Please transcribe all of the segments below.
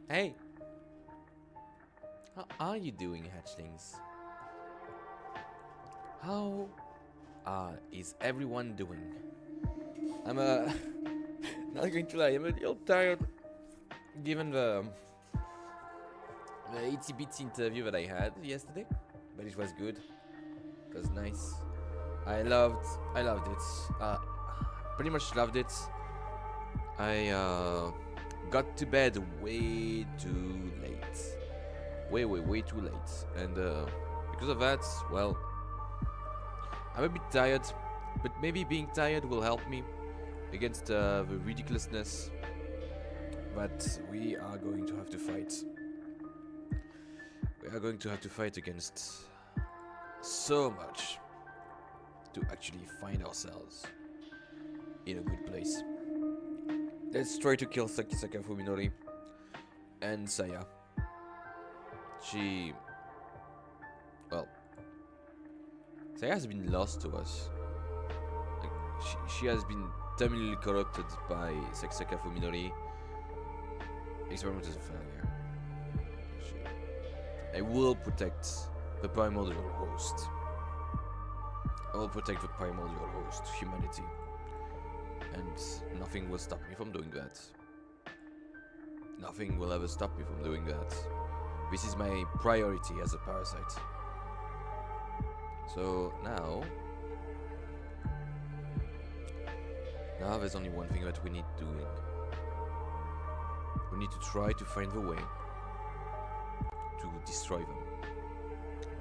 Hey! How are you doing, hatchlings? How is everyone doing? I'm not going to lie, I'm a little tired given the itsy bitsy interview that I had yesterday, but it was good. It was nice. I loved it. Pretty much loved it. I got to bed way too late. Way too late. And because of that, well, I'm a bit tired, but maybe being tired will help me against the ridiculousness that we are going to have to fight. We are going to have to fight against so much to actually find ourselves in a good place. Let's try to kill Sakisaka Fuminori and Saya. Well, Saya has been lost to us. Like, she has been terminally corrupted by Sakisaka Fuminori. Experiment is a failure. I will protect the primordial host. I will protect the primordial host, humanity. And nothing will stop me from doing that. Nothing will ever stop me from doing that. This is my priority as a parasite. So now there's only one thing that we need doing. We need to try to find the way to destroy them.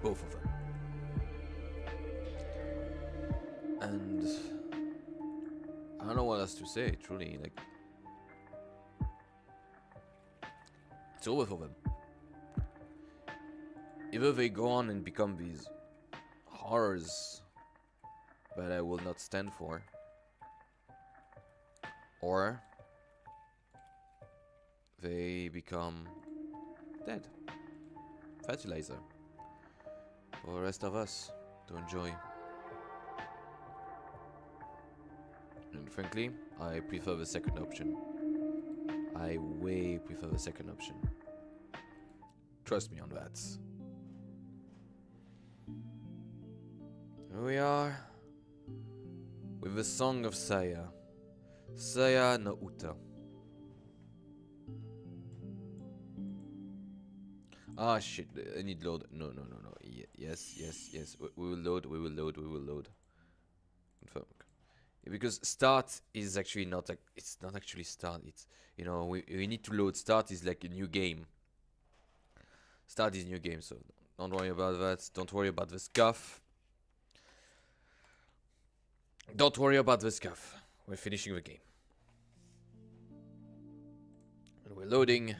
Both of them. And I don't know what else to say, truly. Like, it's over for them. Either they go on and become these horrors that I will not stand for, or they become dead. Fertilizer for the rest of us to enjoy. And frankly, I prefer the second option. I way prefer the second option. Trust me on that. Here we are with the song of Saya. Saya no Uta. Ah shit, I need load. No. Yes. We will load. Confirm. Because start is actually not, it's not actually start. It's, you know, we need to load. Start is like a new game. Start is new game, so don't worry about that. Don't worry about the scuff. Don't worry about the scuff. We're finishing the game. And we're loading.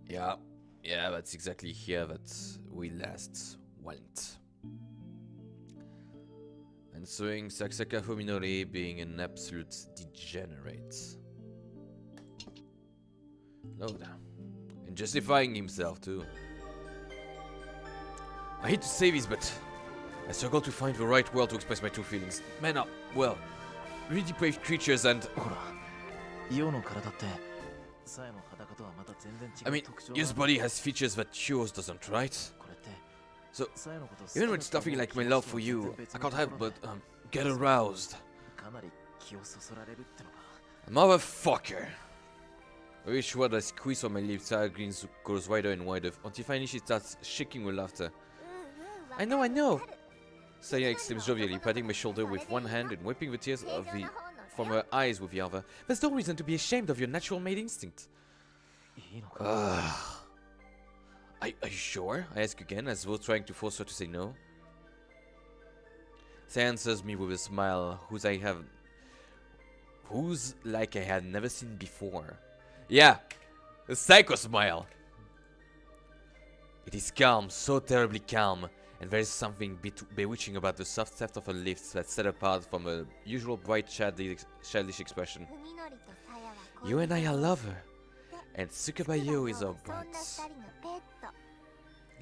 Yeah, that's exactly here that we last went. And showing Sakisaka Fuminori being an absolute degenerate. Load. And justifying himself too. I hate to say this, but I struggle to find the right word to express my true feelings. Men are, well, really depraved creatures and... I mean, his body has features that yours doesn't, right? So, even with stuffing like my love for you, I can't help but get aroused. Motherfucker! With each word I squeeze on my lips, Sarah Green goes wider and wider until finally she starts shaking with laughter. I know! Saya exclaims jovially, patting my shoulder with one hand and wiping the tears from her eyes with the other. There's no reason to be ashamed of your natural mate instinct. Are you sure? I ask again, as though trying to force her to say no. Saya answers me with a smile, whose like I had never seen before. Yeah, a psycho smile. It is calm, so terribly calm, and there is something bewitching about the soft depth of her lips that set apart from a usual bright childish expression. You and I are lover, and Tsukabayo is our buds.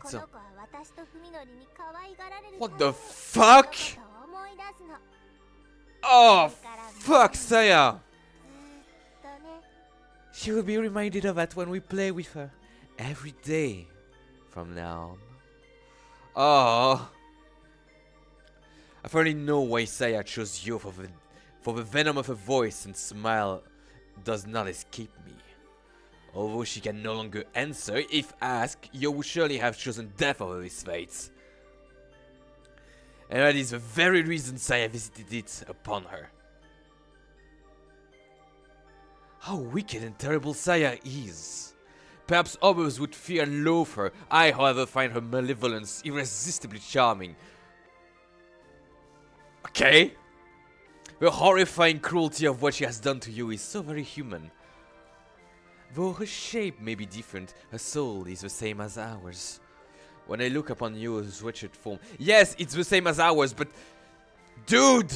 So, what the fuck? Oh, fuck, Saya! She will be reminded of that when we play with her. Every day. From now on. Oh. I finally know why Saya chose you for the venom of her voice and smile does not escape me. Although she can no longer answer, if asked, you would surely have chosen death over this fate. And that is the very reason Saya visited it upon her. How wicked and terrible Saya is. Perhaps others would fear and loathe her. I, however, find her malevolence irresistibly charming. Okay? The horrifying cruelty of what she has done to you is so very human. Though her shape may be different, her soul is the same as ours. When I look upon yours wretched form... Yes, it's the same as ours, but... Dude!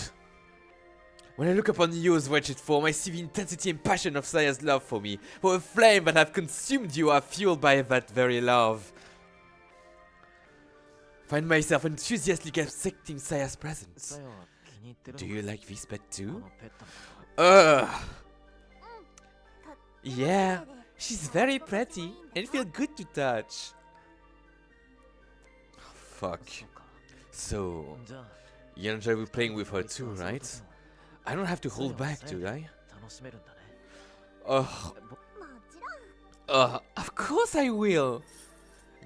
When I look upon yours wretched form, I see the intensity and passion of Saya's love for me. For the flame that have consumed you are fueled by that very love. Find myself enthusiastically accepting Saya's presence. Do you like this pet too? Yeah, she's very pretty and feel good to touch. Fuck. So, you enjoy playing with her too, right? I don't have to hold back, do I? Of course I will!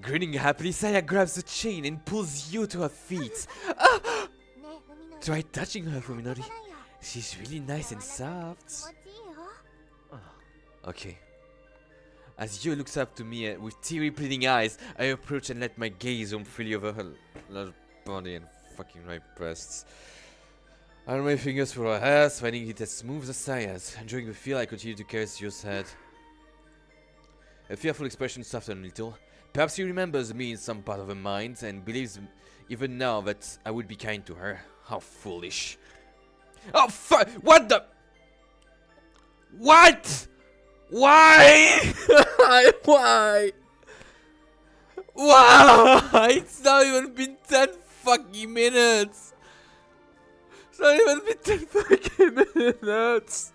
Grinning happily, Saya grabs the chain and pulls you to her feet. Try touching her, Fuminori. She's really nice and soft. Okay. As you looks up to me with teary pleading eyes, I approach and let my gaze roam freely over her large body and fucking right breasts. I run my fingers through her hair, finding it as smooth as Saya's. Enjoying the feel, I continue to caress your head. A fearful expression softened a little. Perhaps she remembers me in some part of her mind and believes even now that I would be kind to her. How foolish. Oh fuck! What the? What? Why? Why? Why? It's not even been 10 fucking minutes. It's not even been 10 fucking minutes.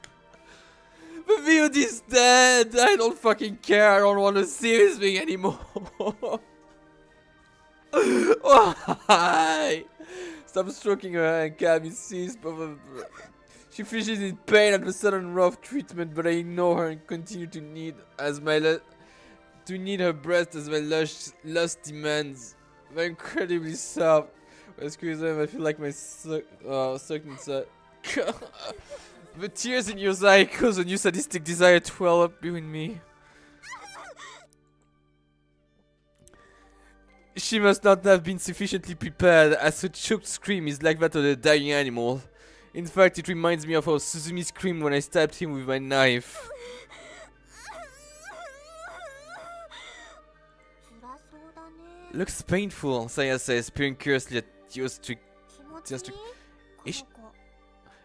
The VOD is dead. I don't fucking care. I don't want to see this thing anymore. Why? Stop stroking her hand, Cami sees both of her. She flinches in pain at the sudden rough treatment, but I ignore her and continue to need her breast as my lust demands. They're incredibly soft. Excuse me, I feel like my sucked inside. The tears in your eye cause a new sadistic desire to well up between me. She must not have been sufficiently prepared, as her choked scream is like that of a dying animal. In fact, it reminds me of how Suzumi screamed when I stabbed him with my knife. Looks painful, Saya says, peering curiously at yours.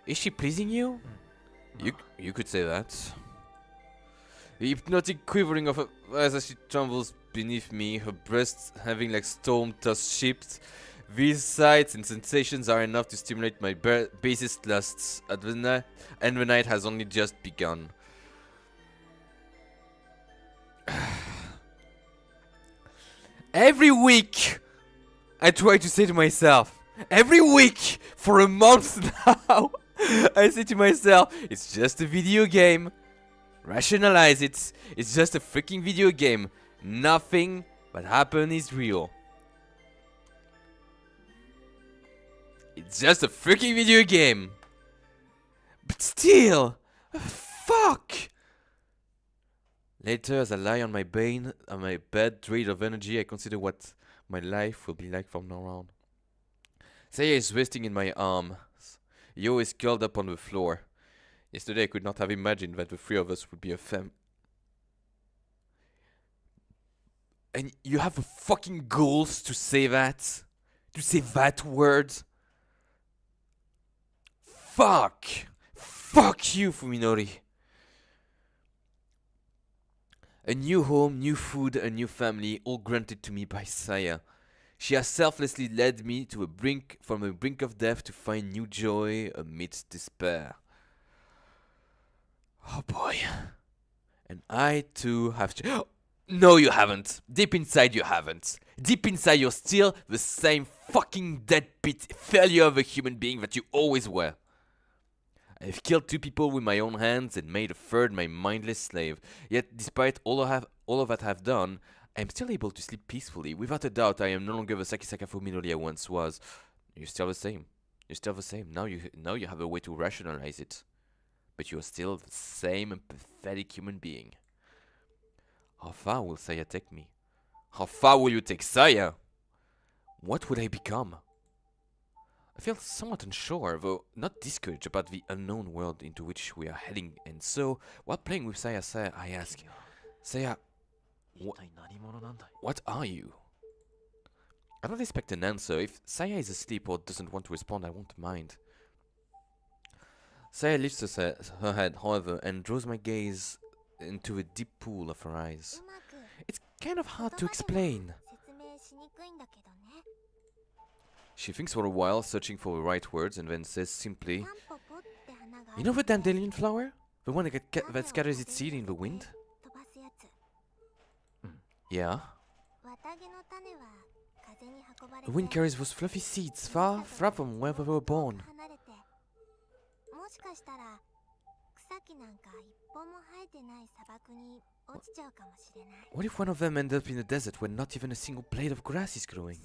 Is she pleasing you? You could say that. The hypnotic quivering of her eyes as she trembles beneath me, her breasts having like storm-tossed ships. These sights and sensations are enough to stimulate my basest lusts, and the night has only just begun. Every week, I try to say to myself, every week, for a month now, I say to myself, it's just a video game. Rationalize it. It's just a freaking video game. Nothing that happened is real. It's just a freaking video game. But still, fuck. Later, as I lie on my bed, drained of energy, I consider what my life will be like from now on. Saya is resting in my arms. Yo is curled up on the floor. Yesterday I could not have imagined that the three of us would be a fam. And you have the fucking goals to say that? To say that word? Fuck! Fuck you, Fuminori! A new home, new food, a new family, all granted to me by Saya. She has selflessly led me to from a brink of death to find new joy amidst despair. Oh boy. And I too have to. No, you haven't. Deep inside, you haven't. Deep inside, you're still the same fucking deadbeat failure of a human being that you always were. I've killed 2 people with my own hands and made a third my mindless slave. Yet, despite all of that I've done, I'm still able to sleep peacefully. Without a doubt, I am no longer the Sakisaka Fuminori I once was. You're still the same. You're still the same. Now you have a way to rationalize it. But you're still the same and pathetic human being. How far will Saya take me? How far will you take Saya? What would I become? I feel somewhat unsure, though not discouraged about the unknown world into which we are heading, and so, while playing with Saya, I ask, Saya, what are you? I don't expect an answer. If Saya is asleep or doesn't want to respond, I won't mind. Saya lifts her head, however, and draws my gaze into a deep pool of her eyes. It's kind of hard to explain. She thinks for a while, searching for the right words, and then says simply, you know the dandelion flower? The one that scatters its seed in the wind? Yeah. The wind carries those fluffy seeds far from where they were born. What if one of them ended up in a desert where not even a single blade of grass is growing?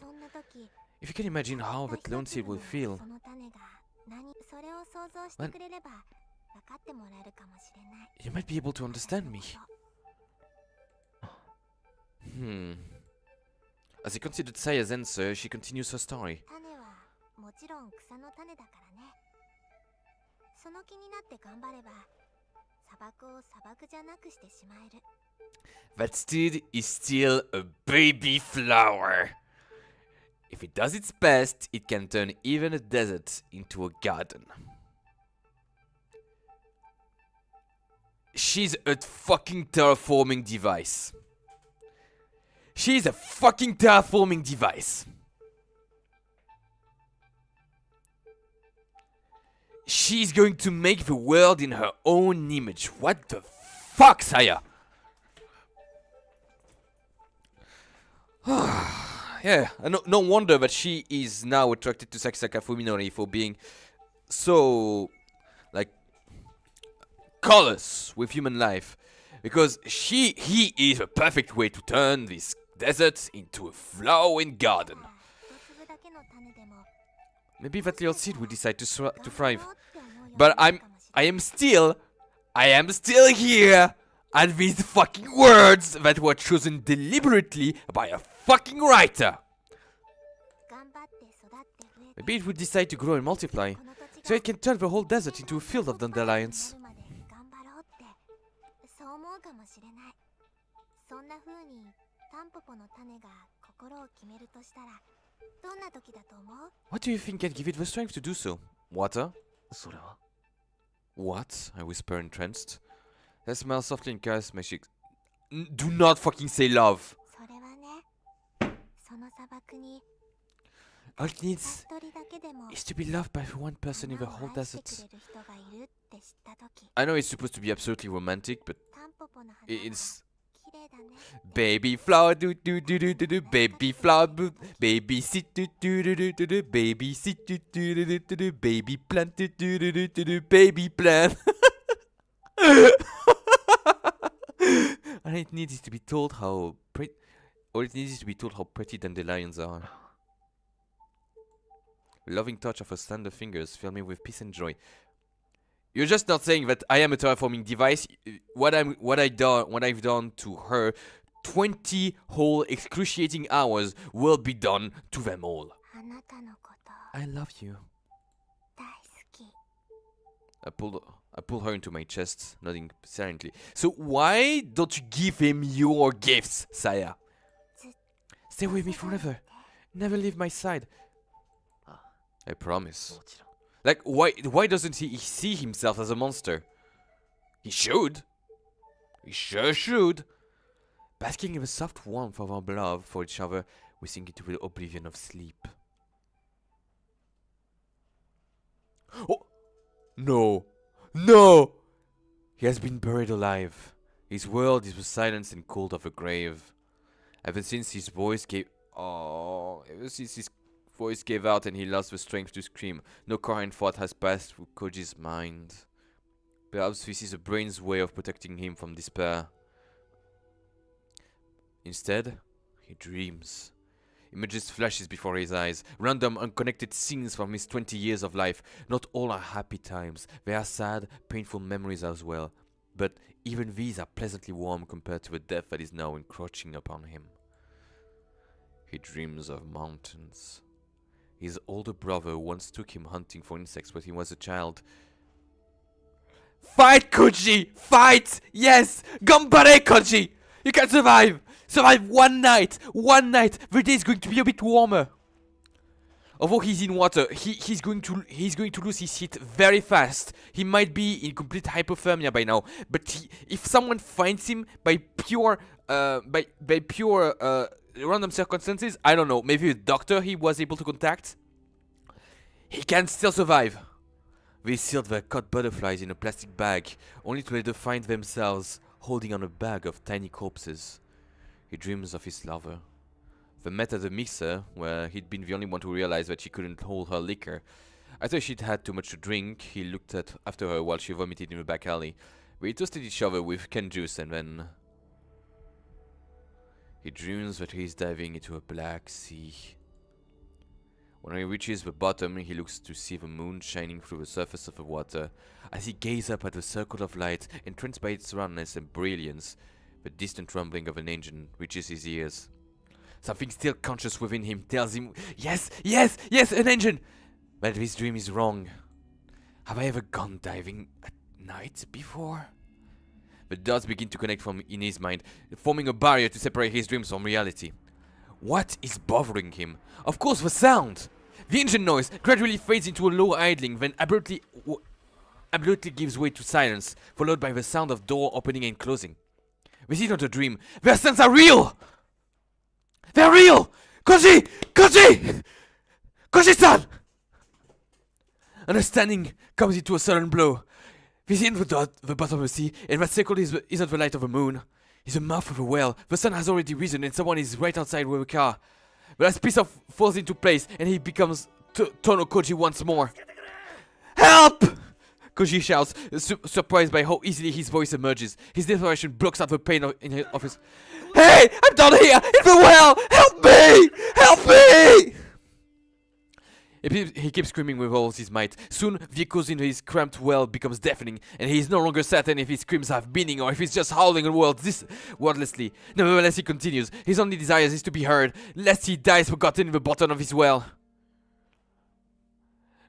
If you can imagine how that lone seed will feel, then you might be able to understand me. As he considered Saya's answer, she continues her story. That seed is still a baby flower. If it does its best, it can turn even a desert into a garden. She's a fucking terraforming device. She's a fucking terraforming device. She's going to make the world in her own image. What the fuck, Saya? Yeah, no wonder that she is now attracted to Sakisaka Fuminori for being so, like, callous with human life. Because he is a perfect way to turn this desert into a flowering garden. Maybe that little seed will decide to thrive. But I am still here. And these fucking words that were chosen deliberately by a fucking writer. Maybe it would decide to grow and multiply, so it can turn the whole desert into a field of dandelions. What do you think can give it the strength to do so? Water? What? I whisper entranced. I smile softly and caress my cheeks. Do not fucking say love! All it needs is to be loved by one person in the whole desert. I know it's supposed to be absolutely romantic, but it's... Baby flower do do do do do do, baby flower baby sit do do do do do do, baby sit do do do do do, baby plant do do do do do, baby plant. All it needs is to be told how pretty. All it needs is to be told how pretty dandelions are. The loving touch of her slender fingers fill me with peace and joy. You're just not saying that I am a terraforming device. What I've done to her, 20 whole excruciating hours will be done to them all. I love you. I pull her into my chest, nodding silently. So why don't you give him your gifts, Saya? Stay with me forever. Never leave my side. I promise. Like, why doesn't he see himself as a monster? He should. He sure should. Basking in the soft warmth of our love for each other, we sink into the oblivion of sleep. Oh! No! No! He has been buried alive. His world is the silence and cold of a grave. Ever since his voice gave out and he lost the strength to scream, no coherent thought has passed through Koji's mind. Perhaps this is the brain's way of protecting him from despair. Instead, he dreams. Images flashes before his eyes, random unconnected scenes from his 20 years of life. Not all are happy times, they are sad, painful memories as well. But even these are pleasantly warm compared to the death that is now encroaching upon him. He dreams of mountains. His older brother once took him hunting for insects when he was a child. Fight, Koji! Fight! Yes! Gambare, Koji! You can survive! Survive one night! One night! The day is going to be a bit warmer. Although he's in water, he's going to lose his heat very fast. He might be in complete hypothermia by now. But if someone finds him by pure random circumstances, I don't know, maybe a doctor he was able to contact, he can still survive. They sealed their caught butterflies in a plastic bag, only to later find themselves holding on a bag of tiny corpses. He dreams of his lover. They met at the mixer, where he'd been the only one to realize that she couldn't hold her liquor. After she'd had too much to drink, he looked after her while she vomited in the back alley. They toasted each other with canned juice, and then he dreams that he's diving into a black sea. When he reaches the bottom, he looks to see the moon shining through the surface of the water. As he gazes up at the circle of light, entranced by its roundness and brilliance, the distant rumbling of an engine reaches his ears. Something still conscious within him tells him, yes, yes, yes, an engine! But this dream is wrong. Have I ever gone diving at night before? The dots begin to connect in his mind, forming a barrier to separate his dreams from reality. What is bothering him? Of course, the sound! The engine noise gradually fades into a low idling, then abruptly gives way to silence, followed by the sound of door opening and closing. This is not a dream. Their sounds are real! They're real! Koji! Koji! Koji-san! Understanding comes into a sudden blow. This isn't the bottom of the sea, and that circle isn't the light of the moon. It's the mouth of a well. The sun has already risen, and someone is right outside with a car. The last piece falls into place, and he becomes Tono Koji once more. Help! Koji shouts, surprised by how easily his voice emerges. His desperation blocks out the pain of his... Hey! I'm down here! In the well! Help me! Help me! He keeps screaming with all his might. Soon, the echoes in his cramped well becomes deafening, and he is no longer certain if his screams have meaning or if he's just howling wordlessly. Nevertheless, he continues. His only desire is to be heard, lest he dies forgotten in the bottom of his well.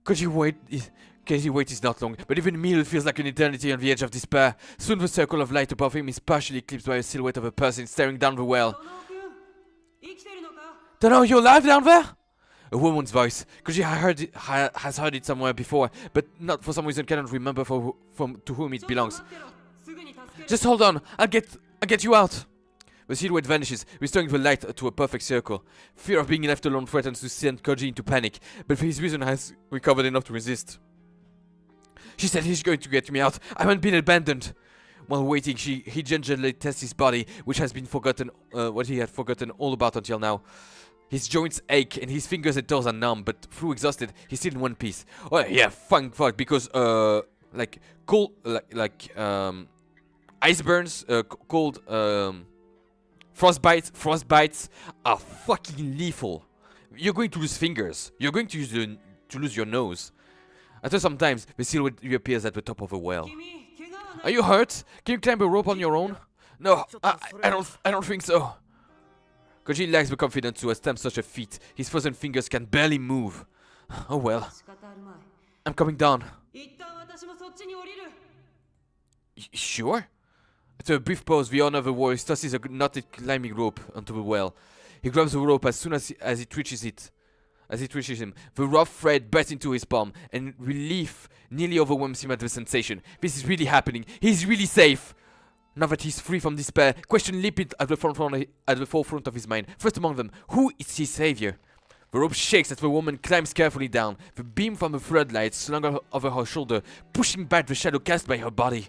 Koji wait is not long, but even meal feels like an eternity on the edge of despair. Soon the circle of light above him is partially eclipsed by a silhouette of a person staring down the well. Tono, you alive down there? A woman's voice. Koji has heard it somewhere before, but not for some reason cannot remember to whom it belongs. Just hold on, I'll get you out. The silhouette vanishes, restoring the light to a perfect circle. Fear of being left alone threatens to send Koji into panic, but his reason has recovered enough to resist. She said he's going to get me out. I haven't been abandoned. While waiting, he gingerly tests his body, which has been forgotten, what he had forgotten all about until now. His joints ache and his fingers and toes are numb, but through exhausted, he's still in one piece. Oh yeah, thank fuck, because like cold, ice burns, cold, frostbites are fucking lethal. You're going to lose fingers. You're going to lose your nose. After some time, the silhouette reappears at the top of a well. Are you hurt? Can you climb a rope on your own? No, I don't think so. Koji lacks the confidence to attempt such a feat. His frozen fingers can barely move. Oh well. I'm coming down. Sure? After a brief pause, the owner of the voice tosses a knotted climbing rope onto the well. He grabs the rope as soon as it reaches him. The rough thread bites into his palm, and relief nearly overwhelms him at the sensation. This is really happening. He's really safe. Now that he's free from despair, question leaped at the forefront of his mind. First among them, who is his savior? The rope shakes as the woman climbs carefully down. The beam from the floodlight slung over her shoulder, pushing back the shadow cast by her body.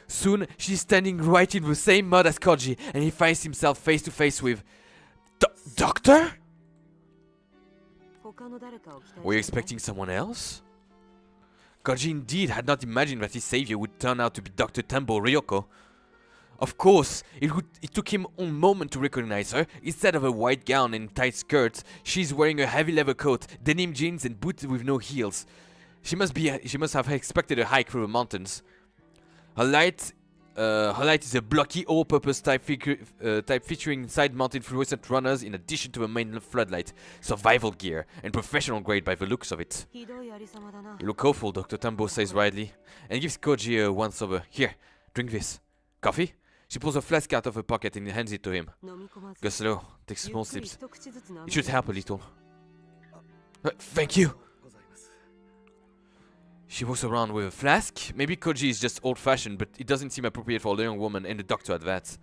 Soon, she's standing right in the same mud as Koji, and he finds himself face to face with... Doctor? Were you expecting someone else? Koji indeed had not imagined that his savior would turn out to be Dr. Tembo Ryoko. Of course, it took him a moment to recognize her. Instead of a white gown and tight skirts, she's wearing a heavy leather coat, denim jeans and boots with no heels. She must have expected a hike through the mountains. Her light is a blocky all-purpose type featuring side-mounted fluorescent runners in addition to a main floodlight, survival gear, and professional grade by the looks of it. You look awful, Dr. Tambo says wryly, and gives Koji a once-over. Here, drink this. Coffee? She pulls a flask out of her pocket and hands it to him. Go slow, take small sips. It should help a little. Thank you! She walks around with a flask. Maybe Koji is just old-fashioned, but it doesn't seem appropriate for a young woman and the doctor at that.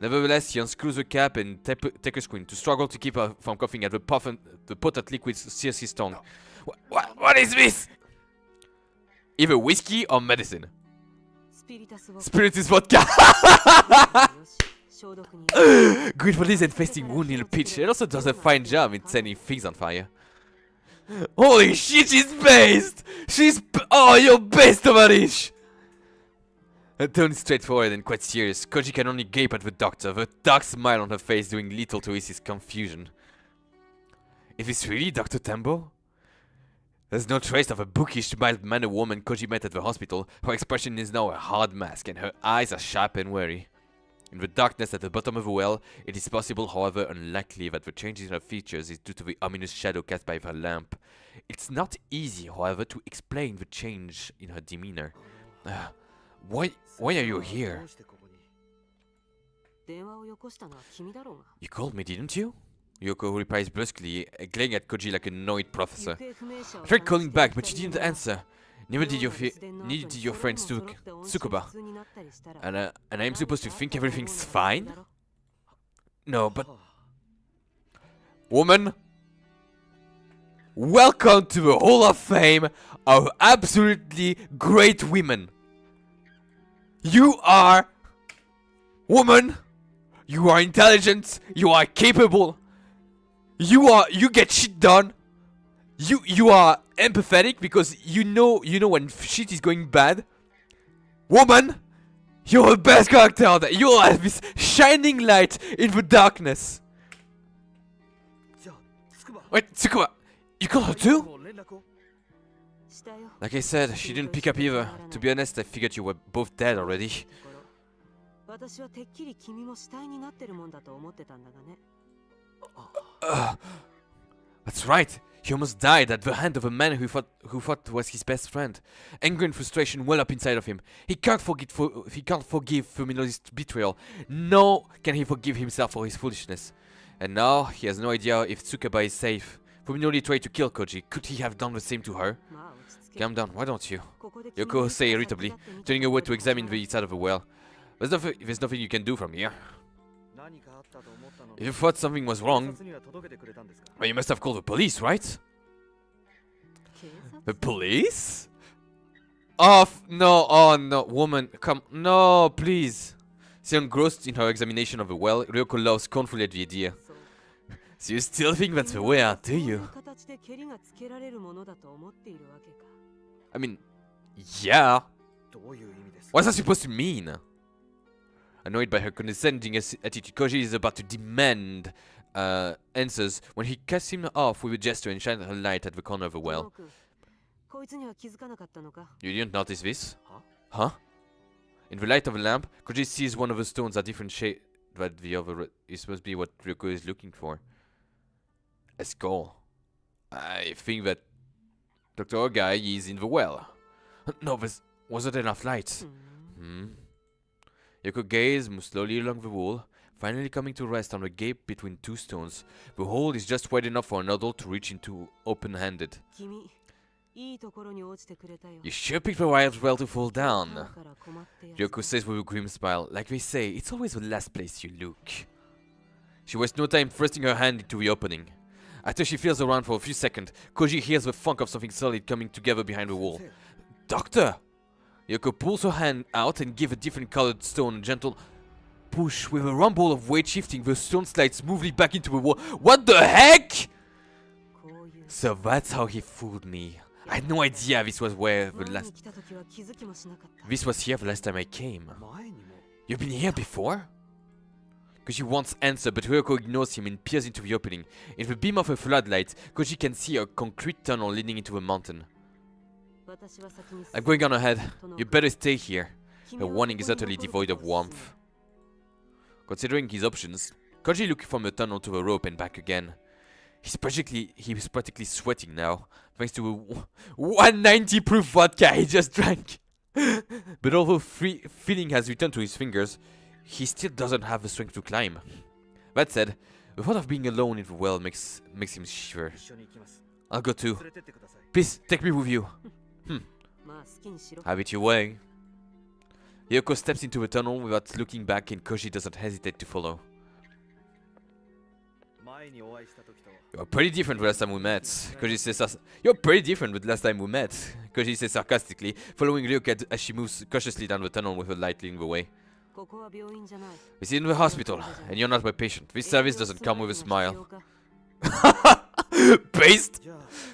Nevertheless, he unscrews the cap and takes a squint to struggle to keep her from coughing at the potent liquid sears his tongue. What is this? Either whiskey or medicine. Spiritus vodka! Good for this infesting wound in a pitch. It also does a fine job in setting things on fire. Holy shit, she's based! Oh, you're based, Tomarish! Her tone is straightforward and quite serious. Koji can only gape at the doctor, the dark smile on her face doing little to ease his confusion. Is this really Dr. Tembo? There's no trace of a bookish, mild-mannered woman Koji met at the hospital. Her expression is now a hard mask, and her eyes are sharp and wary. In the darkness at the bottom of the well, it is possible, however unlikely, that the change in her features is due to the ominous shadow cast by her lamp. It's not easy, however, to explain the change in her demeanor. Why are you here? You called me, didn't you? Yoko replies brusquely, glaring at Koji like an annoyed professor. I tried calling back, but she didn't answer. Neither did your friend Tsukuba. And I am supposed to think everything's fine? No, but... Woman! Welcome to the Hall of Fame of absolutely great women! You are... Woman! You are intelligent, you are capable, you get shit done. You are empathetic because you know when shit is going bad. Woman, you're the best character out there. You are this shining light in the darkness. Wait, Tsukuba, you called her too? Like I said, she didn't pick up either. To be honest, I figured you were both dead already. That's right. He almost died at the hand of a man who thought was his best friend. Anger and frustration well up inside of him. He can't forgive Fuminori's betrayal. Nor can he forgive himself for his foolishness. And now he has no idea if Tsukuba is safe. Fuminori tried to kill Koji. Could he have done the same to her? Calm down, why don't you? Yoko says irritably, turning away to examine the side of the well. There's nothing you can do from here. If you thought something was wrong, well, you must have called the police, right? The police? Oh, no, woman, come, no, please. Still engrossed in her examination of the well, Ryoko laughs scornfully at the idea. So you still think that's the way out, do you? I mean, yeah. What's that supposed to mean? Annoyed by her condescending attitude, Koji is about to demand answers when he cuts him off with a gesture and shines a light at the corner of the well. You didn't notice this? Huh? In the light of the lamp, Koji sees one of the stones a different shade than the other. It must be what Ryoko is looking for. A skull. I think that Dr. Ogai is in the well. No, there wasn't enough light. Yoko gazes moves slowly along the wall, finally coming to rest on a gap between two stones. The hole is just wide enough for an adult to reach into open-handed. You sure picked the right well to fall down. Yoko says with a grim smile. Like they say, it's always the last place you look. She wastes no time thrusting her hand into the opening. After she feels around for a few seconds, Koji hears the thunk of something solid coming together behind the wall. Doctor! Yoko pulls her hand out and gives a different colored stone a gentle push. With a rumble of weight shifting, the stone slides smoothly back into the wall. What the heck? So that's how he fooled me. I had no idea this was here the last time I came. You've been here before? Koji wants answer, but Ryoko ignores him and peers into the opening. In the beam of a floodlight, Koji can see a concrete tunnel leading into the mountain. I'm going on ahead. You better stay here. Her warning is utterly devoid of warmth. Considering his options, Koji looks from the tunnel to the rope and back again. He's practically sweating now, thanks to a 190 proof vodka he just drank. But although feeling has returned to his fingers, he still doesn't have the strength to climb. That said, the thought of being alone in the well makes him shiver. I'll go too. Please, take me with you. Have it your way. Ryoko steps into the tunnel without looking back, and Koji doesn't hesitate to follow. You're pretty different with last time we met. Koji says You're pretty different with last time we met. Koji says sarcastically, following Ryoko as she moves cautiously down the tunnel with her light leading the way. This is in the hospital, and you're not my patient. This service doesn't come with a smile. Based?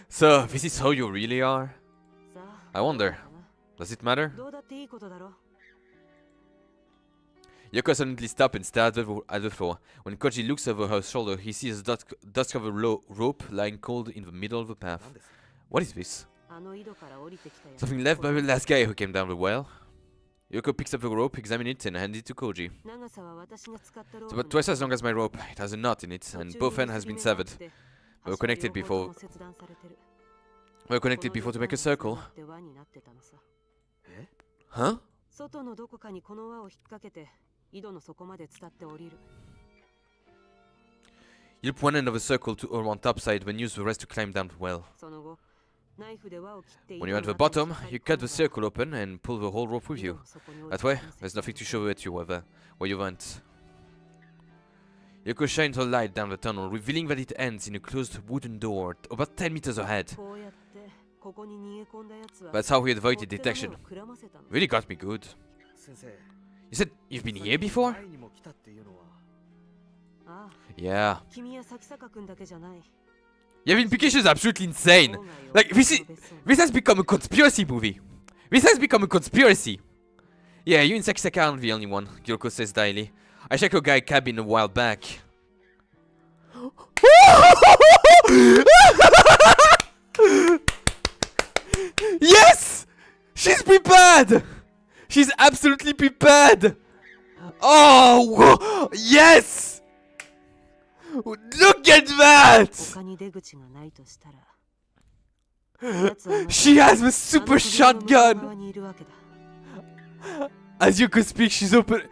So, this is how you really are? I wonder, does it matter? Yoko suddenly stops and stares at the floor. When Koji looks over her shoulder, he sees a dust-covered rope lying cold in the middle of the path. What is this? Something left by the last guy who came down the well. Yoko picks up the rope, examines it, and hands it to Koji. It's about twice as long as my rope. It has a knot in it, and both ends has been severed. We were connected before to make a circle. Huh? You loop one end of the circle on one top side, then use the rest to climb down the well. When you're at the bottom, you cut the circle open and pull the whole rope with you. That way, there's nothing to show at you where you went. Yoko shines her light down the tunnel, revealing that it ends in a closed wooden door about 10 meters ahead. That's how he avoided detection. Really got me good. You said you've been here before? Yeah. Your implication is absolutely insane. Like, this has become a conspiracy movie. This has become a conspiracy. Yeah, you and Sakisaka aren't the only one, Yoko says dryly. I checked your guy cabin a while back. Yes! She's prepared! She's absolutely prepared! Oh! Yes! Look at that! She has the super shotgun! As you could speak, she's open.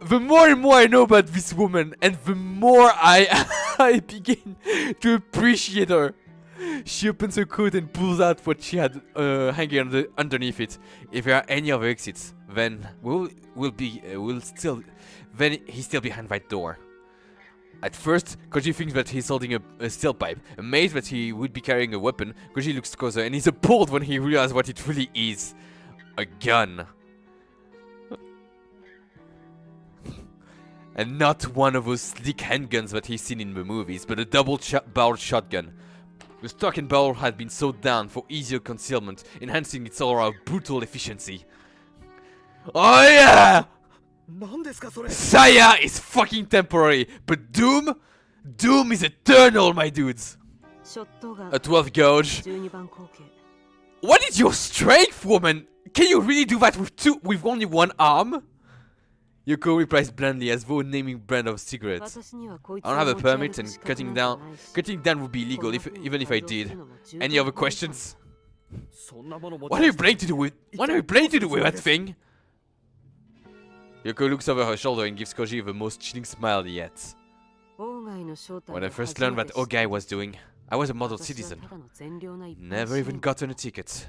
The more and more I know about this woman, and the more I begin to appreciate her. She opens her coat and pulls out what she had hanging underneath it. If there are any other exits, then he's still behind that door. At first, Koji thinks that he's holding a steel pipe. Amazed that he would be carrying a weapon, Koji looks closer and he's appalled when he realizes what it really is. A gun. And not one of those sleek handguns that he's seen in the movies, but a double-barreled shotgun. The stock and barrel had been sewed down for easier concealment, enhancing its aura of brutal efficiency. Oh yeah! Saya is fucking temporary, but Doom is eternal, my dudes. A 12th gauge. What is your strength, woman? Can you really do that with only one arm? Yoko replies blandly, as though naming brand of cigarettes. I don't have a permit, and cutting down would be illegal even if I did. Any other questions? What are you planning to do with that thing? Yoko looks over her shoulder and gives Koji the most chilling smile yet. When I first learned what Ogai was doing, I was a model citizen. Never even gotten a ticket.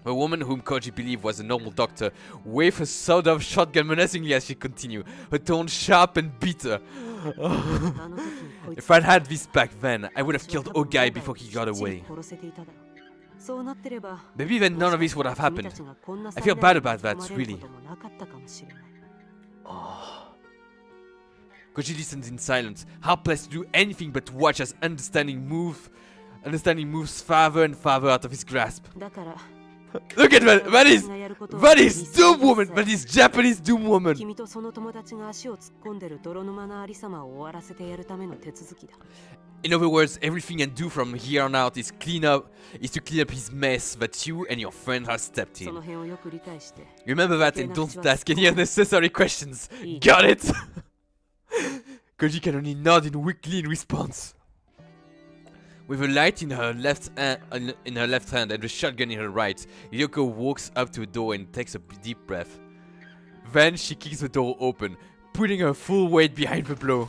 The woman whom Koji believed was a normal doctor waved her sawed-off shotgun menacingly as she continued, her tone sharp and bitter. If I'd had this back then, I would have killed Ogai before he got away. Maybe then none of this would have happened. I feel bad about that, really. Oh. Koji listens in silence, helpless to do anything but watch as understanding moves farther and farther out of his grasp. Look at that! That is Doom Woman! That is Japanese Doom Woman! In other words, everything I do from here on out is to clean up his mess that you and your friend have stepped in. Remember that and don't ask any unnecessary questions. Got it? Koji can only nod weakly in response. With a light in her left hand and a shotgun in her right, Ryoko walks up to the door and takes a deep breath. Then she kicks the door open, putting her full weight behind the blow.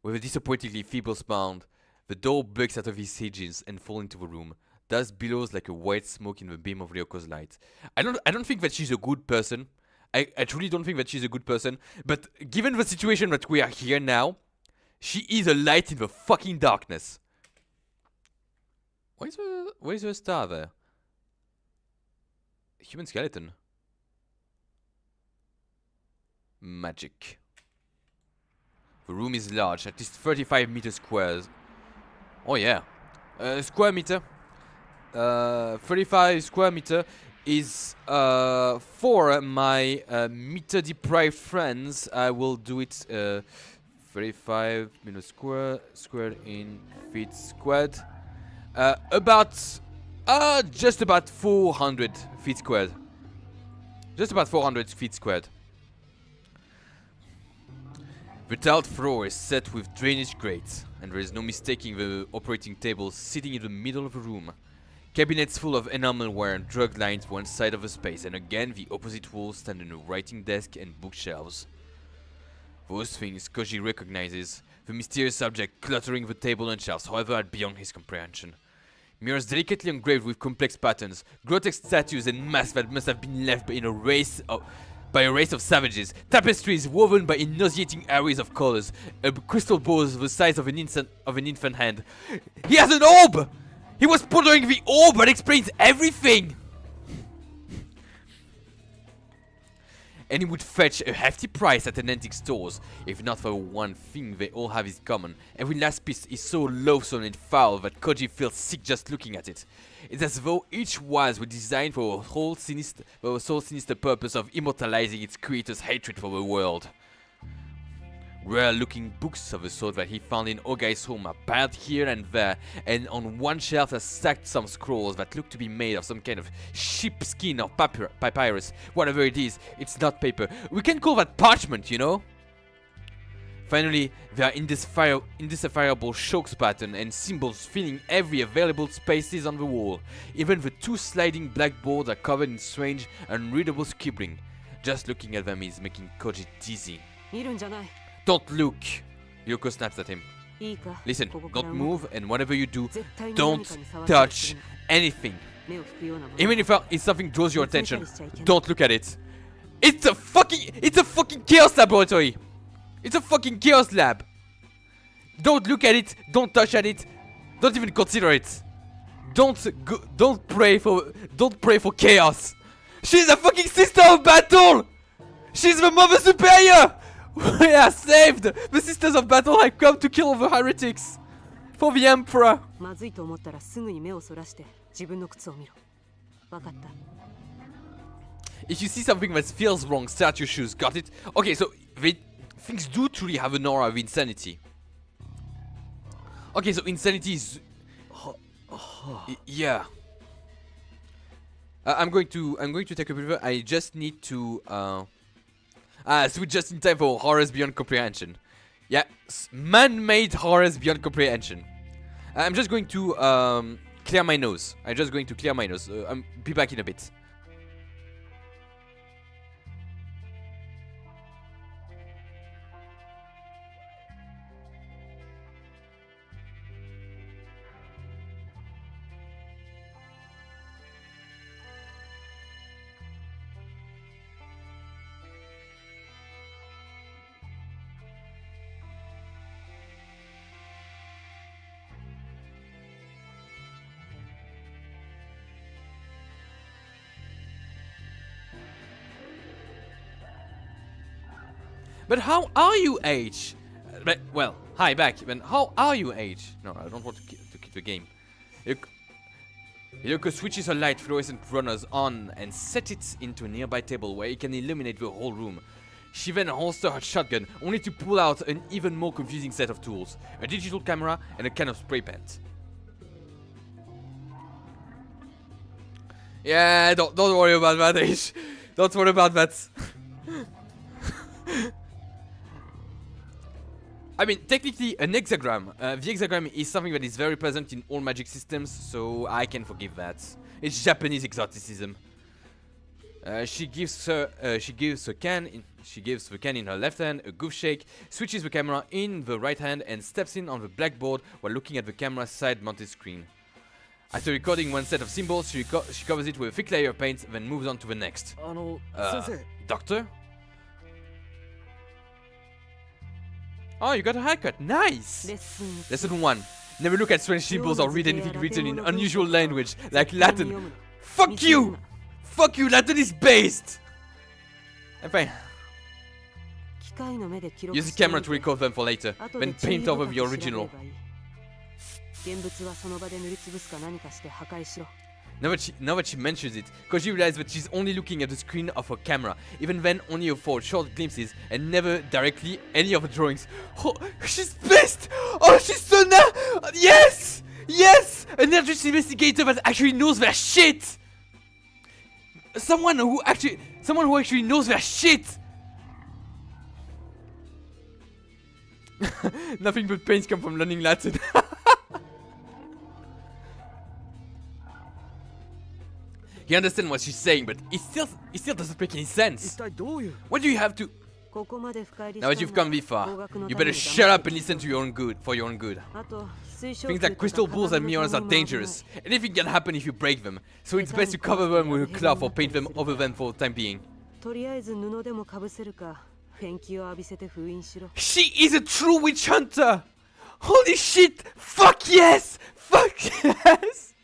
With a disappointingly feeble sound, the door bugs out of its hinges and falls into the room. Dust billows like a white smoke in the beam of Ryoko's light. I don't think that she's a good person. I truly don't think that she's a good person. But given the situation that we are here now, she is a light in the fucking darkness. Where's the star there? Human skeleton. Magic. The room is large, at least 35 meters squares. Oh yeah. Square meter. 35 square meter is for my meter deprived friends. I will do it 35 minus squared in feet squared. Just about 400 feet squared. Just about 400 feet squared. The tiled floor is set with drainage grates, and there is no mistaking the operating table sitting in the middle of the room. Cabinets full of enamelware and drug lines one side of the space, and again the opposite wall stand in a writing desk and bookshelves. Those things Koji recognizes, the mysterious object cluttering the table and shelves, however, are beyond his comprehension. Mirrors delicately engraved with complex patterns, grotesque statues and masks that must have been left by a race of savages, tapestries woven by nauseating arrays of colors, a crystal ball the size of an infant hand. He has an orb! He was pondering the orb that explains everything! And it would fetch a hefty price at an antique stores, if not for one thing they all have in common. Every last piece is so loathsome and foul that Koji feels sick just looking at it. It's as though each was designed for a sole sinister purpose of immortalizing its creator's hatred for the world. Rare-looking books of the sort that he found in Ogai's home are piled here and there, and on one shelf are stacked some scrolls that look to be made of some kind of sheepskin or papyrus. Whatever it is, it's not paper. We can call that parchment, you know? Finally, there are indecipherable shocks pattern and symbols filling every available spaces on the wall. Even the two sliding blackboards are covered in strange, unreadable scribbling. Just looking at them is making Koji dizzy. Don't look! Ryoko snaps at him. Listen, don't move, and whatever you do, don't touch anything. Even if something draws your attention, don't look at it. It's a fucking chaos laboratory! It's a fucking chaos lab! Don't look at it, don't touch at it, don't even consider it. Don't pray for chaos. She's a fucking sister of battle! She's the mother superior! We are saved! The sisters of battle have come to kill the heretics! For the emperor! If you see something that feels wrong, start your shoes, got it? Okay, so things do truly have an aura of insanity. Okay, so insanity is... yeah. I'm going to take a breather. I just need to... switch just in time for horrors beyond comprehension. Yeah, man-made horrors beyond comprehension. I'm just going to clear my nose. I'll be back in a bit. But how are you, H? Well, hi back. But how are you, H? No, I don't want to keep the game. Yoko switches her light fluorescent runners on and sets it into a nearby table where it can illuminate the whole room. She then holsters her shotgun, only to pull out an even more confusing set of tools. A digital camera and a can of spray paint. Yeah, don't worry about that, H. Don't worry about that. I mean, technically, an hexagram. The hexagram is something that is very present in all magic systems, so I can forgive that. It's Japanese exoticism. She gives the can in her left hand a goof shake, switches the camera in the right hand, and steps in on the blackboard while looking at the camera's side-mounted screen. After recording one set of symbols, she covers it with a thick layer of paint, then moves on to the next. Doctor? Oh, you got a haircut. Nice! Lesson 1. Never look at strange symbols or read anything written in unusual language, like Latin. Fuck you! Fuck you, Latin is based! I'm fine. Use the camera to record them for later, then paint over the original. Now that she mentions it, Koji realizes that she's only looking at the screen of her camera, even then only for short glimpses, and never directly any of the drawings. Oh, she's pissed! Oh, she's so yes! Yes! An Eldritch investigator that actually knows their shit! Someone who actually knows their shit! Nothing but pains come from learning Latin. He understands what she's saying, but it still doesn't make any sense. What do you have to... Now that you've come this far, you better shut up and listen to your own good, for your own good. Things like crystal balls and mirrors are dangerous. Anything can happen if you break them, so it's best to cover them with a cloth or paint them over them for the time being. She is a true witch hunter! Holy shit! Fuck yes! Fuck yes!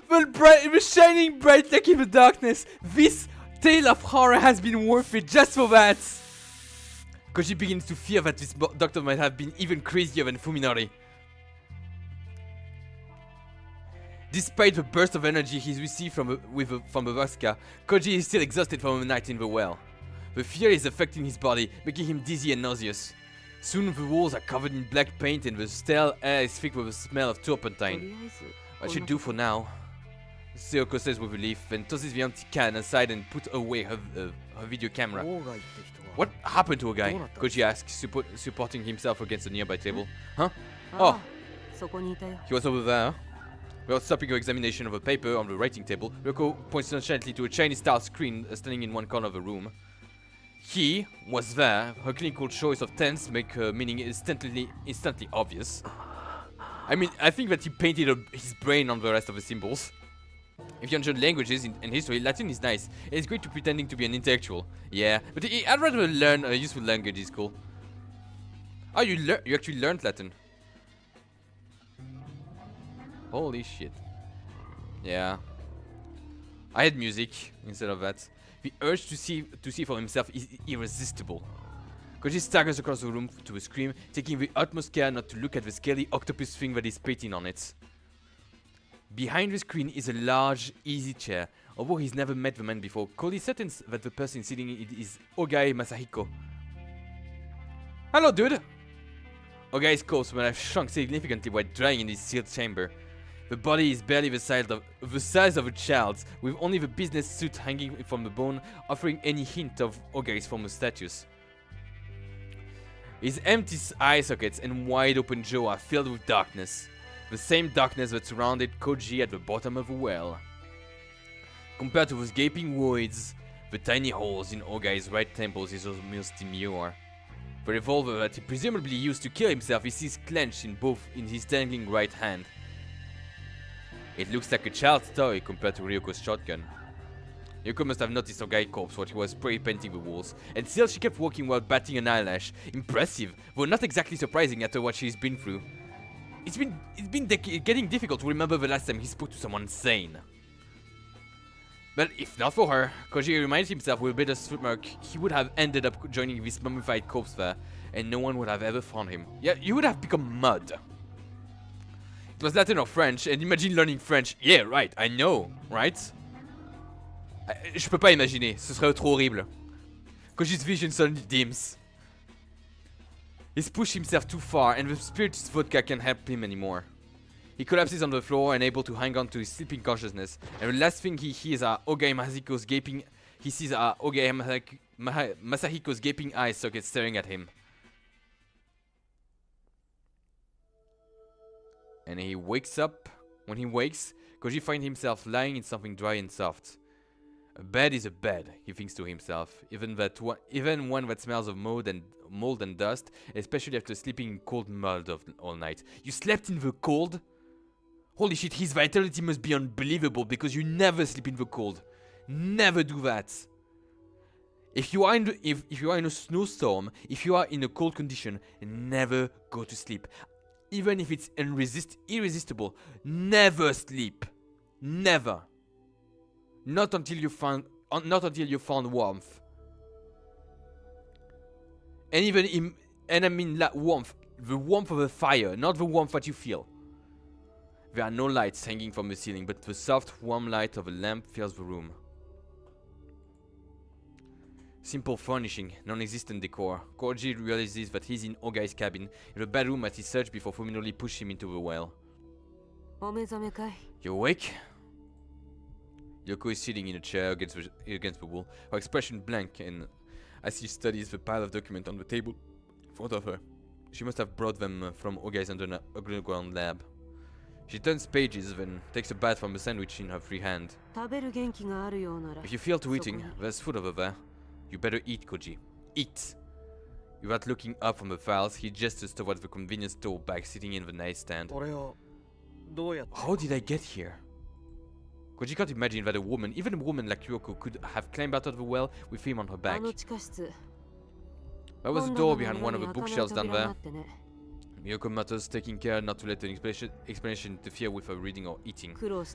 The shining bright like in the darkness. This tale of horror has been worth it just for that. Koji begins to fear that this doctor might have been even crazier than Fuminori. Despite the burst of energy he's received from the Vasca, Koji is still exhausted from a night in the well. The fear is affecting his body, making him dizzy and nauseous. Soon the walls are covered in black paint and the stale air is thick with the smell of turpentine. What should do for now? Seoko says with relief, then tosses the empty can aside and puts away her video camera. What happened to a guy? Koji asks, supporting himself against a nearby table. Huh? Oh! He was over there. Without stopping her examination of a paper on the writing table, Ryoko points nonchalantly to a Chinese-style screen standing in one corner of the room. He was there. Her clinical choice of tense make her meaning instantly obvious. I mean, I think that he painted his brain on the rest of the symbols. If you understand languages and history, Latin is nice. It's great to pretending to be an intellectual. Yeah, but I'd rather learn a useful language is cool. Oh, you actually learned Latin. Holy shit. Yeah. I had music instead of that. The urge to see for himself is irresistible. Koji staggers across the room to a scream, taking the utmost care not to look at the scaly octopus thing that is painting on it. Behind the screen is a large, easy chair. Although he's never met the man before, Koji is certain that the person sitting in it is Ogai Masahiko. Hello, dude! Ogai's corpse will have shrunk significantly while drying in his sealed chamber. The body is barely the size of a child's, with only the business suit hanging from the bone, offering any hint of Ogai's former status. His empty eye sockets and wide-open jaw are filled with darkness. The same darkness that surrounded Koji at the bottom of the well. Compared to those gaping voids, the tiny holes in Ogai's right temples is almost demure. The revolver that he presumably used to kill himself is seized clenched in his dangling right hand. It looks like a child's toy compared to Ryoko's shotgun. Ryoko must have noticed Ogai's corpse while he was spray painting the walls, and still she kept walking while batting an eyelash. Impressive, though not exactly surprising after what she's been through. It's been getting difficult to remember the last time he spoke to someone sane. But if not for her, Koji reminds himself with a bitter smirk, he would have ended up joining this mummified corpse there, and no one would have ever found him. Yeah, you would have become mud. It was Latin or French, and imagine learning French. Yeah, right, I know, right? Je peux pas imaginer, ce serait trop horrible. Koji's vision suddenly dims. He's pushed himself too far, and the spirit's vodka can't help him anymore. He collapses on the floor, unable to hang on to his sleeping consciousness, and the last thing he hears are Ogai Masahiko's gaping. He sees Ogai Masahiko's gaping eye sockets staring at him. And he wakes up. When he wakes, Koji finds himself lying in something dry and soft. A bed is a bed, he thinks to himself, even one that smells of mold and dust, especially after sleeping in cold mud all night. You slept in the cold? Holy shit, his vitality must be unbelievable because you never sleep in the cold. Never do that. If you are in a snowstorm, if you are in a cold condition, never go to sleep. Even if it's irresistible, never sleep. Never. Not until you found warmth. And I mean warmth, the warmth of a fire, not the warmth that you feel. There are no lights hanging from the ceiling, but the soft, warm light of a lamp fills the room. Simple furnishing, non-existent decor. Koji realizes that he's in Ogai's cabin, in the bedroom as he searched before Fuminori pushed him into the well. You awake? Yoko is sitting in a chair against the wall, her expression blank, and as she studies the pile of documents on the table in front of her. She must have brought them from Ogai's underground lab. She turns pages, then takes a bite from a sandwich in her free hand. If you feel to eating, there's food over there. You better eat, Koji. Eat! Without looking up from the files, he gestures towards the convenience store bag sitting in the nightstand. How did I get here? Koji can't imagine that even a woman like Yoko, could have climbed out of the well with him on her back. There was a door behind one of the bookshelves down there. Yoko mutters, taking care not to let an explanation interfere with her reading or eating. When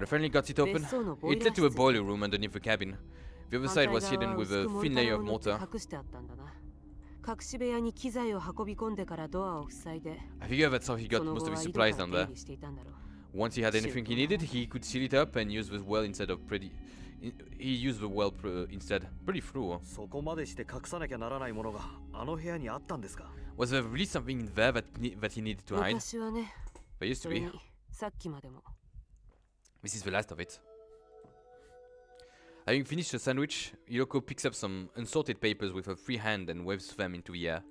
I finally got it open, it led to a boiler room underneath the cabin. The other side was hidden with a thin layer of mortar. I figure that's how he got most of his supplies down there. Once he had anything he needed, he could seal it up and use the well instead of he used the well instead. Pretty thorough. Was there really something in there that he needed to hide? There used to be. This is the last of it. Having finished the sandwich, Yoko picks up some unsorted papers with her free hand and waves them into the air.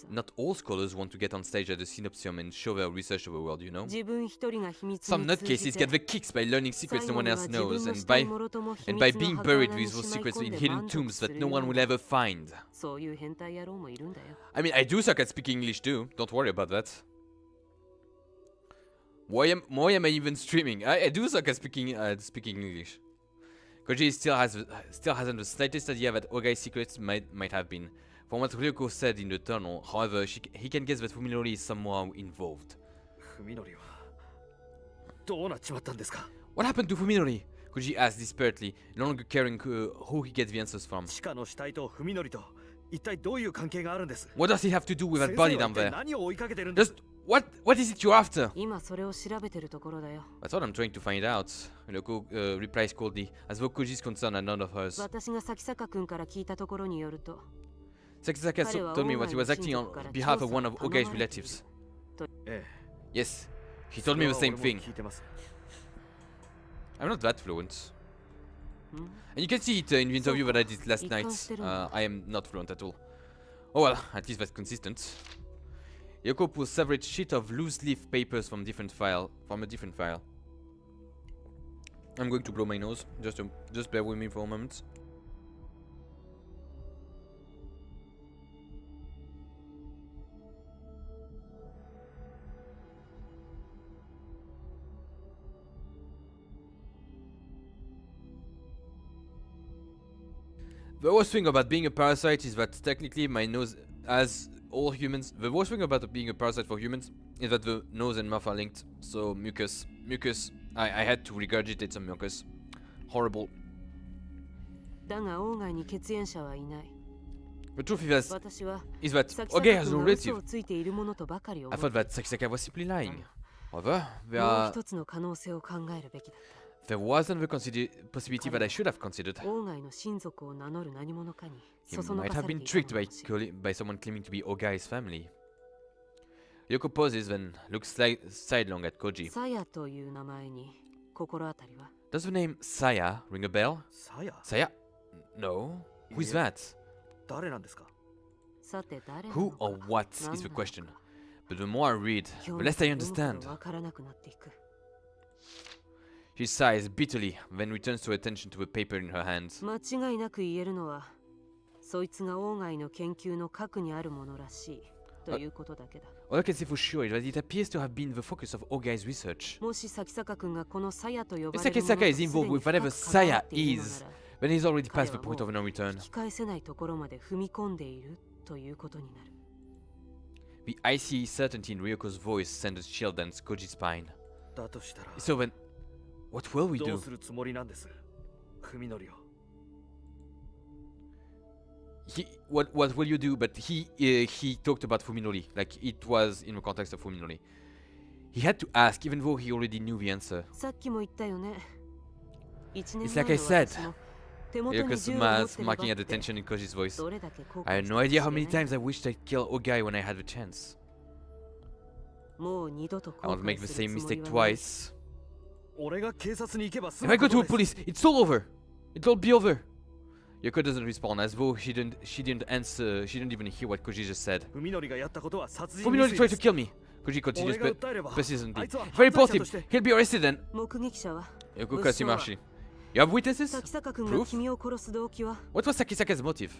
Not all scholars want to get on stage at the Synopsium and show their research of the world, you know? Some nutcases get the kicks by learning secrets no one else knows, and by being buried with those secrets in hidden tombs that no one will ever find. I mean, I do suck at speaking English too, don't worry about that. Why am I even streaming? I do suck at speaking English. Koji still hasn't the slightest idea that Ogai's secrets might have been. From what Ryoko said in the tunnel, however, he can guess that Fuminori is somehow involved. What happened to Fuminori? Koji asks desperately, no longer caring who he gets the answers from. What does he have to do with that body down there? Just what is it you're after? That's what I'm trying to find out. Ryoko replies coldly, as though Koji's concern are none of hers. Sakisaka told me that he was acting on behalf of one of Ogai's relatives. Yes, he told me the same thing. I'm not that fluent. And you can see it in the interview that I did last night. I am not fluent at all. Oh well, at least that's consistent. Yoko pulls several sheets of loose leaf papers from a different file. I'm going to blow my nose. Just bear with me for a moment. The worst thing about being a parasite is that technically my nose, as all humans, the worst thing about being a parasite for humans is that the nose and mouth are linked. So mucus. I had to regurgitate some mucus. Horrible. The truth is that Ogai has no relative. I thought that Sakisaka was simply lying. However, there was another possibility that I should have considered. He might have been tricked by someone claiming to be Ogai's family. Yoko pauses, then looks sidelong at Koji. Does the name Saya ring a bell? Saya? No. Who is that? Who or what is the question. But the more I read, the less I understand. She sighs bitterly, then returns her attention to the paper in her hands. All I can say for sure is that it appears to have been the focus of Ogai's research. If Sakisaka is involved with whatever Saya is, then he's already past the point of no return. The icy certainty in Ryoko's voice sent a chill down Koji's spine. So then, what will we do? What will you do? But he talked about Fuminori, like it was in the context of Fuminori. He had to ask, even though he already knew the answer. It's like I said. Ryoko's mouth marking at the tension in Koji's voice. I had no idea how many times I wished I'd kill Ogai when I had the chance. I won't make the same mistake twice. If I go to the police, it's all over. It'll be over. Yoko doesn't respond, as though she didn't answer. She didn't even hear what Koji just said. Fuminori tried to kill me. Koji continues persistently. If I report him, he'll be arrested then. Yoko Kasimashi. You have witnesses? Proof? What was Sakisaka's motive?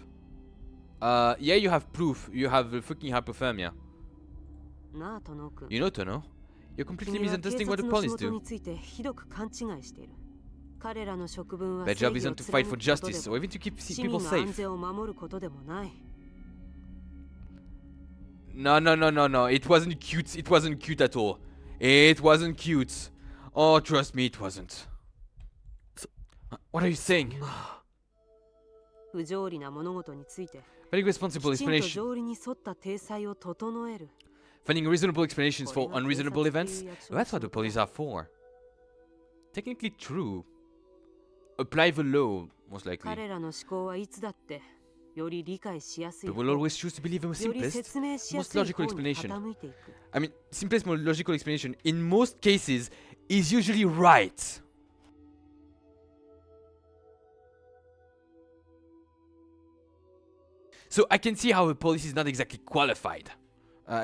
Yeah, you have proof. You have fucking hypothermia. You know, Tono? You're completely misunderstanding what the police do. Their job isn't to fight for justice, or even to keep people safe. No. It wasn't cute. It wasn't cute at all. It wasn't cute. Oh, trust me, it wasn't. What are you saying? Very responsible explanation. Finding reasonable explanations for unreasonable events? That's what the police are for. Technically true. Apply the law, most likely. But we'll always choose to believe in the simplest, most logical explanation. I mean, simplest, most logical explanation, in most cases, is usually right. So I can see how the police is not exactly qualified. To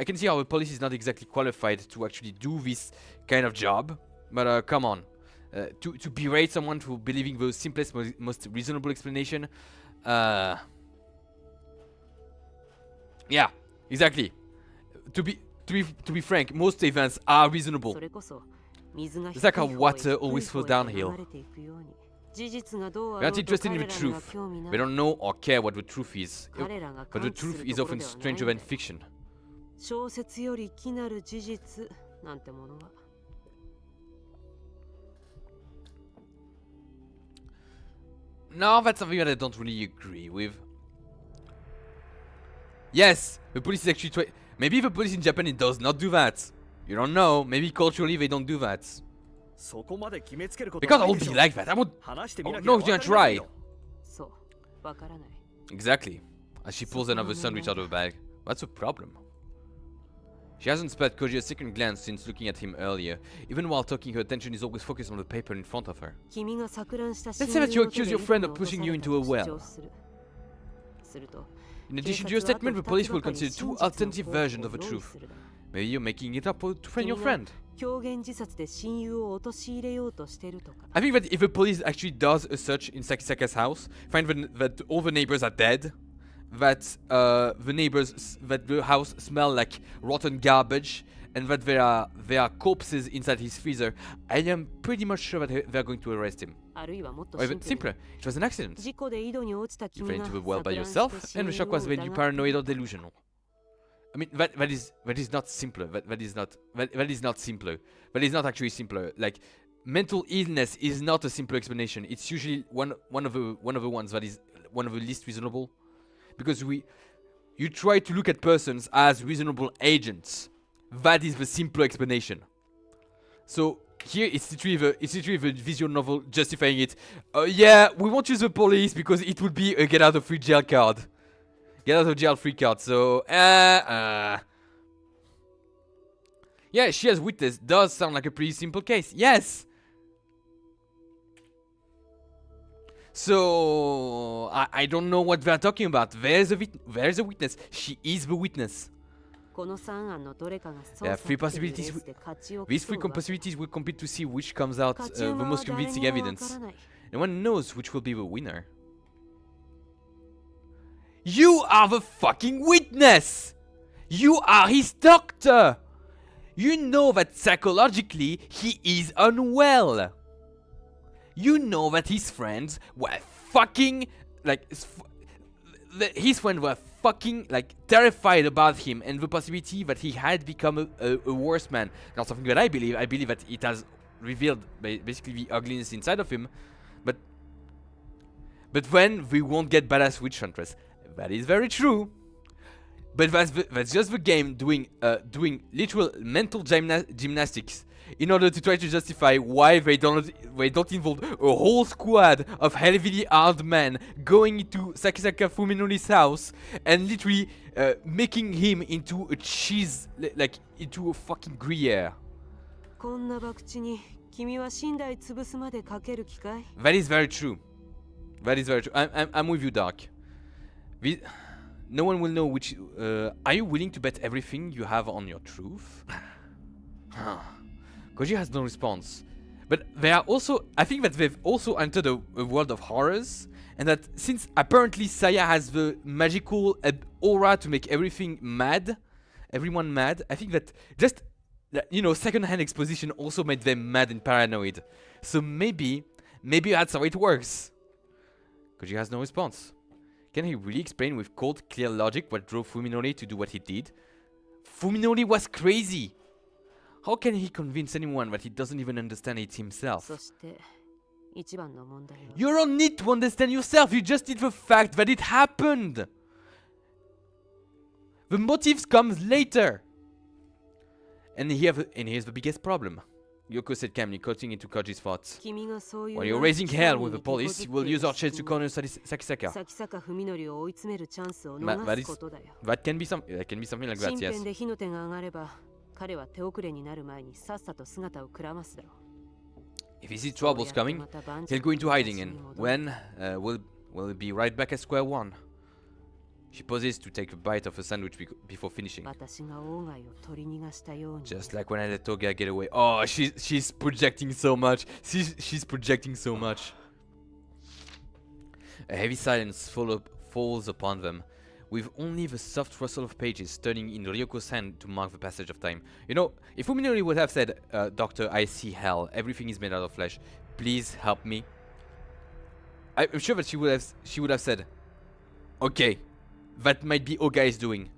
actually do this kind of job. But come on. To berate someone for believing the simplest, most reasonable explanation. Yeah, exactly. To be frank, most events are reasonable. It's like how water always flows downhill. We're not interested in the truth. We don't know or care what the truth is. But the truth is often stranger than fiction. No, that's something that I don't really agree with. Yes, the police is actually maybe the police in Japan it does not do that. You don't know. Maybe culturally they don't do that. Because I would be like that. I would. Oh, no, you're gonna try. Exactly. As she pulls another sandwich out of her bag. What's the problem? She hasn't spared Koji a second glance since looking at him earlier. Even while talking, her attention is always focused on the paper in front of her. Let's say that you accuse your friend of pushing you into a well. In addition to your statement, the police will consider two alternative versions of the truth. Maybe you're making it up to friend your friend. I think that if the police actually does a search in Sakisaka's house, find that all the neighbors are dead, that the house smell like rotten garbage, and that there are corpses inside his freezer, I am pretty much sure that they're going to arrest him. Or even simpler, it was an accident. You fell into the well by yourself, and the shock was made you paranoid or delusional. I mean that is not simpler. That is not simpler. That is not actually simpler. Like mental illness is not a simple explanation. It's usually one of the ones that is one of the least reasonable, because you try to look at persons as reasonable agents. That is the simpler explanation. So here it's literally the visual novel justifying it. Yeah, we won't use the police because it would be a get out of free jail card. Get out of jail free card. So yeah, she has witness does sound like a pretty simple case. Yes. So I don't know what they're talking about. There's a witness. She is the witness. There are three possibilities. These three possibilities will compete to see which comes out the most convincing evidence. No one knows which will be the winner. You are the fucking witness! You are his doctor! You know that psychologically he is unwell. You know that his friends were fucking his friends were fucking terrified about him and the possibility that he had become a worse man. Not something that I believe. I believe that it has revealed basically the ugliness inside of him. But then we won't get badass witch huntress. That is very true. But that's just the game doing literal mental gymnastics in order to try to justify why they don't involve a whole squad of heavily armed men going into Sakisaka Fuminori's house and literally making him into a cheese, into a fucking Gruyere. That is very true. That is very true. I'm with you, Dark. No one will know which. Are you willing to bet everything you have on your truth? Koji has no response. But they are also. I think that they've also entered a world of horrors, and that since apparently Saya has the magical aura to make everything mad, everyone mad. I think that just second-hand exposition also made them mad and paranoid. So maybe that's how it works. Koji has no response. Can he really explain with cold, clear logic what drove Fuminori to do what he did? Fuminori was crazy! How can he convince anyone that he doesn't even understand it himself? You don't need to understand yourself, you just need the fact that it happened! The motives comes later! And here's the biggest problem. Yoko said calmly, cutting into Koji's thoughts. While you're raising hell with the police, you will use our chance to corner Sakisaka. That can be something like that, yes. If he sees troubles coming, he'll go into hiding, and when we'll be right back at square one. She pauses to take a bite of a sandwich before finishing. Just like when I let Toga get away. Oh, she's projecting so much. She's projecting so much. A heavy silence falls upon them, with only the soft rustle of pages turning in Ryoko's hand to mark the passage of time. You know, if Fuminori would have said, Doctor, I see hell. Everything is made out of flesh. Please help me. I'm sure that she would have said, okay. That might be Oga is doing.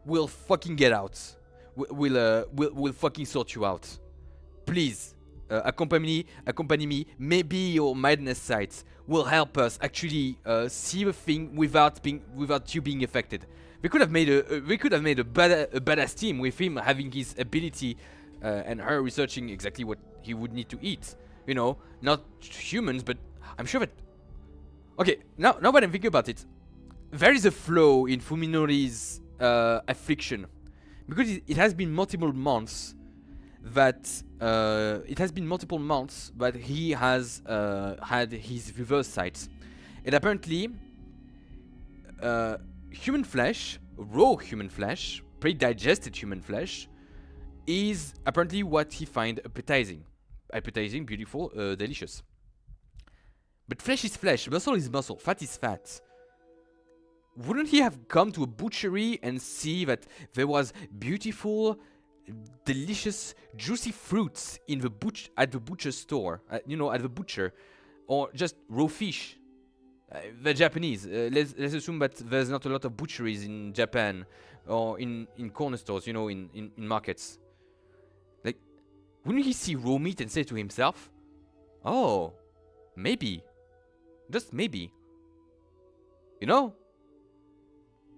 We'll fucking get out. We'll fucking sort you out. Please, accompany me. Maybe your madness sites will help us actually see the thing without you being affected. We could have made a badass team with him having his ability and her researching exactly what he would need to eat. You know, not humans, but I'm sure that. Okay, now that I'm thinking about it. There is a flaw in Fuminori's affliction, because it has been multiple months that he has had his reverse sight, and apparently human flesh, raw human flesh, pre-digested human flesh, is apparently what he finds appetizing, beautiful, delicious. But flesh is flesh, muscle is muscle, fat is fat. Wouldn't he have come to a butchery and see that there was beautiful, delicious, juicy fruits in the at the butcher store, at the butcher, or just raw fish? The Japanese. Let's assume that there's not a lot of butcheries in Japan or in corner stores, you know, in markets. Like, wouldn't he see raw meat and say to himself, "Oh, maybe, just maybe," you know?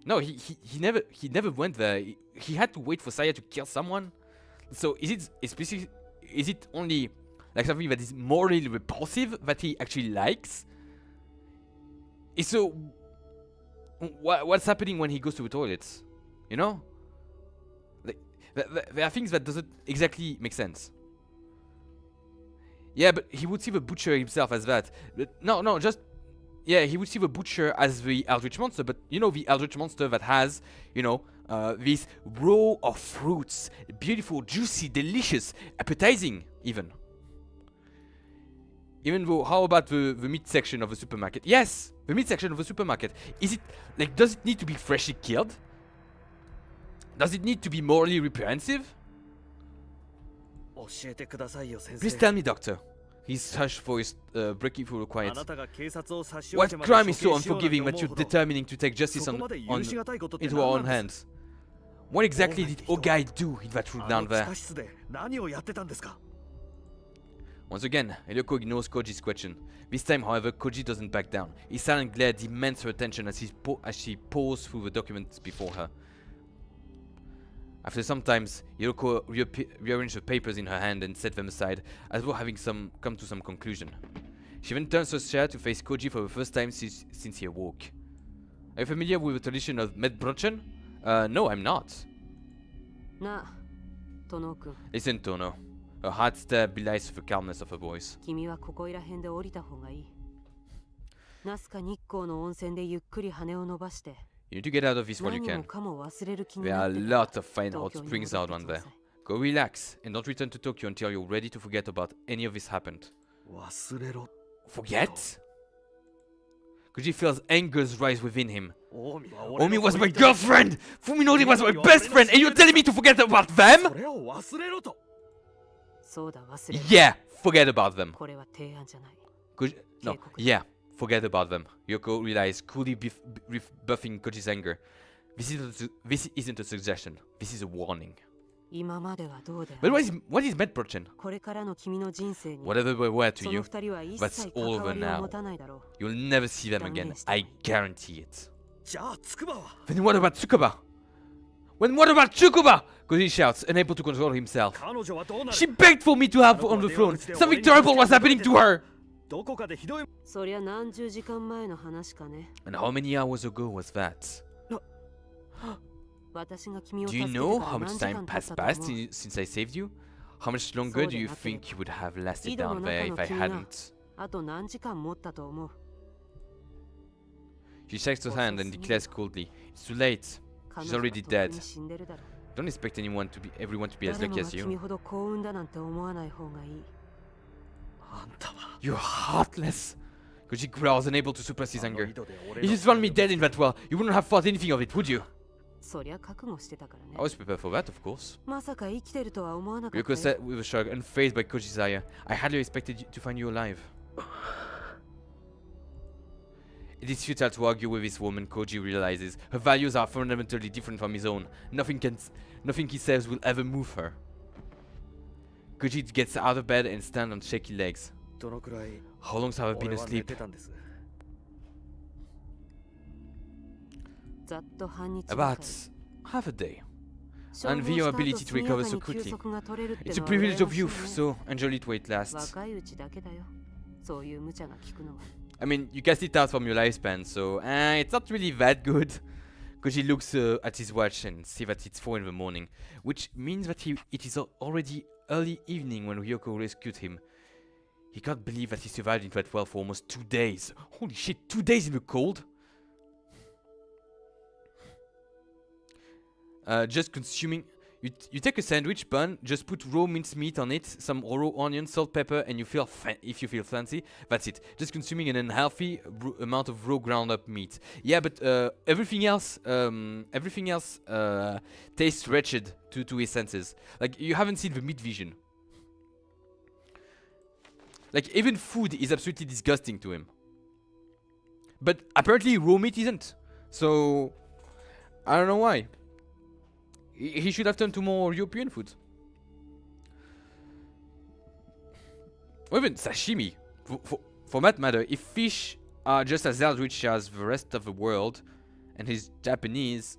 No, he never went there. He had to wait for Saya to kill someone. So is it only like something that is morally repulsive that he actually likes? So what's happening when he goes to the toilets? You know? Like, there are things that doesn't exactly make sense. Yeah, but he would see the butcher himself as that. But no, just... Yeah, he would see the butcher as the eldritch monster, but you know, the eldritch monster that has, you know, this row of fruits. Beautiful, juicy, delicious, appetizing, even. Even though, how about the meat section of the supermarket? Yes, the meat section of the supermarket. Is it, like, does it need to be freshly killed? Does it need to be morally reprehensive? Please tell me, doctor. His hushed voice breaking through the quiet. What crime is so unforgiving that you're determining to take justice into our own hands? What exactly did Ogai do in that room down there? Once again, Ryoko ignores Koji's question. This time, however, Koji doesn't back down. His silent glare demands her attention as she pores through the documents before her. After some time, Ryoko rearranged the papers in her hand and set them aside, as though having come to some conclusion. She then turns her chair to face Koji for the first time since he awoke. Are you familiar with the tradition of medbrochan? No, I'm not. Listen, Tono. Her hard stare belies the calmness of her voice. You need to get out of this while you can. There are a lot of fine hot springs out on there. Go relax, and don't return to Tokyo until you're ready to forget about any of this happened. Forget? Koji feels angers rise within him. Omi was my girlfriend! Fuminori was my best friend, and you're telling me to forget about them? Yeah, forget about them. No, yeah, forget about them. Yoko realized, coolly rebuffing Koji's anger. This isn't a suggestion. This is a warning. But what is medbrochan? Whatever they were to you, that's all over now. You'll never see them again. I guarantee it. Then what about Tsukuba? What about Tsukuba? Koji shouts, unable to control himself. She begged for me to have her on the throne. Something terrible was happening to her. And how many hours ago was that? Do you know how much time passed since I saved you? How much longer do you think you would have lasted down there if I hadn't? She shakes her hand and declares coldly, "It's too late. She's already dead. Don't expect everyone to be as lucky as you. You're heartless." Koji growls, unable to suppress his anger. If you found me dead in that well, you wouldn't have thought anything of it, would you? I was prepared for that, of course. Ryoko said with a shrug, unfazed by Koji's ire. I hardly expected to find you alive. It is futile to argue with this woman, Koji realizes. Her values are fundamentally different from his own. Nothing he says will ever move her. Koji gets out of bed and stands on shaky legs. How long have I been asleep? About half a day. Envy your ability to recover so quickly. It's a privilege of youth, so enjoy it while it lasts. I mean, you cast it out from your lifespan, so it's not really that good. Koji looks at his watch and sees that it's 4 in the morning, which means that it is already early evening when Ryoko rescued him. He can't believe that he survived in that well for almost 2 days. Holy shit, 2 days in the cold? Just consuming... You take a sandwich bun, just put raw minced meat on it, some raw onion, salt, pepper, and if you feel fancy, that's it. Just consuming an unhealthy amount of raw ground up meat. Yeah, but everything else tastes wretched to his senses. Like, you haven't seen the meat vision. Like, even food is absolutely disgusting to him. But apparently raw meat isn't. So I don't know why. He should have turned to more European food. Or even sashimi. For that matter, if fish are just as eldritch as the rest of the world, and he's Japanese,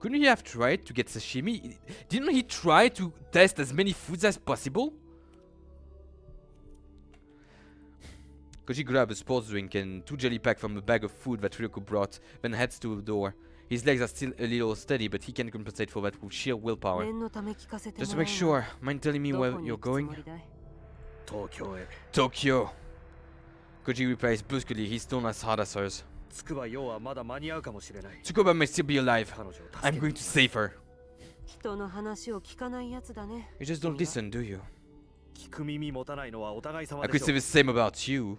couldn't he have tried to get sashimi? Didn't he try to test as many foods as possible? Koji grabs a sports drink and 2 jelly packs from a bag of food that Ryoko brought, then heads to the door. His legs are still a little steady, but he can compensate for that with sheer willpower. Just to make sure, mind telling me where you're going? Tokyo. Koji replies brusquely, his tone as hard as hers. Tsukuba may still be alive. I'm going to save her. You just don't listen, do you? I could say the same about you.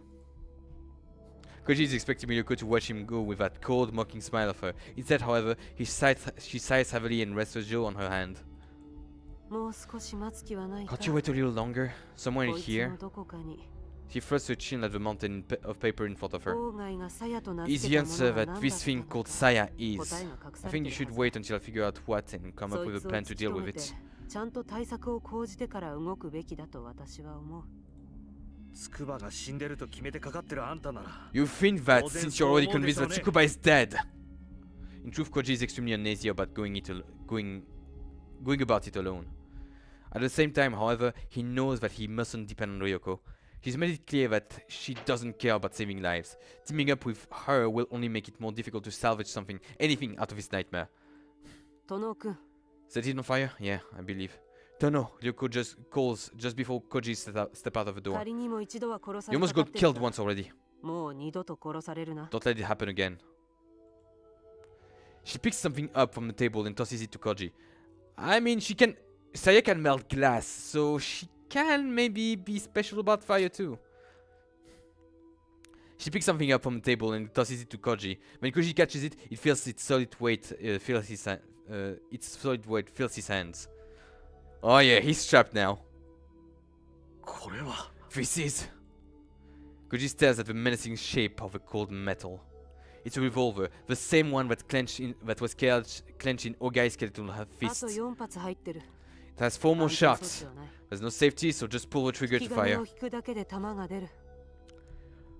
Koji is expecting Miyoko to watch him go with that cold, mocking smile of her. Instead, however, she sighs heavily and rests her jaw on her hand. Can't you wait a little longer? Somewhere in here? She thrusts her chin at the mountain of paper in front of her. Is the answer that this thing called Saya is? I think you should wait until I figure out what and come up with a plan to deal with it. You think that since you're already convinced that Tsukuba is dead? In truth, Koji is extremely uneasy about going about it alone. At the same time, however, he knows that he mustn't depend on Ryoko. She's made it clear that she doesn't care about saving lives. Teaming up with her will only make it more difficult to salvage anything out of his nightmare. Set it on fire? Yeah, I believe. Tono, Ryoko just calls just before Koji step out of the door. You almost got killed once already. Don't let it happen again. She picks something up from the table and tosses it to Koji. I mean, Saya can melt glass, so she can maybe be special about fire too. She picks something up from the table and tosses it to Koji. When Koji catches it, it feels its solid weight fills his hands. Oh yeah, he's trapped now. This is... Koji stares at the menacing shape of the cold metal. It's a revolver, the same one that was clenched in Ogai's skeletal fist. It has 4 more shots. There's no safety, so just pull the trigger to fire.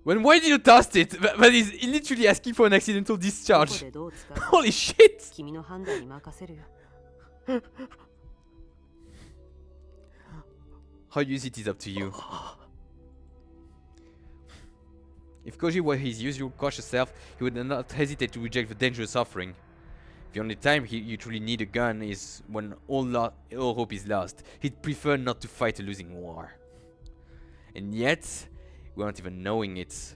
Why did you toss it? That is literally asking for an accidental discharge. Holy shit! How you use it is up to you. If Koji were his usual cautious self, he would not hesitate to reject the dangerous offering. The only time you truly need a gun is when all hope is lost. He'd prefer not to fight a losing war. And yet, without even knowing it,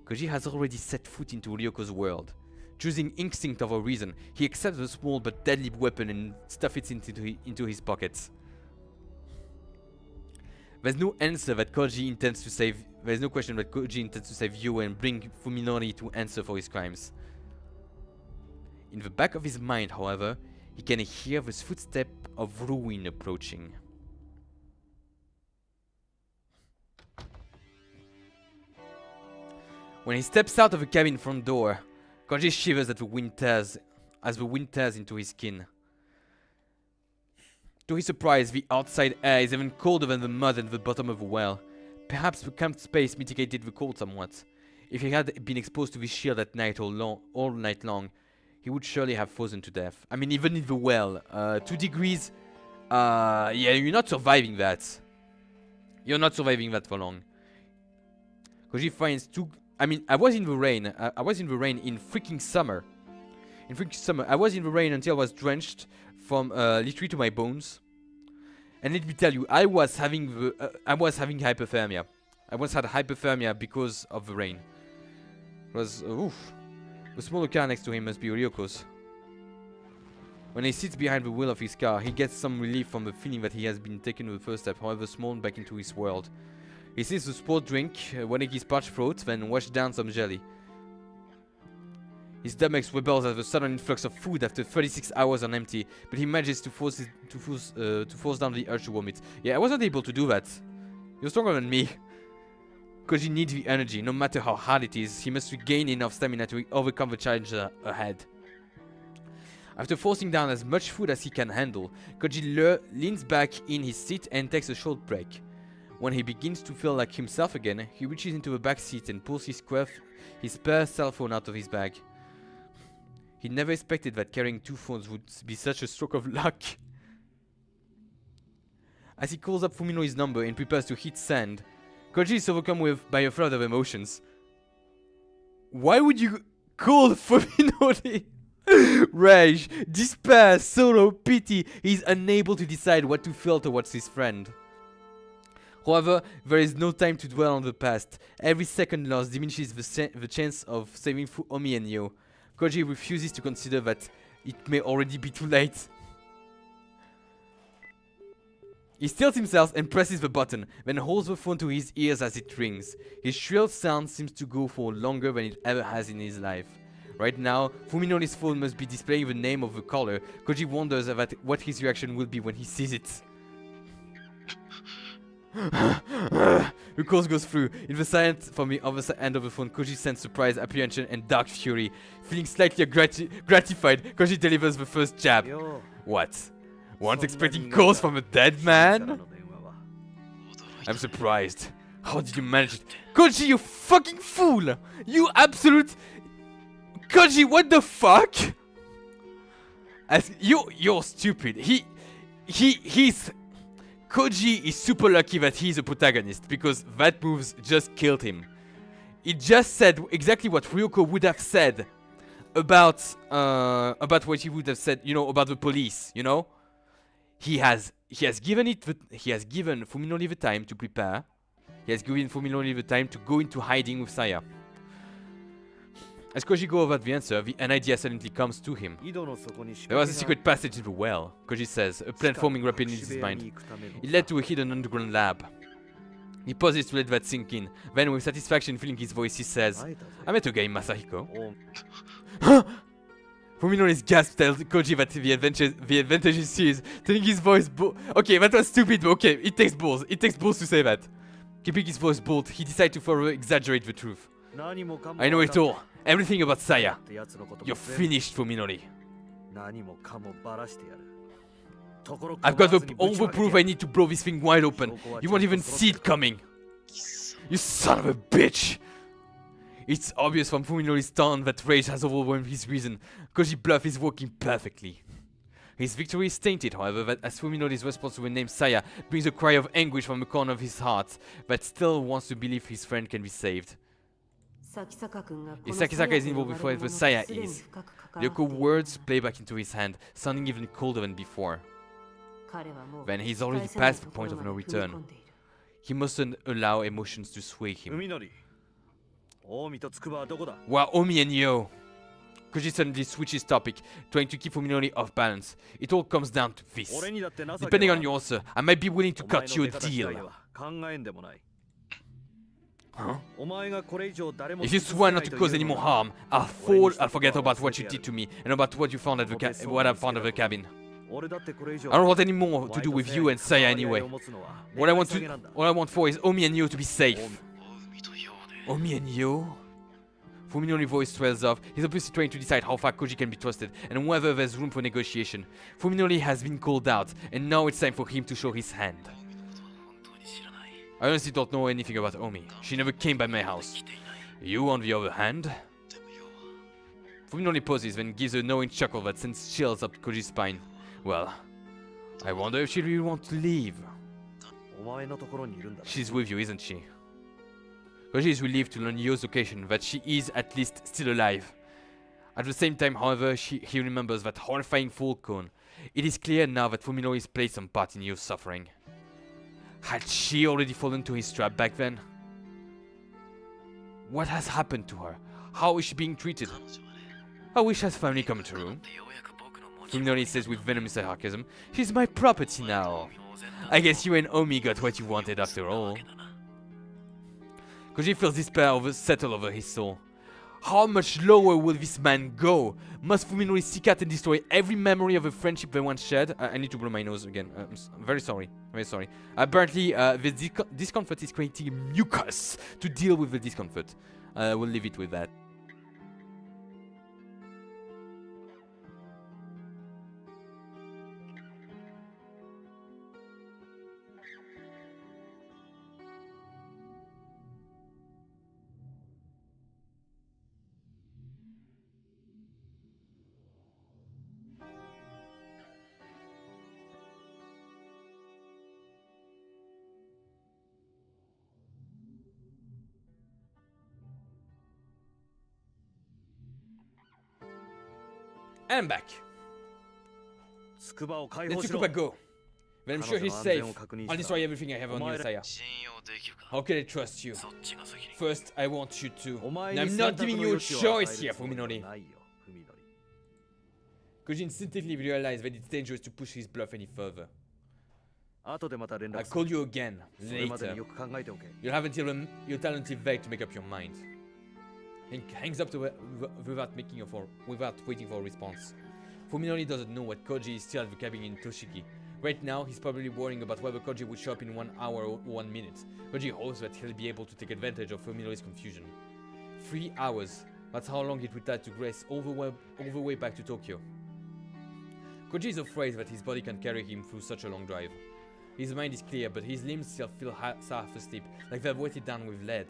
Koji has already set foot into Ryoko's world. Choosing instinct over reason, he accepts the small but deadly weapon and stuffs it into his pockets. There's no answer that Koji intends to save. There's no question that Koji intends to save you and bring Fuminori to answer for his crimes. In the back of his mind, however, he can hear the footstep of ruin approaching. When he steps out of the cabin front door, Koji shivers as the wind tears into his skin. To his surprise, the outside air is even colder than the mud at the bottom of the well. Perhaps the camped space mitigated the cold somewhat. If he had been exposed to the shield at night all night long, he would surely have frozen to death. I mean, even in the well, 2 degrees, yeah, you're not surviving that. You're not surviving that for long. Koji finds I was in the rain. I was in the rain in freaking summer. I was in the rain until I was drenched from literally to my bones. And let me tell you, I was having hypothermia. I once had hypothermia because of the rain. It was oof. The smaller car next to him must be Ryoko's. When he sits behind the wheel of his car, he gets some relief from the feeling that he has been taken to the first step, however small, back into his world. He sees the sport drink, wetting his parched throat, then wash down some jelly. His stomach rebels at the sudden influx of food after 36 hours on empty, but he manages to force down the urge to vomit. Yeah, I wasn't able to do that. You're stronger than me. Koji needs the energy, no matter how hard it is. He must regain enough stamina to overcome the challenge ahead. After forcing down as much food as he can handle, Koji leans back in his seat and takes a short break. When he begins to feel like himself again, he reaches into the back seat and pulls his spare cell phone out of his bag. He never expected that carrying 2 phones would be such a stroke of luck. As he calls up Fuminori's number and prepares to hit send, Koji is overcome by a flood of emotions. Why would you call Fuminori? Rage, despair, sorrow, pity. He is unable to decide what to feel towards his friend. However, there is no time to dwell on the past. Every second lost diminishes the chance of saving Omi and Yo. Koji refuses to consider that it may already be too late. He stills himself and presses the button, then holds the phone to his ears as it rings. His shrill sound seems to go for longer than it ever has in his life. Right now, Fuminori's phone must be displaying the name of the caller. Koji wonders what his reaction will be when he sees it. The call goes through. In the silence from the other end of the phone, Koji sends surprise, apprehension, and dark fury. Feeling slightly gratified, Koji delivers the first jab. What? Weren't expecting calls from a dead man? I'm surprised. How did you manage it? Koji, you fucking fool! You absolute... Koji, what the fuck? You're stupid. He's... Koji is super lucky that he's a protagonist, because that move just killed him. It just said exactly what Ryoko would have said about what he would have said, you know, about the police, you know? He has given Fuminori the time to prepare. He has given Fuminori the time to go into hiding with Saya. As Koji goes over the answer, an idea suddenly comes to him. There was a secret passage in the well, Koji says, a plan forming rapidly in his mind. It led to a hidden underground lab. He pauses to let that sink in. Then, with satisfaction filling his voice, he says, I met a guy in Masahiko. Fuminori's gasp tells Koji that the advantage is serious, telling his voice okay, that was stupid, but okay, it takes balls. It takes balls to say that. Keeping his voice bold, he decides to further exaggerate the truth. I know it all. Everything about Saya. You're finished, Fuminori. I've got all the proof I need to blow this thing wide open. You won't even see it coming. You son of a bitch! It's obvious from Fuminori's tone that rage has overwhelmed his reason. Koji's bluff is working perfectly. His victory is tainted, however, that as Fuminori's response to the name Saya brings a cry of anguish from the corner of his heart, but still wants to believe his friend can be saved. If Sakisaka is involved before the Saya is, the echo words play back into his hand, sounding even colder than before. Then he's already past the point of no return. He mustn't allow emotions to sway him. Where Omi and Yo? Koji suddenly switches topic, trying to keep Fuminori off balance. It all comes down to this. Depending on your answer, I might be willing to cut you a deal. Huh? If you swear not to cause any more harm, I'll forget about what you did to me and about what you found at what I found at the cabin. I don't want any more to do with you and Saya anyway. What I want for is Omi and Yo to be safe. Omi and Yo? Fuminori's voice swells off. He's obviously trying to decide how far Koji can be trusted and whether there's room for negotiation. Fuminori has been called out, and now it's time for him to show his hand. I honestly don't know anything about Omi. She never came by my house. You, on the other hand? Fuminori pauses, then gives a knowing chuckle that sends chills up Koji's spine. Well, I wonder if she really wants to leave. She's with you, isn't she? Koji is relieved to learn Yo's location, that she is at least still alive. At the same time, however, he remembers that horrifying full cone. It is clear now that Fuminori has played some part in Yo's suffering. Had she already fallen to his trap back then? What has happened to her? How is she being treated? I wish has finally come true. Fuminori says with venomous sarcasm, she's my property now. I guess you and Omi got what you wanted after all. Koji feels despair settle over his soul. How much lower will this man go? Must Fuminori seek out and destroy every memory of a friendship they once shared? I need to blow my nose again. I'm very sorry. Very sorry. Apparently, the discomfort is creating mucus to deal with the discomfort. We'll leave it with that. And I'm back. Let Tsukuba go. When I'm sure he's safe, I'll destroy everything I have on Yusaya. How can I trust you? First, I want you to. And I'm not giving you a choice here, Fuminori. Koji instinctively realized that it's dangerous to push his bluff any further. I'll call you again, later. You'll have until your talented vague to make up your mind. He hangs up without waiting for a response. Fuminori doesn't know what Koji is still at the cabin in Toshiki. Right now, he's probably worrying about whether Koji would show up in 1 hour or 1 minute. Koji hopes that he'll be able to take advantage of Fuminori's confusion. 3 hours. That's how long it would take to grace all the way back to Tokyo. Koji is afraid that his body can't carry him through such a long drive. His mind is clear, but his limbs still feel half asleep, like they're weighted down with lead.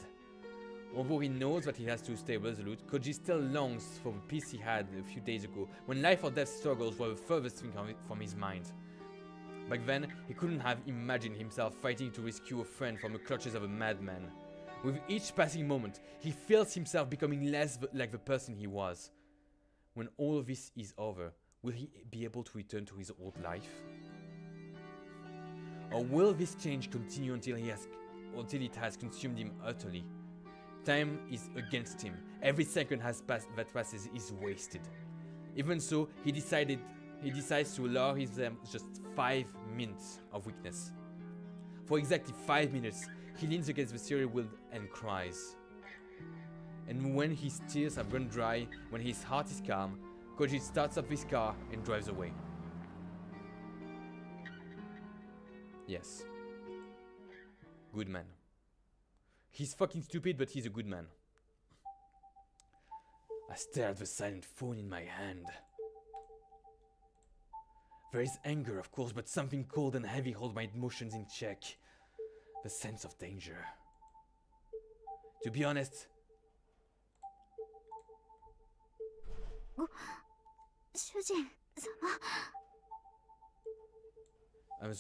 Although he knows that he has to stay resolute, Koji still longs for the peace he had a few days ago, when life or death struggles were the furthest thing from his mind. Back then, he couldn't have imagined himself fighting to rescue a friend from the clutches of a madman. With each passing moment, he feels himself becoming less like the person he was. When all of this is over, will he be able to return to his old life? Or will this change continue until it has consumed him utterly? Time is against him. Every second that passes is wasted. Even so, he decides to allow himself just 5 minutes of weakness. For exactly 5 minutes, he leans against the steering wheel and cries. And when his tears have run dry, when his heart is calm, Koji starts up his car and drives away. Yes. Good man. He's fucking stupid, but he's a good man. I stare at the silent phone in my hand. There is anger, of course, but something cold and heavy holds my emotions in check. The sense of danger. To be honest... I'm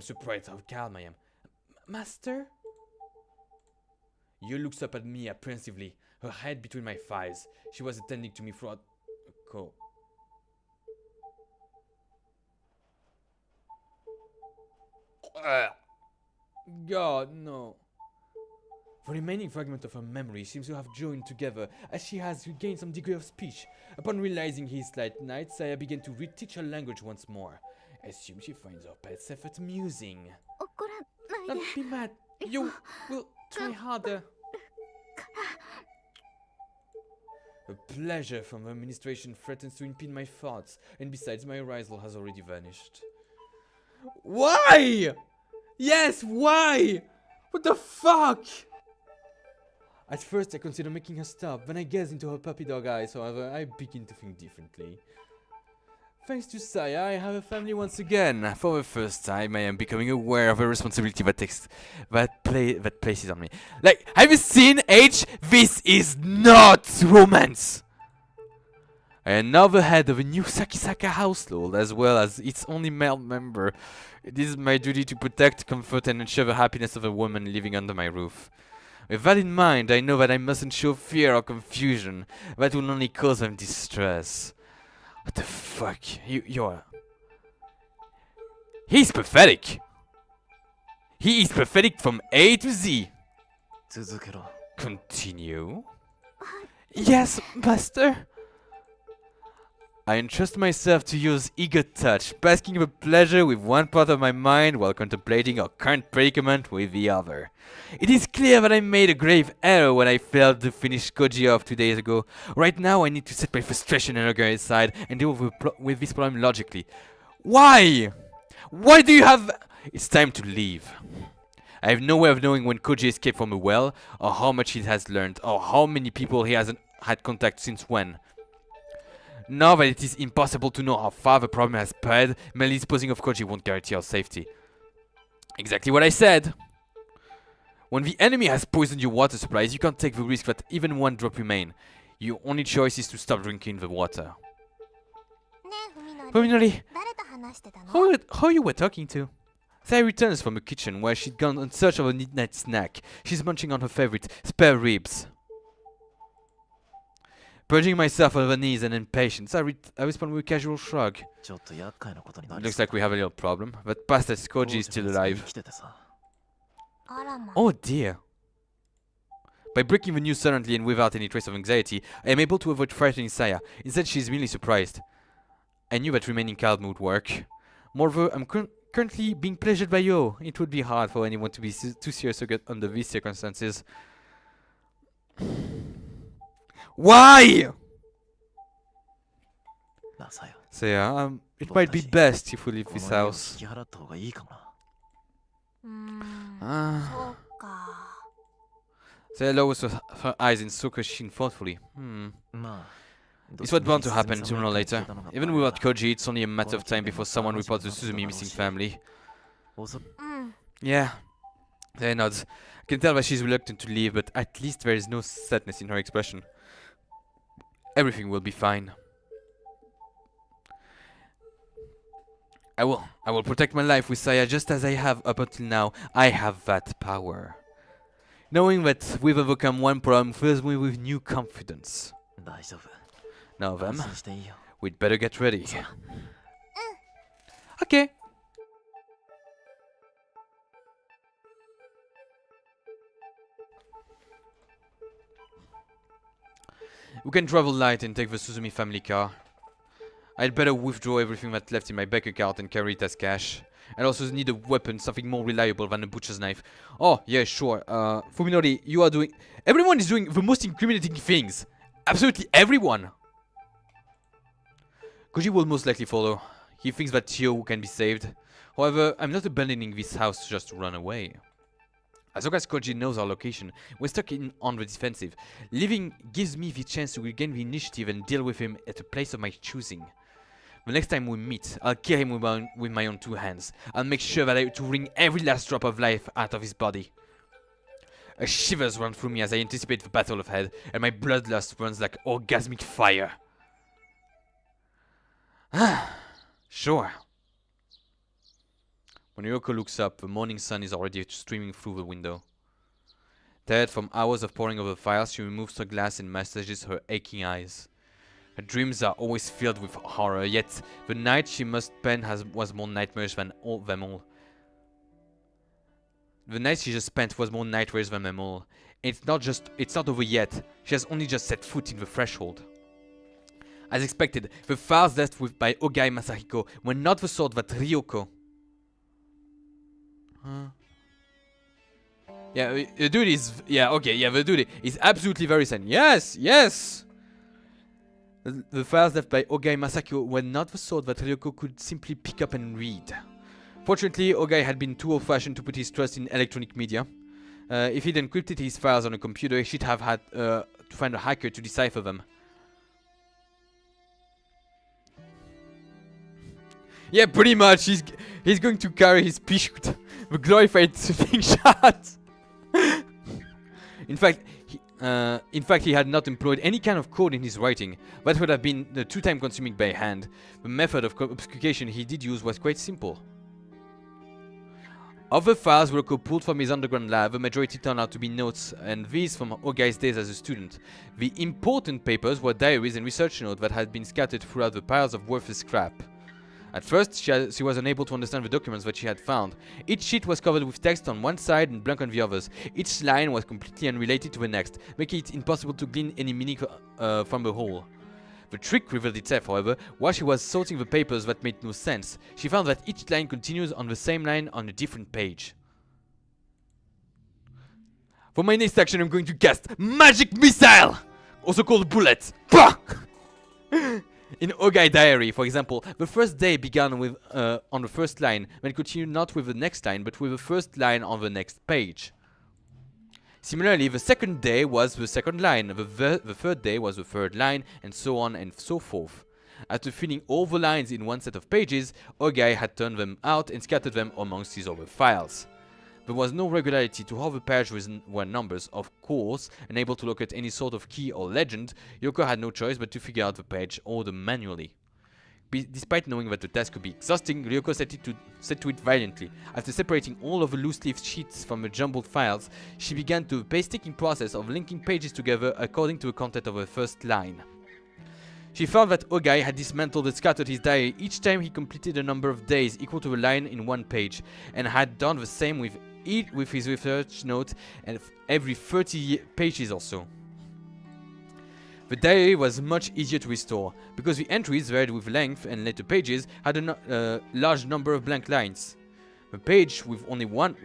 surprised how calm I am. Master? Yu looks up at me apprehensively, her head between my thighs. She was attending to me throughout a call. God, no. The remaining fragment of her memory seems to have joined together as she has regained some degree of speech. Upon realizing his slight night, Saya began to reteach her language once more. I assume she finds her pet's effort amusing. Don't be mad. You will try harder. The pleasure from the administration threatens to impede my thoughts, and besides, my arousal has already vanished. Why? Yes, why? What the fuck? At first, I consider making her stop. When I gaze into her puppy dog eyes, however, I begin to think differently. Thanks to Saya, I have a family once again. For the first time, I am becoming aware of a responsibility that places on me. Like, have you seen H? This is not romance! I am now the head of a new Sakisaka household, as well as its only male member. It is my duty to protect, comfort, and ensure the happiness of a woman living under my roof. With that in mind, I know that I mustn't show fear or confusion. That will only cause them distress. What the fuck? You're... He's pathetic! He is pathetic from A to Z. Continue? Yes, master. I entrust myself to your eager touch, basking with pleasure with one part of my mind while contemplating our current predicament with the other. It is clear that I made a grave error when I failed to finish Koji off 2 days ago. Right now I need to set my frustration and anger aside and deal with this problem logically. Why? Why do you have... It's time to leave. I have no way of knowing when Koji escaped from a well, or how much he has learned, or how many people he hasn't had contact since when. Now that it is impossible to know how far the problem has spread, merely disposing of Koji won't guarantee our safety. Exactly what I said! When the enemy has poisoned your water supplies, you can't take the risk that even one drop remain. Your only choice is to stop drinking the water. Fuminori, who you were talking to? Saya returns from the kitchen where she'd gone in search of a midnight snack. She's munching on her favorite, spare ribs. Purging myself of unease and impatience, I respond with a casual shrug. Looks like we have a little problem, but past that Koji is still alive. Oh dear. By breaking the news suddenly and without any trace of anxiety, I am able to avoid frightening Saya. Instead, she is really surprised. I knew that remaining calm would work. Moreover, I'm currently being pleasured by you. It would be hard for anyone to be too serious under these circumstances. Why? Saya, it might be best if we leave this house. Saya lowers her eyes and soaks her chin thoughtfully. It's what's bound to happen sooner or later. Even without Koji, it's only a matter of time before someone reports the Suzumi missing family. Yeah. Saya nods. I can tell that she's reluctant to leave, but at least there is no sadness in her expression. Everything will be fine. I will protect my life with Saya just as I have up until now. I have that power. Knowing that we've overcome one problem fills me with new confidence. Now then, we'd better get ready. Okay. We can travel light and take the Suzumi family car. I'd better withdraw everything that's left in my bank account and carry it as cash. I also need a weapon, something more reliable than a butcher's knife. Oh, yeah, sure. Fuminori, you are doing... Everyone is doing the most incriminating things. Absolutely everyone. Koji will most likely follow. He thinks that Tio can be saved. However, I'm not abandoning this house just to run away. As long as Koji knows our location, we're stuck on the defensive. Leaving gives me the chance to regain the initiative and deal with him at a place of my choosing. The next time we meet, I'll kill him with my own two hands. I'll make sure that to wring every last drop of life out of his body. A shivers run through me as I anticipate the battle ahead, and my bloodlust runs like orgasmic fire. Sure. When Ryoko looks up, the morning sun is already streaming through the window. Tired from hours of poring over files, she removes her glass and massages her aching eyes. Her dreams are always filled with horror, yet the night she must spend was more nightmarish than them all. The night she just spent was more nightmares than them all. It's not over yet. She has only just set foot in the threshold. As expected, the files left by Ogai Masahiko were not the sort that Ryoko... Yeah, the dude is... Yeah, okay, yeah, the dude is absolutely very sane. Yes, yes! The files left by Ogai Masahiko were not the sort that Ryoko could simply pick up and read. Fortunately, Ogai had been too old-fashioned to put his trust in electronic media. If he'd encrypted his files on a computer, she'd have had to find a hacker to decipher them. Yeah, pretty much. He's going to carry his Pishut, the glorified slingshot. In fact, he had not employed any kind of code in his writing. That would have been too time-consuming by hand. The method of obfuscation he did use was quite simple. Of the files Ryoko pulled from his underground lab, the majority turned out to be notes, and these from Ogai's days as a student. The important papers were diaries and research notes that had been scattered throughout the piles of worthless scrap. At first, she was unable to understand the documents that she had found. Each sheet was covered with text on one side and blank on the others. Each line was completely unrelated to the next, making it impossible to glean any meaning from the whole. The trick revealed itself, however, while she was sorting the papers that made no sense. She found that each line continues on the same line on a different page. For my next action, I'm going to cast Magic Missile! Also called Bullet. Bah! In Ogai diary, for example, the first day began with on the first line, then continued not with the next line, but with the first line on the next page. Similarly, the second day was the second line, the third day was the third line, and so on and so forth. After filling all the lines in one set of pages, Ogai had turned them out and scattered them amongst his other files. There was no regularity to how the pages were numbers, of course. Unable to locate any sort of key or legend, Yoko had no choice but to figure out the page order manually. Despite knowing that the task could be exhausting, Ryoko set to it valiantly. After separating all of the loose-leaf sheets from the jumbled files, she began the painstaking process of linking pages together according to the content of the first line. She found that Ogai had dismantled and scattered his diary each time he completed a number of days equal to a line in one page, and had done the same with his research note and every 30 pages or so. The diary was much easier to restore, because the entries varied with length and later pages had a large number of blank lines. The page with only one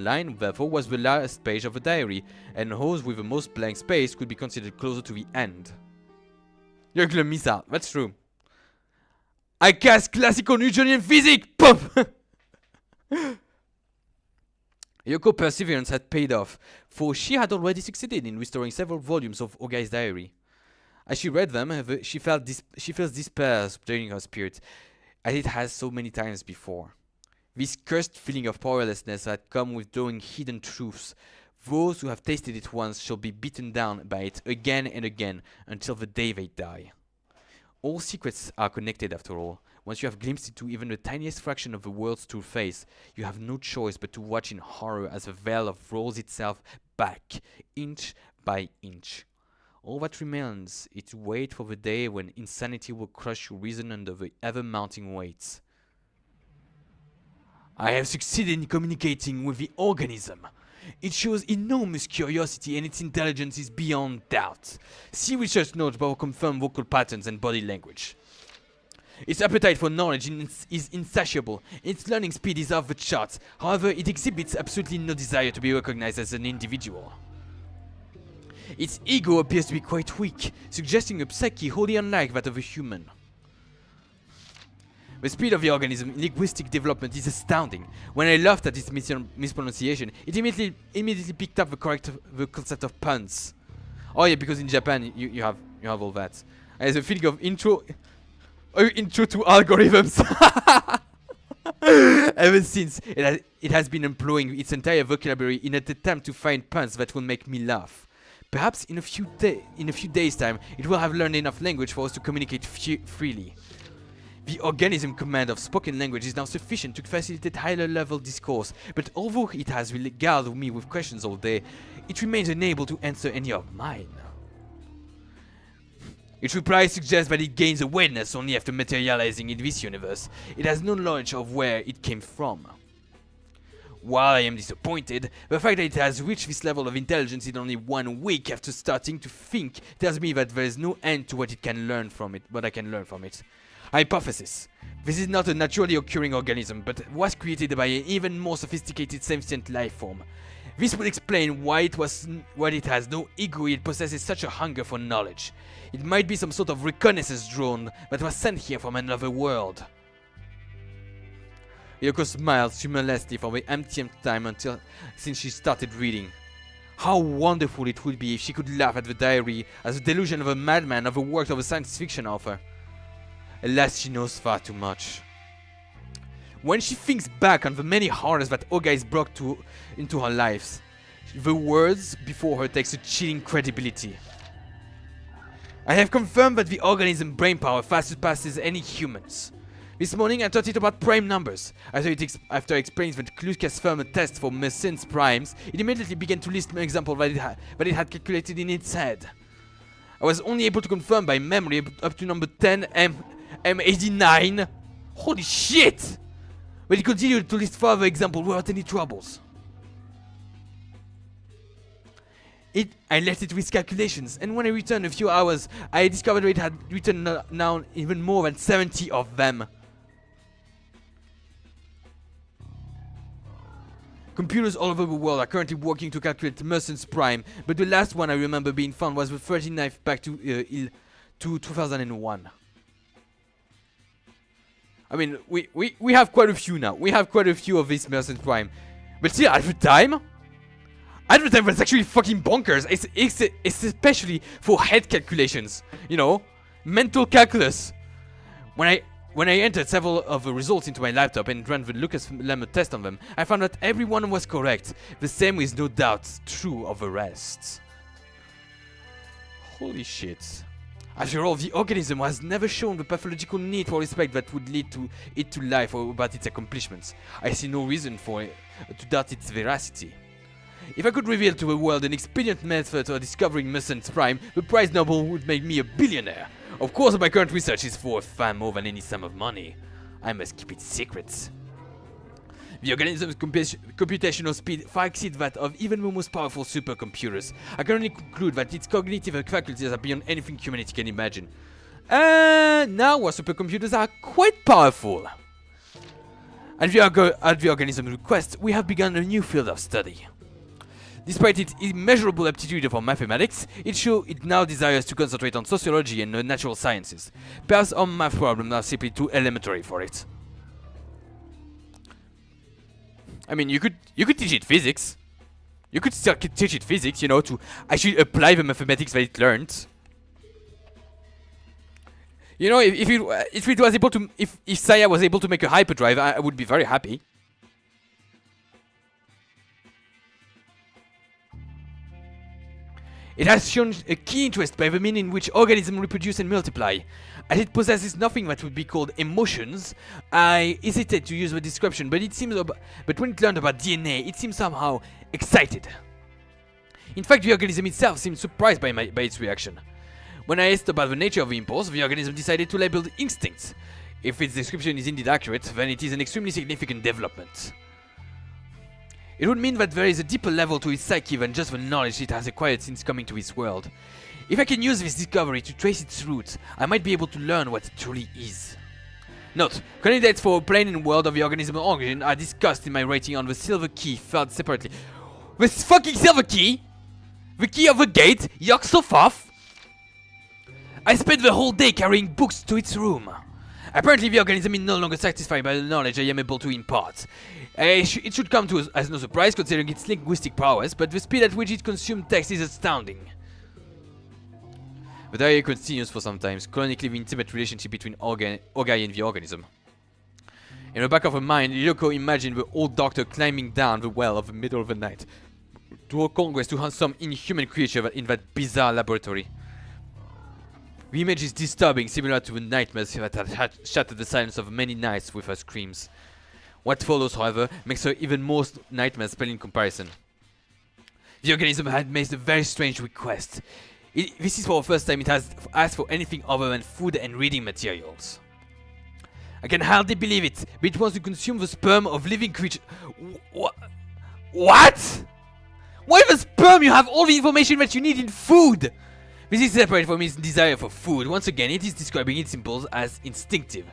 line, therefore, was the last page of the diary, and those with the most blank space could be considered closer to the end. You're gonna miss out, that's true. I cast classical Newtonian physics! Pop! Yoko's perseverance had paid off, for she had already succeeded in restoring several volumes of Ogai's diary. As she read them, she feels despair stirring her spirit, as it has so many times before. This cursed feeling of powerlessness had come with knowing hidden truths. Those who have tasted it once shall be beaten down by it again and again until the day they die. All secrets are connected after all. Once you have glimpsed into even the tiniest fraction of the world's true face, you have no choice but to watch in horror as the veil rolls itself back, inch by inch. All that remains is to wait for the day when insanity will crush your reason under the ever-mounting weights. I have succeeded in communicating with the organism. It shows enormous curiosity and its intelligence is beyond doubt. See research notes that will confirm vocal patterns and body language. Its appetite for knowledge is insatiable. Its learning speed is off the charts. However, it exhibits absolutely no desire to be recognized as an individual. Its ego appears to be quite weak, suggesting a psyche wholly unlike that of a human. The speed of the organism's linguistic development is astounding. When I laughed at its mispronunciation, it immediately picked up the concept of puns. Oh yeah, because in Japan you have all that. As a feeling of intro to algorithms. Ever since, it has been employing its entire vocabulary in an attempt to find puns that will make me laugh. Perhaps in a few days' time, it will have learned enough language for us to communicate freely. The organism's command of spoken language is now sufficient to facilitate higher level discourse, but although it has regaled me with questions all day, it remains unable to answer any of mine. Its reply suggests that it gains awareness only after materializing in this universe. It has no knowledge of where it came from. While I am disappointed, the fact that it has reached this level of intelligence in only 1 week after starting to think tells me that there is no end to what I can learn from it. Hypothesis. This is not a naturally occurring organism, but was created by an even more sophisticated sentient life form. This would explain why it has no ego yet possesses such a hunger for knowledge. It might be some sort of reconnaissance drone that was sent here from another world. Yoko smiled humorlessly for the umpteenth time since she started reading. How wonderful it would be if she could laugh at the diary as a delusion of a madman of the work of a science fiction author. Alas, she knows far too much. When she thinks back on the many horrors that Ogai's brought into her lives, the words before her takes a chilling credibility. I have confirmed that the organism's brain power far surpasses any humans. This morning I taught it about prime numbers. After it explains that Lucas firm a test for Mersenne primes, it immediately began to list examples that it had calculated in its head. I was only able to confirm by memory up to number 10 M89. Holy shit! But it continued to list further examples without any troubles. I left it with calculations, and when I returned a few hours, I discovered that it had written down even more than 70 of them. Computers all over the world are currently working to calculate Mersen's prime, but the last one I remember being found was the 39th back to to 2001. I mean, we have quite a few now. We have quite a few of these Merchant Prime. But still, at the time was actually fucking bonkers. It's especially for head calculations, you know, mental calculus. When I entered several of the results into my laptop and ran the Lucas Lemon test on them, I found that every one was correct. The same is no doubt true of the rest. Holy shit. After all, the organism has never shown the pathological need for respect that would lead to it to life or about its accomplishments. I see no reason for it to doubt its veracity. If I could reveal to the world an expedient method of discovering Merchant Prime, the prize Nobel would make me a billionaire. Of course, my current research is worth far more than any sum of money. I must keep it secret. The organism's computational speed far exceeds that of even the most powerful supercomputers. I can only conclude that its cognitive faculties are beyond anything humanity can imagine. Now our supercomputers are quite powerful. At the organism's request, we have begun a new field of study. Despite its immeasurable aptitude for mathematics, it now desires to concentrate on sociology and the natural sciences. Perhaps our math problems are simply too elementary for it. I mean, you could teach it physics. You could still teach it physics, you know, to actually apply the mathematics that it learned. You know, if it was able to, if Saya was able to make a hyperdrive, I would be very happy. It has shown a keen interest by the means in which organisms reproduce and multiply. As it possesses nothing that would be called emotions, I hesitate to use the description, but when it learned about DNA, it seemed somehow excited. In fact, the organism itself seemed surprised by its reaction. When I asked about the nature of the impulse, the organism decided to label the instincts. If its description is indeed accurate, then it is an extremely significant development. It would mean that there is a deeper level to its psyche than just the knowledge it has acquired since coming to this world. If I can use this discovery to trace its roots, I might be able to learn what it truly is. Note, candidates for a plane in world of the organism origin are discussed in my rating on the silver key filed separately. This fucking silver key? The key of the gate? Yuck, so off! I spent the whole day carrying books to its room. Apparently the organism is no longer satisfied by the knowledge I am able to impart. It should come to us as no surprise considering its linguistic prowess, but the speed at which it consumes text is astounding. The diary continues for some time, chronically the intimate relationship between Ogai and the organism. In the back of her mind, Yoko imagined the old doctor climbing down the well of the middle of the night to hold congress to hunt some inhuman creature in that bizarre laboratory. The image is disturbing, similar to the nightmares that had shattered the silence of many nights with her screams. What follows, however, makes her even more nightmares pale in comparison. The organism had made a very strange request. This is for the first time it has asked for anything other than food and reading materials. I can hardly believe it, but it wants to consume the sperm of living creatures. What? Why the sperm? You have all the information that you need in food! This is separate from its desire for food. Once again, it is describing its impulse as instinctive.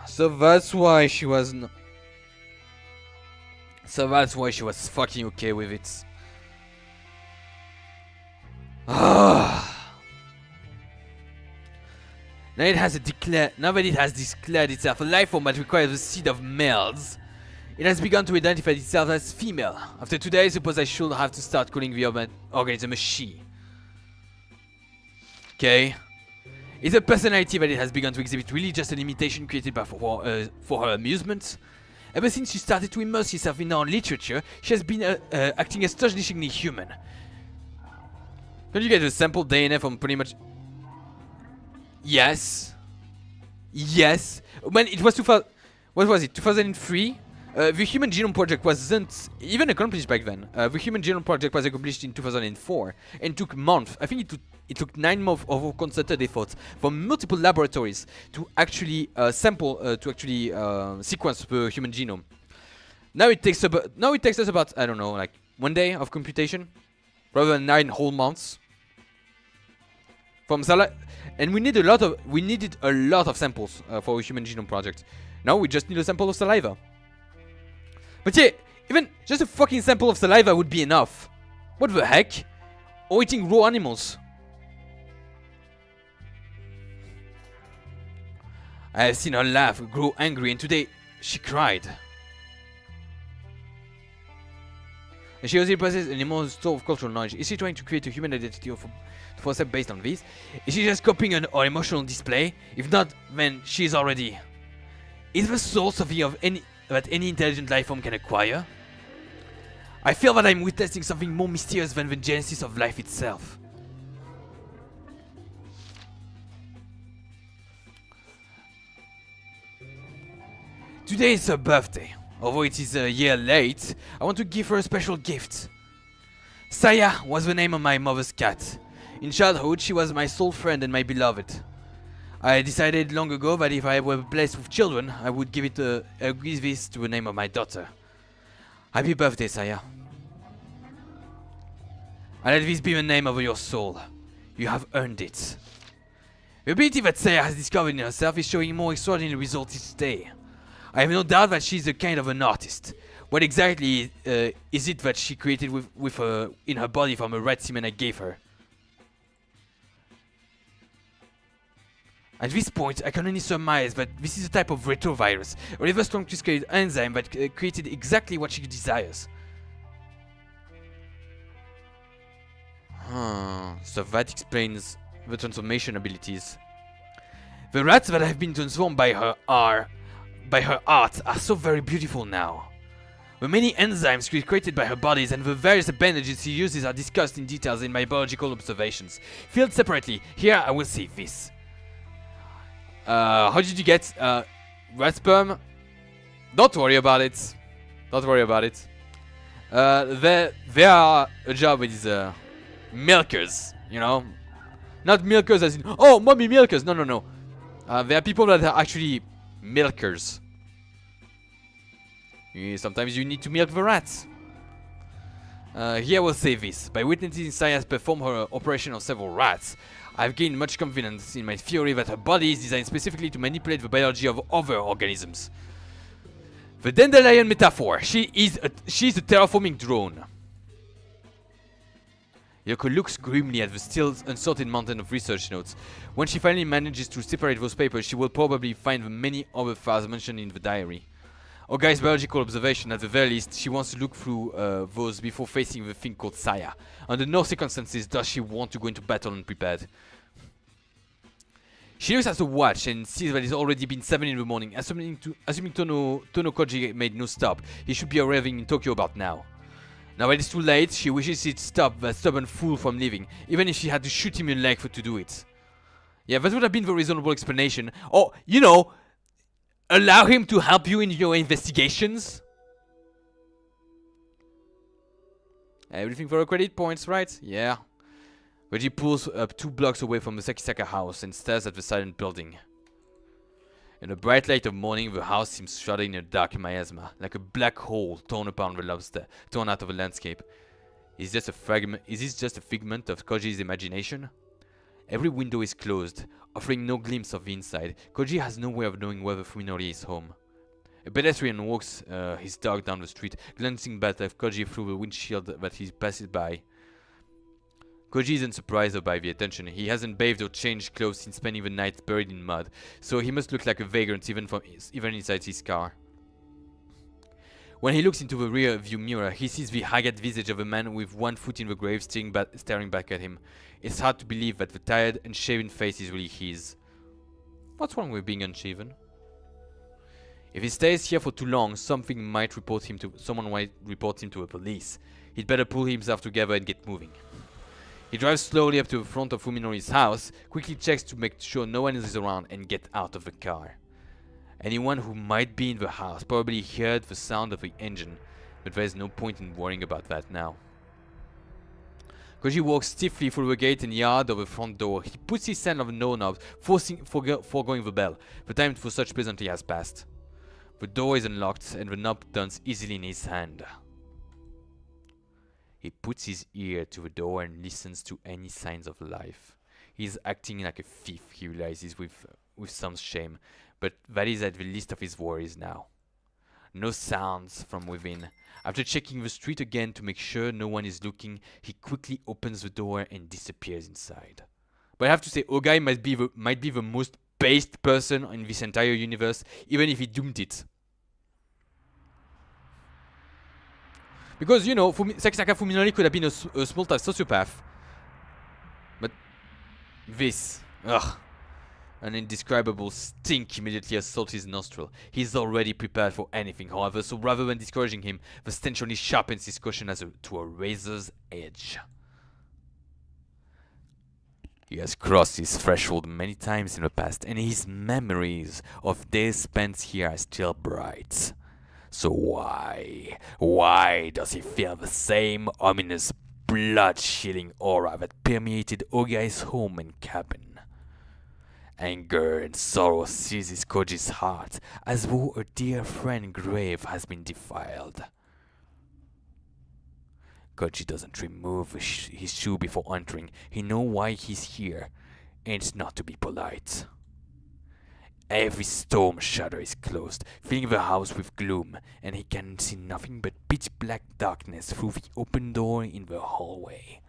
So that's why she was fucking okay with it. Now that it has declared itself a life form that requires the seed of males, it has begun to identify itself as female. After today, I suppose I should have to start calling the organism a she. Okay. Is a personality that it has begun to exhibit really just an imitation created for her amusement? Ever since she started to immerse herself in our literature, she has been acting astonishingly human. Can you get a sample DNA from pretty much... Yes. Yes. When it was 2000... What was it? 2003? The Human Genome Project wasn't even accomplished back then. The Human Genome Project was accomplished in 2004 and took months. I think it took 9 months of concerted efforts from multiple laboratories to actually sequence the human genome. Now it takes us about, I don't know, like 1 day of computation, rather than 9 whole months. And we needed a lot of samples for a Human Genome Project. Now we just need a sample of saliva. But yeah, even just a fucking sample of saliva would be enough. What the heck? or eating raw animals. I have seen her laugh, grow angry, and today she cried. And she also possesses an enormous store of cultural knowledge. Is she trying to create a human identity for herself based on this? Is she just copying our emotional display? If not, then she is already. Is the soul something of that any intelligent life form can acquire? I feel that I'm witnessing something more mysterious than the genesis of life itself. Today is her birthday. Although it is a year late, I want to give her a special gift. Saya was the name of my mother's cat. In childhood, she was my sole friend and my beloved. I decided long ago that if I were blessed with children, I would give this to the name of my daughter. Happy birthday, Saya. And let this be the name of your soul. You have earned it. The ability that Saya has discovered in herself is showing more extraordinary results each day. I have no doubt that she is a kind of an artist. What exactly is it that she created with her in her body from a rat semen I gave her? At this point, I can only surmise that this is a type of retrovirus, a rather strong crystalline enzyme that created exactly what she desires. So that explains the transformation abilities. The rats that have been transformed by her art are so very beautiful now. The many enzymes created by her bodies and the various advantages she uses are discussed in details in my biological observations. Filled separately, here I will see this. How did you get rat sperm? Don't worry about it. Don't worry about it. There are a job with these milkers, you know? Not milkers as in, oh, mommy milkers. No, no, no. There are people that are actually milkers. Sometimes you need to milk the rats. Here I will say this. By witnessing Saya's perform her operation on several rats, I've gained much confidence in my theory that her body is designed specifically to manipulate the biology of other organisms. The dandelion metaphor. She's a terraforming drone. Yoko looks grimly at the still unsorted mountain of research notes. When she finally manages to separate those papers, she will probably find the many other files mentioned in the diary. Ogai's biological observation, at the very least, she wants to look through those before facing the thing called Saya. Under no circumstances does she want to go into battle unprepared. She looks at the watch and sees that it's already been 7 in the morning. Assuming Tono Koji made no stop, he should be arriving in Tokyo about now. Now that it's too late, she wishes he'd stop that stubborn fool from leaving, even if she had to shoot him in the leg to do it. Yeah, that would have been the reasonable explanation. Or, you know, allow him to help you in your investigations. Everything for credit points, right? Yeah. Reggie pulls up 2 blocks away from the Sakisaka house and stares at the silent building. In the bright light of morning, the house seems shrouded in a dark miasma, like a black hole torn out of the landscape. Is this just a figment of Koji's imagination? Every window is closed, offering no glimpse of the inside. Koji has no way of knowing whether Fuminori is home. A pedestrian walks his dog down the street, glancing back at Koji through the windshield that he passes by. Koji isn't surprised by the attention. He hasn't bathed or changed clothes since spending the night buried in mud, so he must look like a vagrant even inside his car. When he looks into the rear view mirror, he sees the haggard visage of a man with one foot in the grave staring back at him. It's hard to believe that the tired, unshaven face is really his. What's wrong with being unshaven? If he stays here for too long, someone might report him to the police. He'd better pull himself together and get moving. He drives slowly up to the front of Fuminori's house, quickly checks to make sure no one is around, and gets out of the car. Anyone who might be in the house probably heard the sound of the engine, but there is no point in worrying about that now. Koji walks stiffly through the gate and yard of the front door. He puts his hand on the doorknob, foregoing the bell. The time for such pleasantry has passed. The door is unlocked, and the knob turns easily in his hand. He puts his ear to the door and listens to any signs of life. He is acting like a thief, he realizes with some shame, but that is at the least of his worries now. No sounds from within. After checking the street again to make sure no one is looking, he quickly opens the door and disappears inside. But I have to say, Ogai might be the most based person in this entire universe, even if he doomed it. Because, you know, Sakisaka Fuminori could have been a small-time sociopath. But this, an indescribable stink immediately assaults his nostril. He's already prepared for anything, however, so rather than discouraging him, the stench only sharpens his caution to a razor's edge. He has crossed his threshold many times in the past, and his memories of days spent here are still bright. So why does he feel the same ominous, blood-chilling aura that permeated Ogai's home and cabin? Anger and sorrow seizes Koji's heart, as though a dear friend's grave has been defiled. Koji doesn't remove his shoe before entering. He knows why he's here, and it's not to be polite. Every storm shutter is closed, filling the house with gloom, and he can see nothing but pitch-black darkness through the open door in the hallway.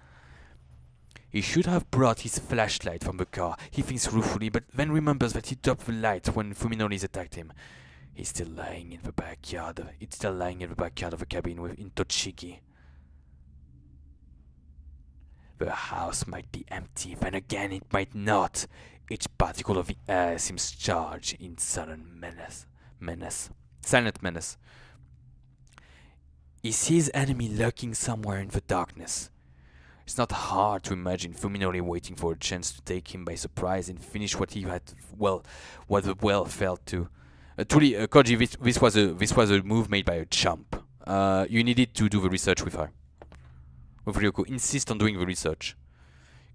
He should have brought his flashlight from the car, he thinks ruefully, but then remembers that he dropped the light when Fuminori's attacked him. It's still lying in the backyard of the cabin in Tochigi. The house might be empty, then again it might not. Each particle of the air seems charged in silent menace. He sees enemy lurking somewhere in the darkness. It's not hard to imagine Fuminori waiting for a chance to take him by surprise and finish what he had, what the well felt to. Truly, Koji, this was a move made by a chump. You needed to do the research with her. With Ryoko, insist on doing the research.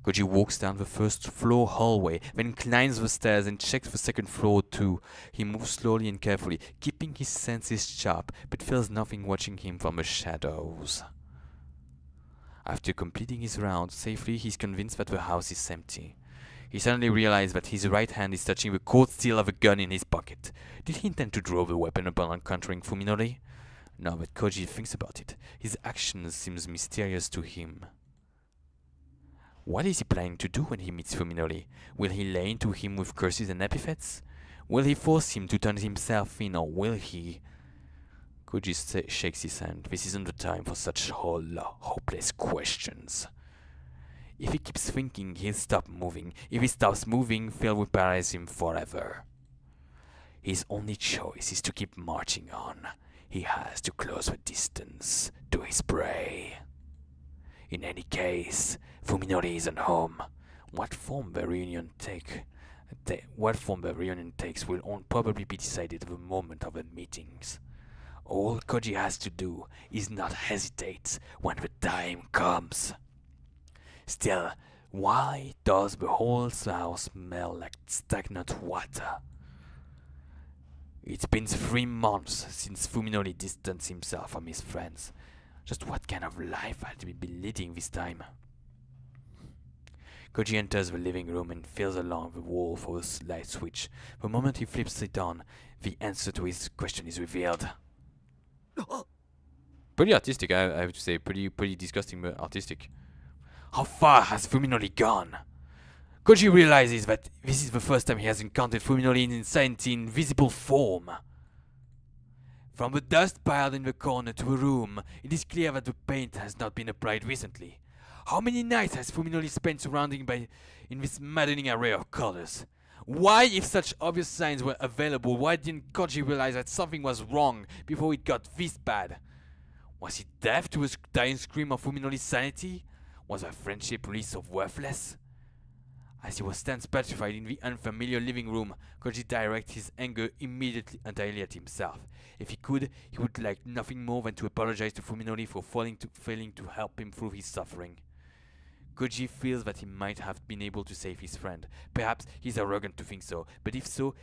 Koji walks down the first floor hallway, then climbs the stairs and checks the second floor too. He moves slowly and carefully, keeping his senses sharp, but feels nothing watching him from the shadows. After completing his round safely, he's convinced that the house is empty. He suddenly realizes that his right hand is touching the cold steel of a gun in his pocket. Did he intend to draw the weapon upon encountering Fuminori? Now that Koji thinks about it, his actions seem mysterious to him. What is he planning to do when he meets Fuminori? Will he lay into him with curses and epithets? Will he force him to turn himself in, or will he... Koji shakes his hand. This isn't the time for such hopeless questions. If he keeps thinking, he'll stop moving. If he stops moving, fear will paralyze him forever. His only choice is to keep marching on. He has to close the distance to his prey. In any case, Fuminori isn't home. What form the reunion takes will probably be decided at the moment of the meetings. All Koji has to do is not hesitate when the time comes. Still, why does the whole house smell like stagnant water? It's been 3 months since Fuminori distanced himself from his friends. Just what kind of life had he been leading this time? Koji enters the living room and feels along the wall for the light switch. The moment he flips it on, the answer to his question is revealed. Pretty artistic, I have to say. Pretty disgusting, but artistic. How far has Fuminori gone? Koji realizes that this is the first time he has encountered Fuminori in insanity in visible form. From the dust piled in the corner to a room, it is clear that the paint has not been applied recently. How many nights has Fuminori spent surrounding in this maddening array of colors? Why, if such obvious signs were available, why didn't Koji realize that something was wrong before it got this bad? Was he deaf to a dying scream of Fuminori's sanity? Was their friendship really so worthless? As he stands petrified in the unfamiliar living room, Koji directs his anger immediately entirely at himself. If he could, he would like nothing more than to apologize to Fuminori for failing to help him through his suffering. Koji feels that he might have been able to save his friend. Perhaps he's arrogant to think so, but if so,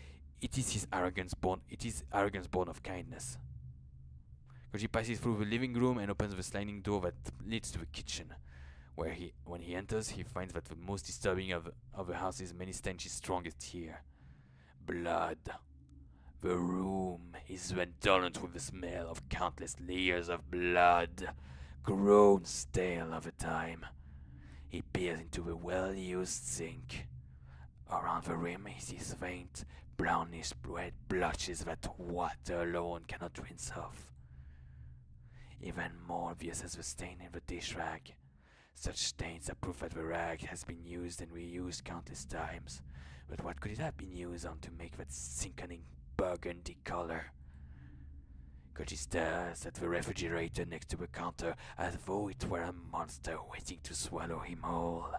it is arrogance born of kindness. Koji passes through the living room and opens the sliding door that leads to the kitchen. When he enters, he finds that the most disturbing of the house's many stench is strongest here. Blood. The room is redolent with the smell of countless layers of blood, grown stale over time. He peers into the well-used sink. Around the rim he sees faint, brownish red blotches that water alone cannot rinse off. Even more obvious is the stain in the dish rag. Such stains are proof that the rag has been used and reused countless times. But what could it have been used on to make that sickening burgundy color? Koji stares at the refrigerator next to the counter as though it were a monster waiting to swallow him whole.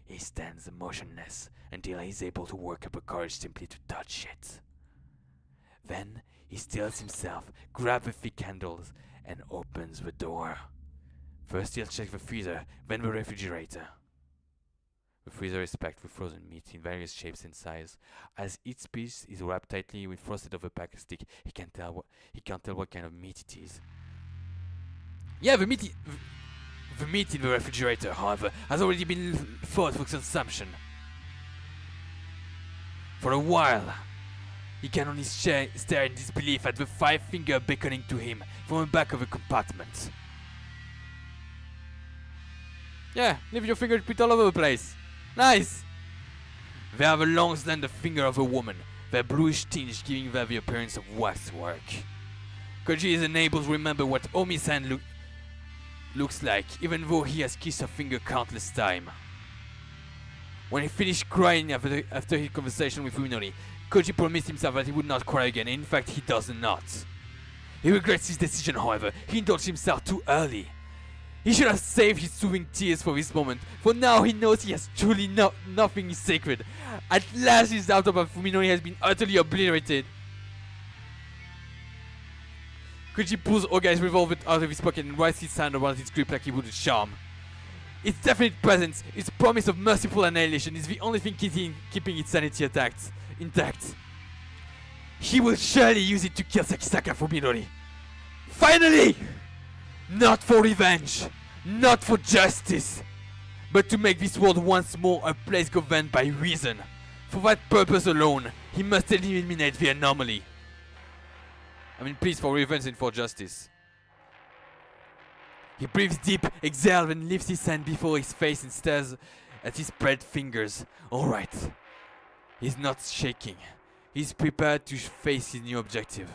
He stands motionless until he is able to work up a courage simply to touch it. Then he stills himself, grabs the thick handles, and opens the door. First he'll check the freezer, then the refrigerator. The freezer is packed with frozen meat in various shapes and sizes. As each piece is wrapped tightly with frosted over plastic, he can't tell what kind of meat it is. Yeah, the meat in the refrigerator, however, has already been thawed for consumption. For a while, he can only stare in disbelief at the 5-finger beckoning to him from the back of the compartment. Yeah, leave your fingerprint all over the place. Nice! They have a long slender finger of a woman, their bluish tinge giving them the appearance of waxwork. Koji is unable to remember what Omi's hand looks like, even though he has kissed her finger countless times. When he finished crying after his conversation with Fuminori, Koji promised himself that he would not cry again, and in fact he does not. He regrets his decision, however. He indulged himself too early. He should have saved his soothing tears for this moment, for now he knows he has truly nothing is sacred. At last his doubt about Fuminori has been utterly obliterated. Koji pulls Ogai's revolver out of his pocket and writes his hand around its grip like he would a charm. Its definite presence, its promise of merciful annihilation is the only thing keeping its sanity intact. He will surely use it to kill Sakisaka Fuminori. Finally! Not for revenge, not for justice, but to make this world once more a place governed by reason. For that purpose alone, he must eliminate the anomaly. I mean, please, for revenge and for justice. He breathes deep, exhales, and lifts his hand before his face and stares at his spread fingers. Alright. He's not shaking. He's prepared to face his new objective.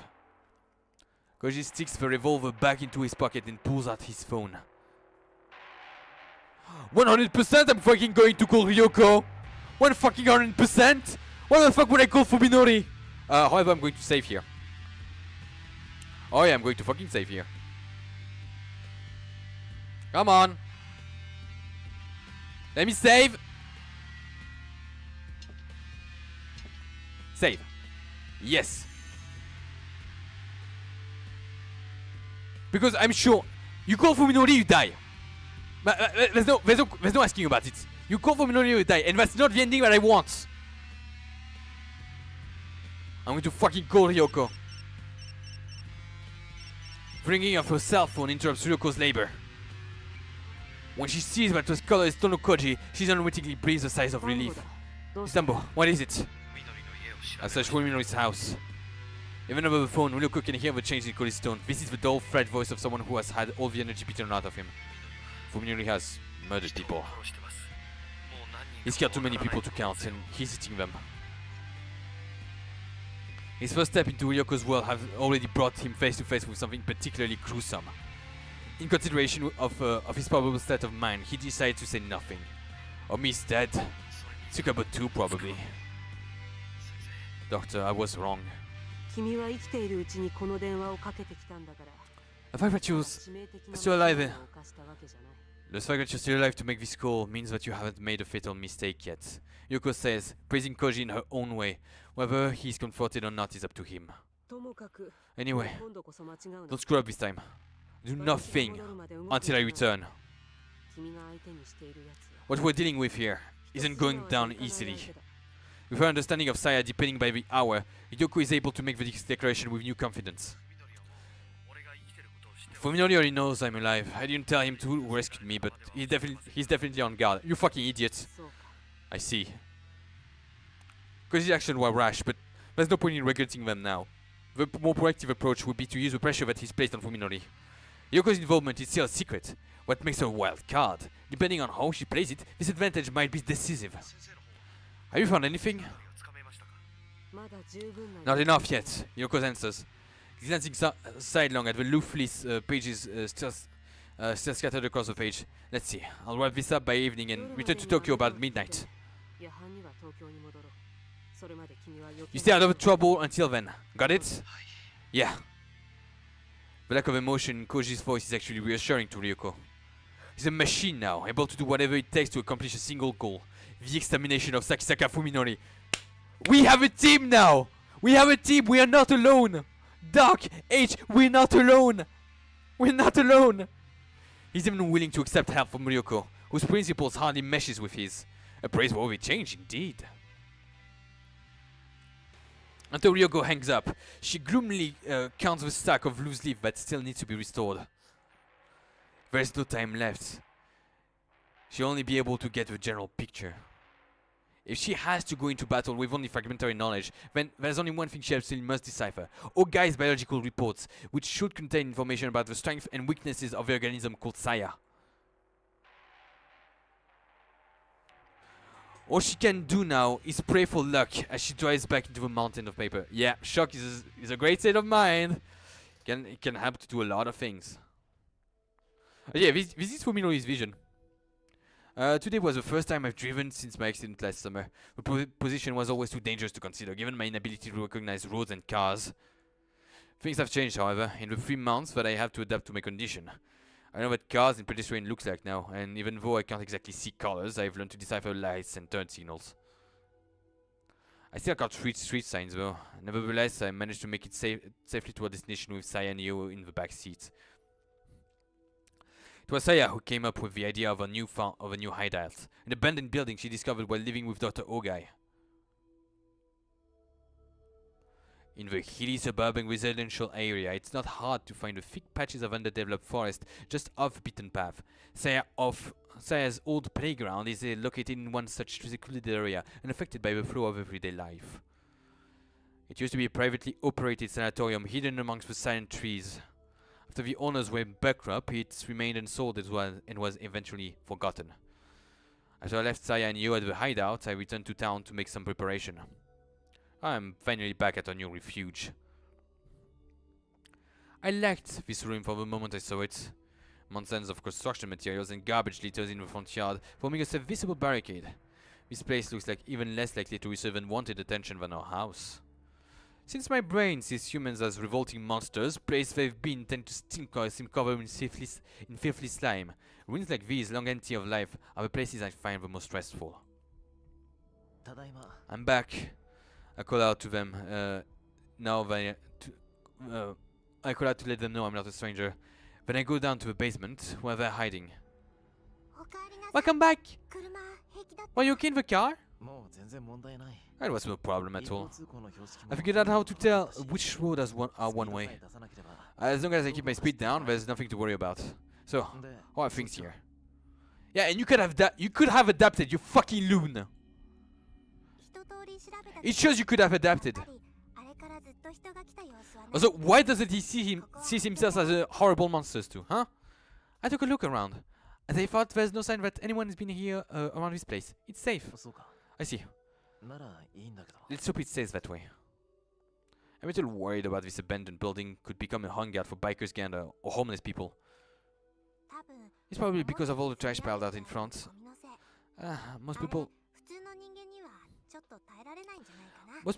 Koji sticks the revolver back into his pocket and pulls out his phone. 100% I'm fucking going to call Ryoko! 100%! Why the fuck would I call Fuminori? However, I'm going to save here. Oh yeah, I'm going to fucking save here. Come on! Let me save! Save. Yes. Because I'm sure you call Fuminori, you die. There's no asking about it. You call Fuminori, you die, and that's not the ending that I want. I'm going to fucking call Ryoko. Ringing of her cell phone interrupts Ryoko's labor. When she sees that the color is Tonokoji, she unwittingly breathes a sigh of relief. Istanbul, what is it? I search Fuminori's house. Even over the phone, Ryoko can hear the change in Koji's tone. This is the dull, fret voice of someone who has had all the energy beaten out of him. Fuminori has murdered people. He's killed too many people to count, and he's eating them. His first step into Ryoko's world has already brought him face to face with something particularly gruesome. In consideration of his probable state of mind, he decided to say nothing. Omi's dead. Tsukabo too, probably. Doctor, I was wrong. The fact that you're still alive, the fact that you're still alive to make this call means that you haven't made a fatal mistake yet. Ryoko says, praising Koji in her own way. Whether he's comforted or not is up to him. Anyway, don't screw up this time. Do nothing until I return. What we're dealing with here isn't going down easily. With her understanding of Saya deepening by the hour, Ryoko is able to make this declaration with new confidence. Fuminori already knows I'm alive. I didn't tell him who rescued me, but he's definitely on guard. You fucking idiot. I see. Koji's actions were rash, but There's no point in regulating them now. The more proactive approach would be to use the pressure that is placed on Fuminori. Yoko's involvement is still a secret, what makes her a wild card. Depending on how she plays it, this advantage might be decisive. Have you found anything? Not enough yet, Yoko answers, glancing sidelong at the loose pages still scattered across the page. Let's see, I'll wrap this up by evening and return to Tokyo about midnight. You stay out of trouble until then, got it? Yeah. The lack of emotion in Koji's voice is actually reassuring to Ryoko. He's a machine now, able to do whatever it takes to accomplish a single goal. The extermination of Sakisaka Fuminori. We have a team now! We have a team, we are not alone! Doc, H, we're not alone! We're not alone! He's even willing to accept help from Ryoko, whose principles hardly meshes with his. A praiseworthy change indeed. Until Ryoko hangs up, she gloomily counts the stack of loose leaf that still needs to be restored. There is no time left. She'll only be able to get the general picture. If she has to go into battle with only fragmentary knowledge, then there's only one thing she absolutely must decipher. Ogai's biological reports, which should contain information about the strengths and weaknesses of the organism called Saya. All she can do now is pray for luck as she drives back into the mountain of paper. Yeah, shock is a great state of mind. It can help to do a lot of things. Yeah, this is Fuminori's vision. Today was the first time I've driven since my accident last summer. The position was always too dangerous to consider, given my inability to recognize roads and cars. Things have changed, however, in the 3 months that I have to adapt to my condition. I know what cars in pedestrian looks like now, and even though I can't exactly see colors, I've learned to decipher lights and turn signals. I still can't read street signs though. Nevertheless, I managed to make it safely to our destination with Saya and Yo in the back seat. It was Saya who came up with the idea of a new hideout, an abandoned building she discovered while living with Dr. Ogai. In the hilly suburban residential area, it's not hard to find the thick patches of underdeveloped forest just off the beaten path. Saya's old playground is located in one such secluded area, unaffected by the flow of everyday life. It used to be a privately operated sanatorium hidden amongst the silent trees. After the owners went bankrupt, it remained unsold as well and was eventually forgotten. After I left Saya and Yo at the hideout, I returned to town to make some preparation. I'm finally back at our new refuge. I liked this room from the moment I saw it. Mountains of construction materials and garbage litters in the front yard, forming a serviceable barricade. This place looks like even less likely to receive unwanted attention than our house. Since my brain sees humans as revolting monsters, places they've been tend to seem covered in filthy slime. Ruins like these, long empty of life, are the places I find the most stressful. I'm back. I call out to them I call out to let them know I'm not a stranger. Then I go down to the basement where they're hiding. Welcome back! Were you okay in the car? That was no problem at all. I figured out how to tell which road are one way. As long as I keep my speed down, there's nothing to worry about. So, how are things here? Yeah, and you could have adapted, you fucking loon! It shows you could have adapted. Also, why doesn't he see himself as a horrible monster too, huh? I took a look around, and I thought there's no sign that anyone has been here around this place. It's safe. I see. Let's hope it stays that way. I'm a little worried about this abandoned building could become a hangout for bikers gang or homeless people. It's probably because of all the trash piled out in front. Most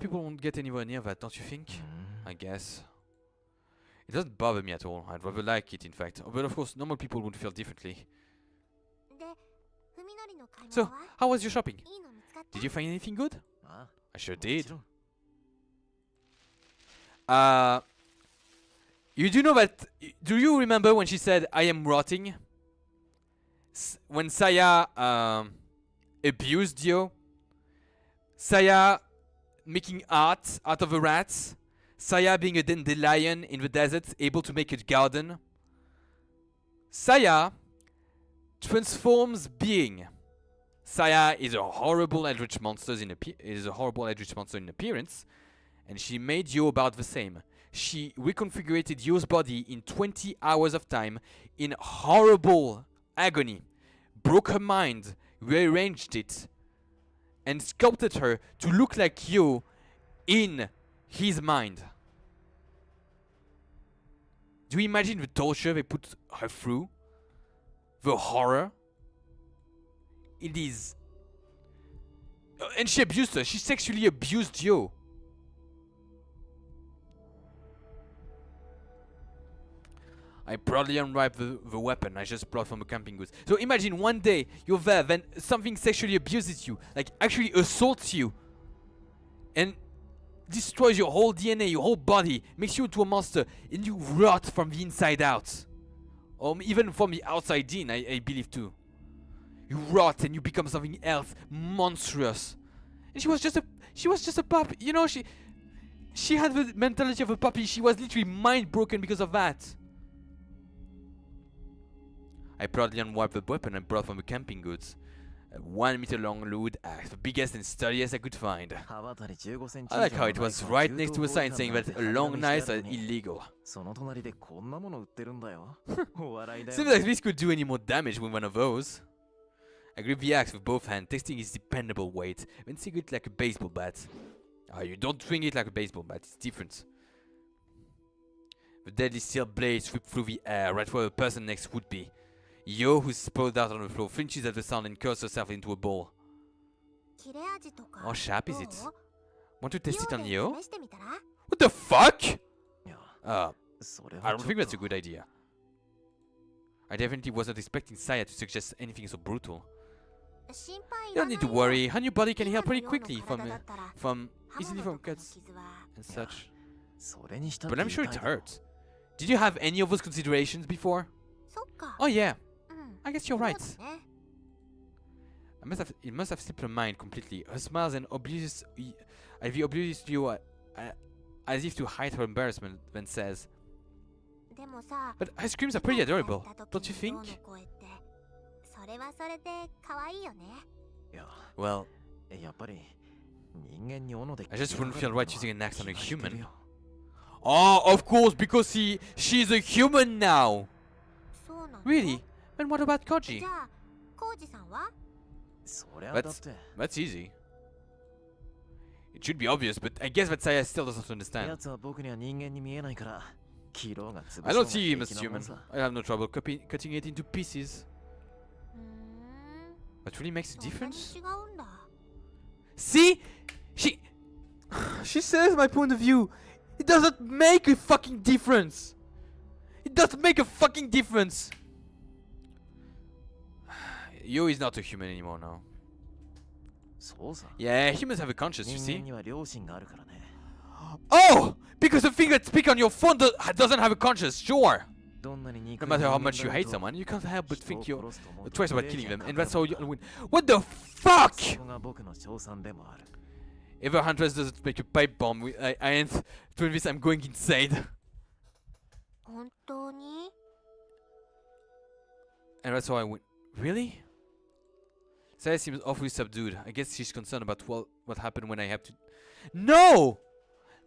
people won't get anywhere near that, don't you think? I guess. It doesn't bother me at all. I'd rather like it, in fact. But of course, normal people would feel differently. So, how was your shopping? Did you find anything good? I sure did. You do know that... Do you remember when she said, I am rotting? When Saya abused Yo? Saya making art out of the rats. Saya being a dandelion in the desert, able to make a garden. Saya transforms being. Saya is a horrible eldritch monster in appearance, And she made Yo about the same. She reconfigured Yo's body in 20 hours of time in horrible agony, broke her mind, rearranged it, and sculpted her to look like Yo in his mind. Do you imagine the torture they put her through? The horror? It is... And she abused her. She sexually abused Yo. I proudly unwrapped the weapon I just brought from the camping goods. So imagine one day you're there, then something sexually abuses you, like actually assaults you, and destroys your whole DNA, your whole body, makes you into a monster, and you rot from the inside out. Or even from the outside in, I believe too. You rot and you become something else, monstrous. And she was just a puppy, you know, she had the mentality of a puppy. She was literally mind broken because of that. I proudly unwrapped the weapon I brought from the camping goods. A 1 meter long lewd axe, the biggest and sturdiest I could find. I like how it was right next to a sign saying that long knives are illegal. Seems like this could do any more damage with one of those. I gripped the axe with both hands, testing its dependable weight, then swing it like a baseball bat. Ah, you don't swing it like a baseball bat, it's different. The deadly steel blade swept through the air, right where the person next would be. Yo, who's sprawled out on the floor, flinches at the sound and curls herself into a ball. How sharp is it? Want to test it on Yo? What the fuck? I don't think that's a good idea. I definitely wasn't expecting Saya to suggest anything so brutal. You don't need to worry, her new body can heal pretty quickly easily from cuts and such. But I'm sure it hurts. Did you have any of those considerations before? Oh yeah, I guess you're right. It must have slipped her mind completely. Her smiles and oblivious view as if to hide her embarrassment, then says, but her screams are pretty adorable, don't you think? Well, I just wouldn't feel right using an axe on a human. Oh, of course, because she's a human now. Really? Then what about Koji? That's easy. It should be obvious, but I guess that Saya still doesn't understand. I don't see him as human. I have no trouble cutting it into pieces. What really makes a difference? See? She says my point of view. It doesn't make a fucking difference. It doesn't make a fucking difference. Yo is not a human anymore now. Yeah, humans have a conscience, you see. Oh! Because the thing that speaks on your phone doesn't have a conscience, sure. No matter how much you hate someone, you can't help but think twice about killing them, and that's how you win. What the fuck? If a huntress doesn't make a pipe bomb, I ain't doing this, I'm going insane. And that's how I win. Really? Saya seems awfully subdued. I guess she's concerned about what happened when I have to... No!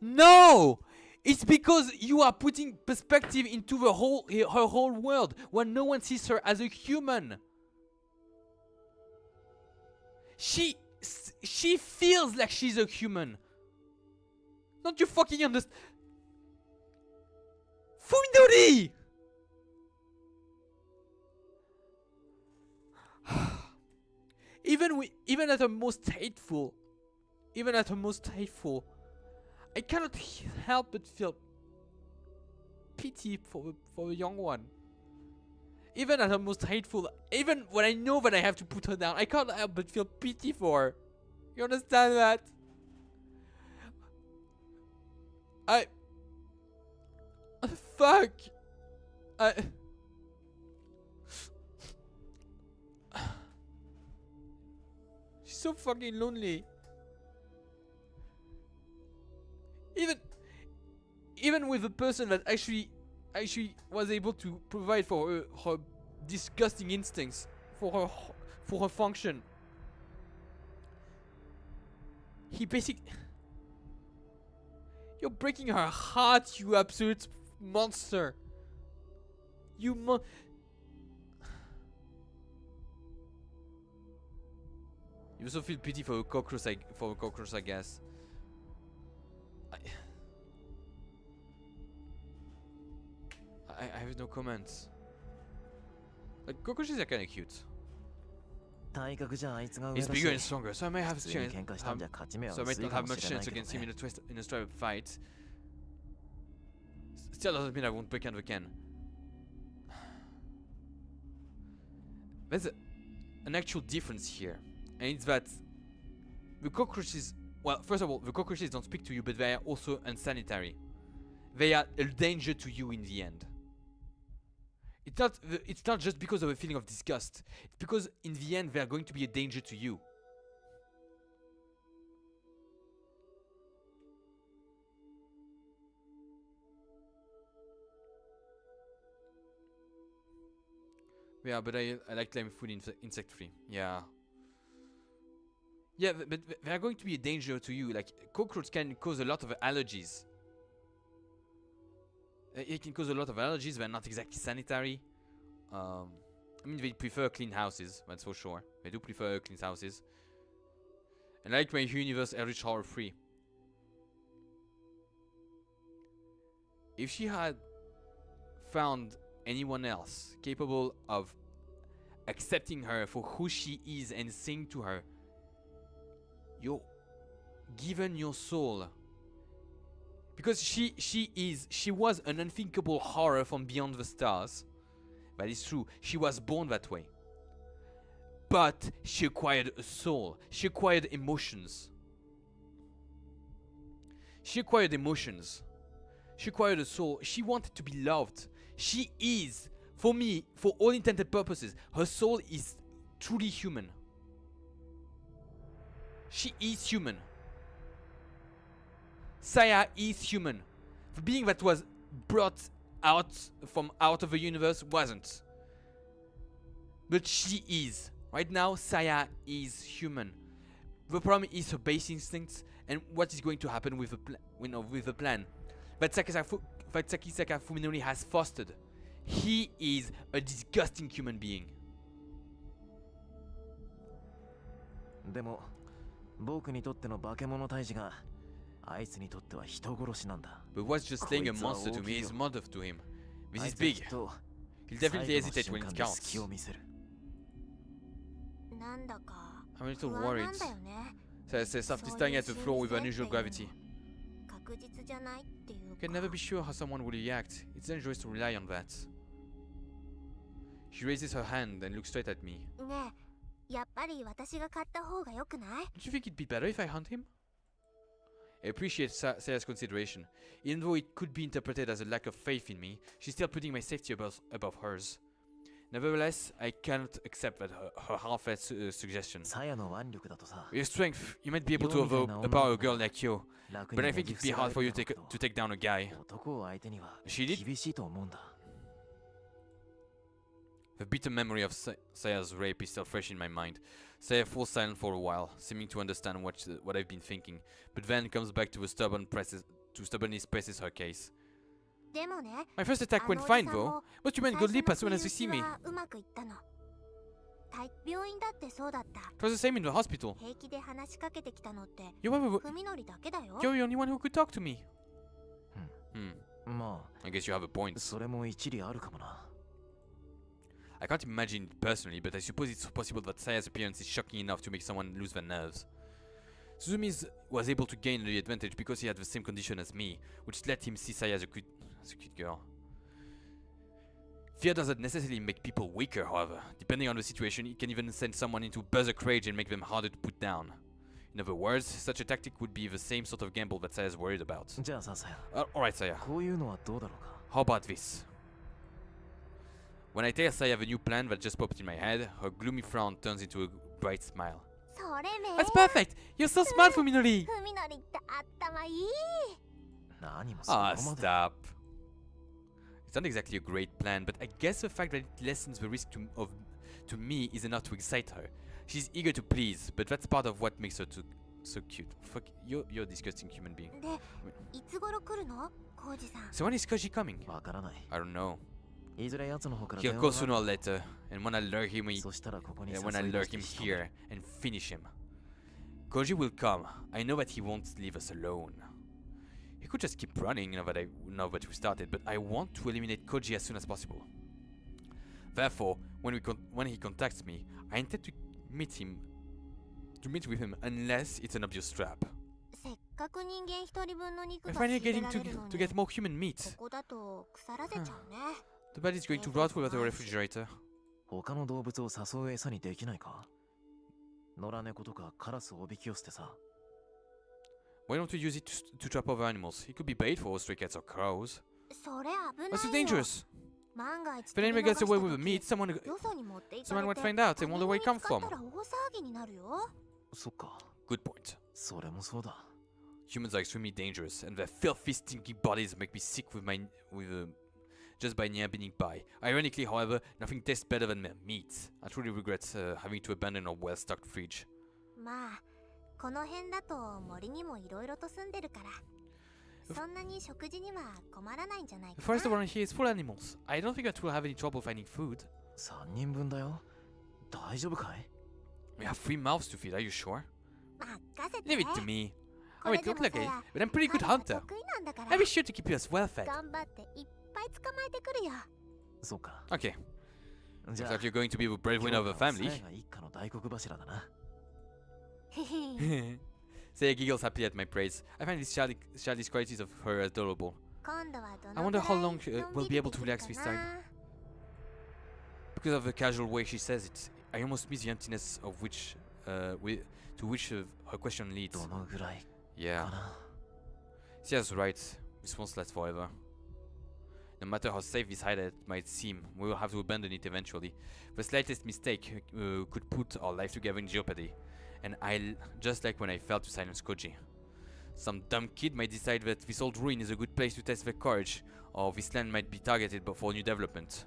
No! It's because you are putting perspective into her whole world when no one sees her as a human. She feels like she's a human. Don't you fucking understand? Fuminori! Even at her most hateful, I cannot help but feel pity for the young one. Even at her most hateful, even when I know that I have to put her down, I can't help but feel pity for her. You understand that? Fuck. She's so fucking lonely. Even with a person that actually was able to provide for her disgusting instincts, for her function. You're breaking her heart, you absolute monster. You You also feel pity for a cockroach, I guess. I have no comments. Like, cockroaches are kinda cute. He's bigger and stronger, so I may have a chance. So I might not have much chance against him in a straight fight. Still doesn't mean I won't break out again. There's an actual difference here, and it's that the cockroaches. Well, first of all, the cockroaches don't speak to you, but they are also unsanitary. They are a danger to you in the end. It's not just because of a feeling of disgust. It's because in the end they are going to be a danger to you. Yeah, but I like claim food insect free. Yeah. Yeah, but they are going to be a danger to you. Like, cockroaches can cause a lot of allergies. It can cause a lot of allergies. They're not exactly sanitary. I mean, they prefer clean houses, that's for sure. They do prefer clean houses. And like my universe, Eldritch Horror free. If she had found anyone else capable of accepting her for who she is and saying to her, "You're given your soul." Because she was an unthinkable horror from beyond the stars. That is true, she was born that way. But she acquired a soul. She acquired emotions. She acquired emotions. She acquired a soul. She wanted to be loved. She is, for me, for all intended purposes, her soul is truly human. She is human. Saya is human. The being that was brought out of the universe wasn't. But she is. Right now, Saya is human. The problem is her base instincts and what is going to happen with the plan that Sakisaka Fuminori has fostered. He is a disgusting human being. でも僕にとっての化け物退治があいつにとっては人殺しなんだ。 But what's just slaying a monster to me is mother to him. This is big. He'll definitely hesitate when it counts. I'm a little worried. Saya says softly staring at the floor with unusual gravity. You can never be sure how someone will react. It's dangerous to rely on that. She raises her hand and looks straight at me. Don't you think it'd be better if I hunt him? I appreciate Saya's consideration. Even though it could be interpreted as a lack of faith in me, she's still putting my safety above hers. Nevertheless, I cannot accept that her half-assed suggestion. With your strength, you might be able to overpower a girl like you, but I think it'd be hard for you to take down a guy. She did? The bitter memory of Saya's rape is still fresh in my mind. Saya falls silent for a while, seeming to understand what I've been thinking, but then comes back to stubbornly presses her case. My first attack went fine though. Most human go leap as soon as they see me. It was the same in the hospital. You're the only one who could talk to me. I guess you have a point. I can't imagine it personally, but I suppose it's possible that Saya's appearance is shocking enough to make someone lose their nerves. Suzumi was able to gain the advantage because he had the same condition as me, which let him see Saya as a cute girl. Fear doesn't necessarily make people weaker, however. Depending on the situation, it can even send someone into berserk rage and make them harder to put down. In other words, such a tactic would be the same sort of gamble that Saya's worried about. Alright, Saya. How about this? When I tell Saya the new plan that just popped in my head, her gloomy frown turns into a bright smile. That's perfect! You're so smart, Fuminori! Ah, stop. It's not exactly a great plan, but I guess the fact that it lessens the risk to me is enough to excite her. She's eager to please, but that's part of what makes her So cute. Fuck, you're a disgusting human being. で、いつ頃来るのコウジさん。 So when is Koji coming? わからない。 I don't know. いずれ奴の方から He'll 電 go 話 sooner が or later, and when I lure him, そしたらここに when I 誘い lure 出して him 仕留める here and finish him. Koji will come. I know that he won't leave us alone. He could just keep running now that we started, but I want to eliminate Koji as soon as possible. Therefore, when he contacts me, I intend to meet with him unless it's an obvious trap. せっかく人間一人分の肉 I'm が仕 finally 入れ getting られるの to に get more human meat. ここだと腐らせちゃうね。 The body's going to rot without a refrigerator. 他の動物を誘う餌にできないか？野良猫とかカラスをおびき寄せてさ。 Why don't we use it to trap other animals? It could be bait for stray cats or crows. それ危ないよ。 What's so dangerous? 万が一 If an 取 animal り逃 gets した away with the 時 meat, someone よそに持っていか might れて find out and wonder where it 他 comes 人に見つか from. ったら大騒ぎになるよ。そっか。 Good point. それもそうだ。 Humans are extremely dangerous, and their filthy, stinky bodies make me sick just by near being by. Ironically, however, nothing tastes better than their meat. I truly regret having to abandon our well-stocked fridge. まあこの辺だと森にもいろいろと住んでるからそんなに食事には困らないんじゃない The か forest な。 around here is full of animals. I don't think that we'll have any trouble finding food. 3人分だよ。大丈夫かい？ We have 3 mouths to feed, are you sure? 任せて Leave it to me. こ I れ might で look も like さ it, や but I'm a pretty good 狩りが hunter. 得意なんだから I'll be sure to keep us well fed. 頑張っていっぱい捕まえてくるよ。そうか。 Okay, じ looks ゃあ like you're going to be the 今日 breadwinner of は a family. さやが一家の大黒柱だな。へへ Saya giggles happily at my praise. I find these childish qualities of her adorable. 今度はど I の wonder く how らい long のんびり we'll be able to でき relax る this か time. な。 Because of the casual way she says it, I almost miss the emptiness of to which her question leads. どのぐらい Yeah, かな。 Sia's right. This won't last forever. No matter how safe this hideout might seem, we will have to abandon it eventually. The slightest mistake could put our life together in jeopardy. And just like when I failed to silence Koji. Some dumb kid might decide that this old ruin is a good place to test their courage, or this land might be targeted for new development.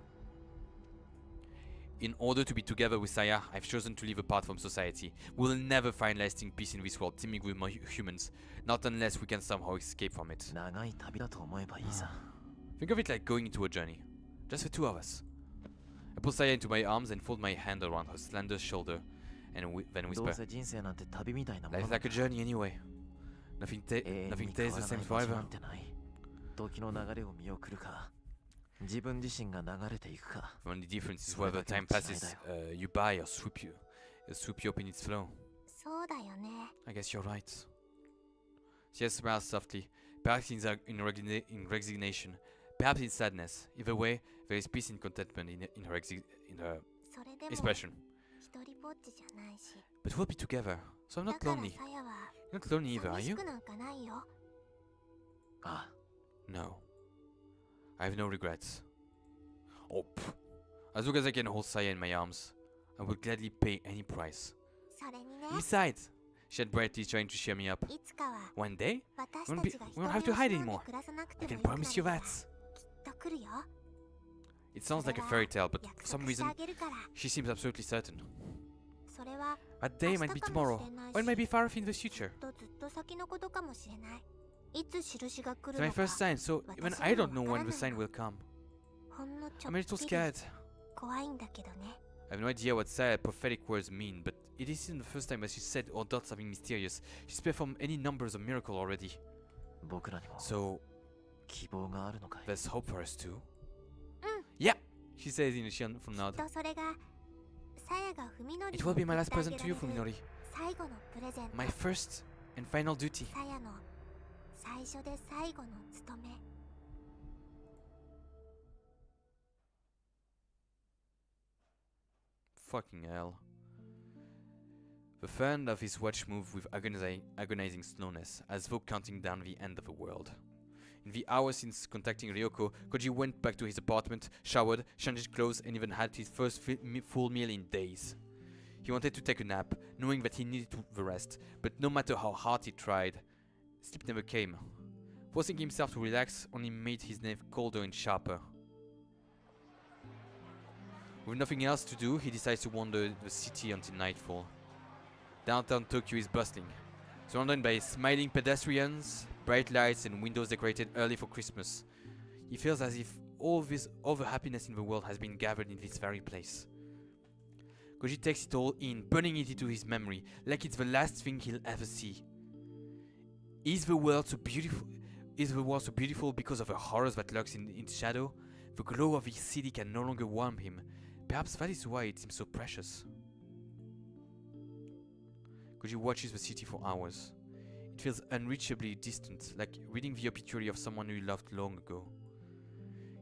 In order to be together with Saya, I've chosen to live apart from society. We'll never find lasting peace in this world teeming with more humans, not unless we can somehow escape from it. 長い旅だと思えばいいさ。 Think of it like going into a journey. Just the 2 of us. I pull Saya into my arms and fold my hand around her slender shoulder, and then どう whisper, せ人生なんて旅みたいなもの Life's だ like a journey anyway. Nothing 永遠 nothing に変 stays わ the らな same い場所な forever. んてない。時の流れを見送るか、自分自身が流れていくか。 The only difference is それ whether だけの time 違い passes だよ。 you by or swoop you up in its flow. そうだよね。 I guess you're right. Sia smiles softly, perhaps in resignation, perhaps in sadness. Either way, there is peace and contentment in her それでも expression. 一人ぼっちじゃないし。 But we'll be together, so I'm だ not から lonely. さやは You're not lonely either, are 寂し you? くなんかないよ。あ No. I have no regrets. Oh, as long as I can hold Saya in my arms, I will gladly pay any price. それにね、 Besides, she had brightly trying to cheer me up. いつかは One day, 私 we た won't ちが we won't have 一人 to hide を忍ん anymore. で暮らさなくて I can もいいくらい promise you は that. きっと来るよ。 It sounds like a それは fairy tale, but 約 for some 束して reason, あげるから she seems absolutely certain. それは That day might be tomorrow, or it might be far off in the future. ずっと先のことかもしれない。いつ印が来 It's る my のか first sign, so even I don't know when the sign will come. ほんのちょ I'm a っ little ぴり scared. 怖いんだけどね。 I have no idea what Saya's prophetic words mean, but it isn't the first time that she said or done something mysterious. She's performed any numbers of miracles already. 僕らにも So 希望があるのかい？ there's hope for us too. Yeah, she says in a full きっ nod. とそれがさやが文則 It will be my last present to you, Fuminori. 最後のプレゼント。 My first and final duty. さやの最初で最後の務め。 Fucking hell. The fan of his watch moved with agonizing slowness, as though counting down the end of the world. In the hours since contacting Ryoko, Koji went back to his apartment, showered, changed clothes, and even had his first full meal in days. He wanted to take a nap, knowing that he needed the rest, but no matter how hard he tried, sleep never came. Forcing himself to relax only made his nerve colder and sharper. With nothing else to do, he decides to wander the city until nightfall. Downtown Tokyo is bustling. surrounded by smiling pedestrians, bright lights, and windows decorated early for Christmas. He feels as if all the happiness in the world has been gathered in this very place. Koji takes it all in, burning it into his memory, like it's the last thing he'll ever see. Is the world so beautiful? Is the world so beautiful because of the horrors that lurks in its shadow? The glow of his city can no longer warm him. Perhaps that is why it seems so precious. Koji watches the city for hours. It feels unreachably distant, like reading the obituary of someone who loved long ago.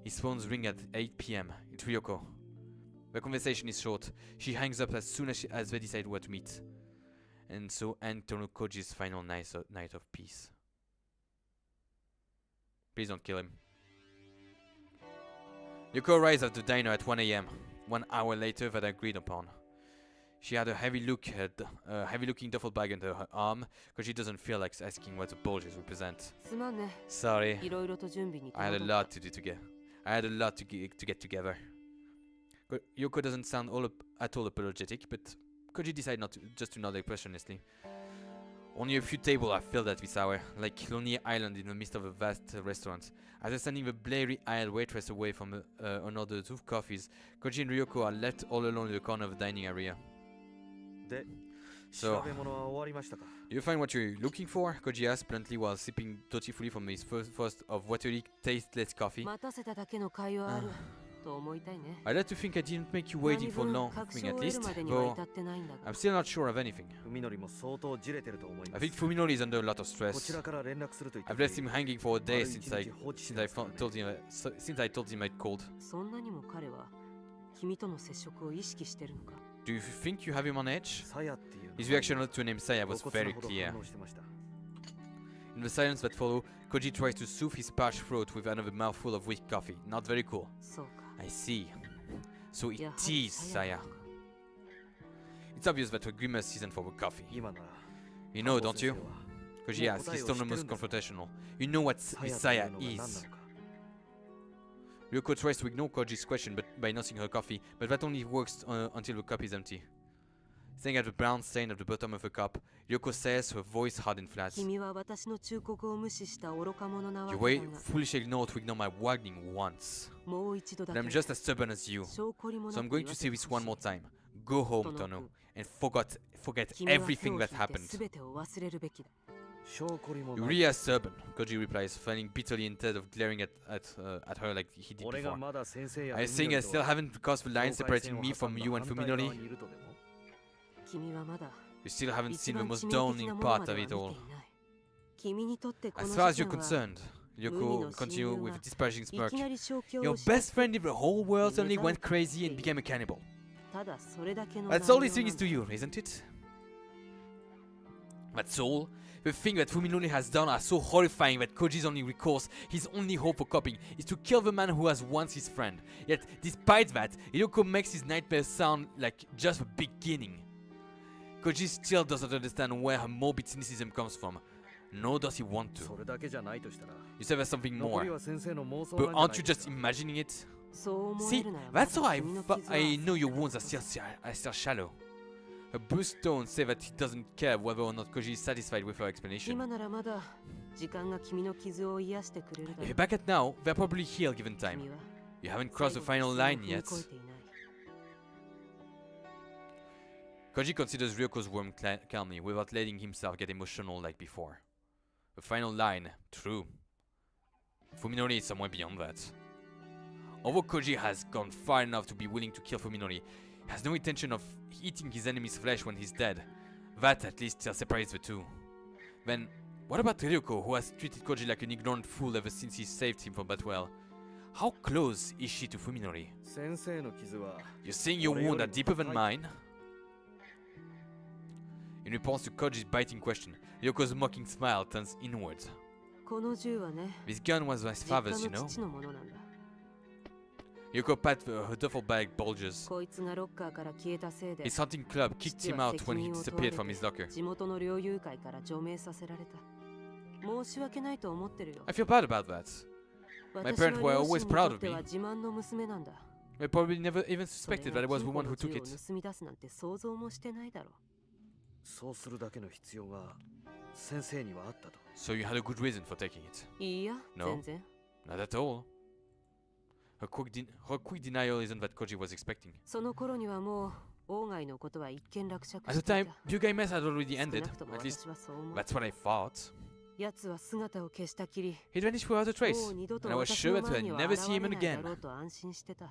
His phones ring at 8 p.m. It's Ryoko. The conversation is short. She hangs up as soon as they decide where to meet. And so ends Tonokoji's final night of peace. Please don't kill him. Ryoko arrives at the diner at 1 a.m. 1 hour later than agreed upon. She had a heavy-looking duffel bag under her arm, because she doesn't feel like asking what the bulges represent. Sorry, I had a lot to get together. Ryoko doesn't sound at all apologetic, but Koji decided just to nod expressionlessly. Only a few tables are filled at this hour, like Lonely Island in the midst of a vast restaurant. After sending the blurry eyed waitress away from another 2 coffees, Koji and Ryoko are left all alone in the corner of the dining area. So, you find what you're looking for? Koji asked bluntly while sipping dutifully from his first of watery, tasteless coffee. I'd like to think I didn't make you waiting for long, at least, though I'm still not sure of anything. I think Fuminori is under a lot of stress. I've left him hanging for a day since I told him I'd called. Do you think you have him on edge? His reaction to name Saya was very clear. In the silence that followed, Koji tries to soothe his parched throat with another mouthful of weak coffee. Not very cool. I see. So it is Saya. It's obvious that her grimace isn't for the coffee. You know, don't you? Koji asks, his tone almost confrontational. You know what Saya is. Ryoko tries to ignore Koji's question by nursing her coffee, but that only works until the cup is empty. Staring at the brown stain at the bottom of the cup, Ryoko says, her voice hard and flat. You foolishly ignore my warning once. But I'm just as stubborn as you. So I'm going to say this one more time. Go home, Tono, and forget everything that happened. You really are stubborn, Koji replies, frowning bitterly instead of glaring at her like he did before. I think I still haven't crossed the line separating me from you and Fuminori. You still haven't seen the most dawning part of it all. As far as you're concerned, Ryoko continued with a disparaging smirk, your best friend in the whole world suddenly went crazy and became a cannibal. That's all this thing is to you, isn't it? That's all? The thing that Fuminori has done are so horrifying that Koji's only recourse, his only hope for coping, is to kill the man who was once his friend. Yet, despite that, Ryoko makes his nightmare sound like just the beginning. Koji still doesn't understand where her morbid cynicism comes from, nor does he want to. You said there's something more, but aren't you just imagining it? See, that's how I know your wounds are still shallow. Her bruised tone says that he doesn't care whether or not Koji is satisfied with her explanation. If you're back at now, they're probably healed given time. You haven't crossed the final line yet. Koji considers Ryoko's words calmly, without letting himself get emotional like before. The final line, true. Fuminori is somewhere beyond that. Although Koji has gone far enough to be willing to kill Fuminori, he has no intention of eating his enemy's flesh when he's dead. That at least still separates the two. Then, what about Ryoko, who has treated Koji like an ignorant fool ever since he saved him from that well? How close is she to Fuminori? You're saying your wounds are deeper than mine? In response to Koji's biting question, Ryoko's mocking smile turns inwards. This gun was my father's, you know? Ryoko pat her duffel bag bulges. His hunting club kicked him out when he disappeared from his locker. I feel bad about that. My parents were always proud of me. They probably never even suspected that I was the one who took it. 先生にはあったと。 So you had a good reason for taking it? いいや、 No. 全然。 Not at all. Her quick denial isn't what Koji was expecting. その頃にはもう王外のことは一見落着 At the してい time, た。 Yugai mess had already 少 ended. なくとも At least 私はそう思う。 that's what I thought. 奴は姿を消したきり、 He'd vanished without a trace, もう二度 and と I was 私 sure の that 前 I'd には never 現 see れ him ないだ again. ろうと安心してた。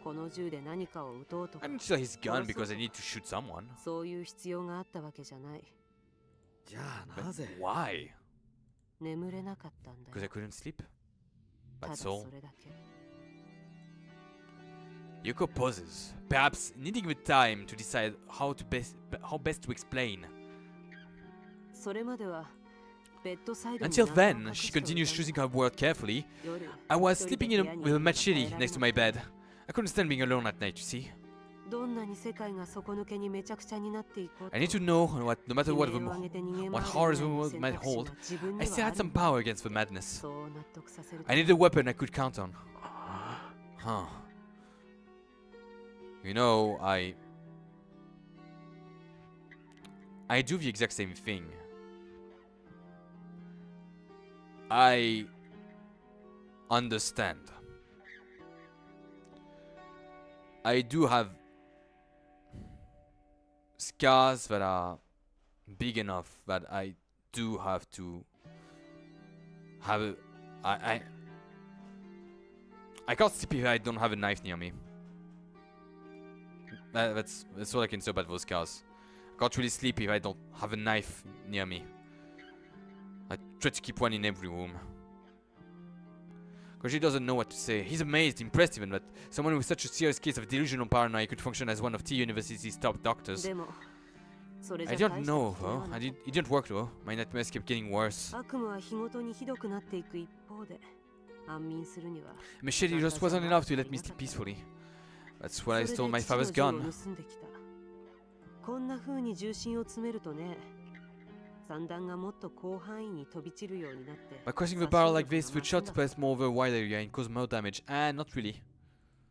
この銃で何かを撃とうと I か、 didn't sell his gun because I need to shoot someone. そういう必要があったわけじゃない。じゃあ But なぜ why? 眠れなかったんだ Because I よ。 couldn't sleep? ただ That's そ all. れだけ。 Yuko pauses, perhaps needing the time to decide how best to explain. それまではベッドサイドに Until 名前を then, 隠 she して continues おい choosing her word carefully. た。夜 I was 一人で sleeping 部屋 with に a いるのが machete 耐えられ next to な my かった。 bed. I couldn't stand being alone at night, you see. どんなに世界が底抜けにめちゃくちゃになっていこうと I need to know what, no matter 悲 what, 鳴を上げて逃げ what 回 horrors る the ような world 選 might 択肢 hold, が自分 I に still はあ had る some んだ。 power against the madness. そう納得させるた I め needed a weapon I could count on. Huh. You know, I do the exact same thing. I understand. I do have scars that are big enough that I do have to have a, I can't sleep if I don't have a knife near me. That's all I can say about those scars. I can't really sleep if I don't have a knife near me. I try to keep one in every room. Because she doesn't know what to say. He's amazed, impressed even, that someone with such a serious case of delusional paranoia could function as one of T University's top doctors. でもそれ I じゃ don't 大した know, 気は though. な It didn't work, though. My nightmares kept getting worse. 悪夢は日ごとにひどくなっていく一方で安眠するには Machete just wasn't enough to let me sleep peacefully. That's what I stole my father's それ gun. で父の銃を盗んできた。こんな風に重心を詰めるとね、散弾がもっと広範囲に飛び散るようになって By crossing the barrel like this, the shots pass more over a wide area and cause more damage. Not really.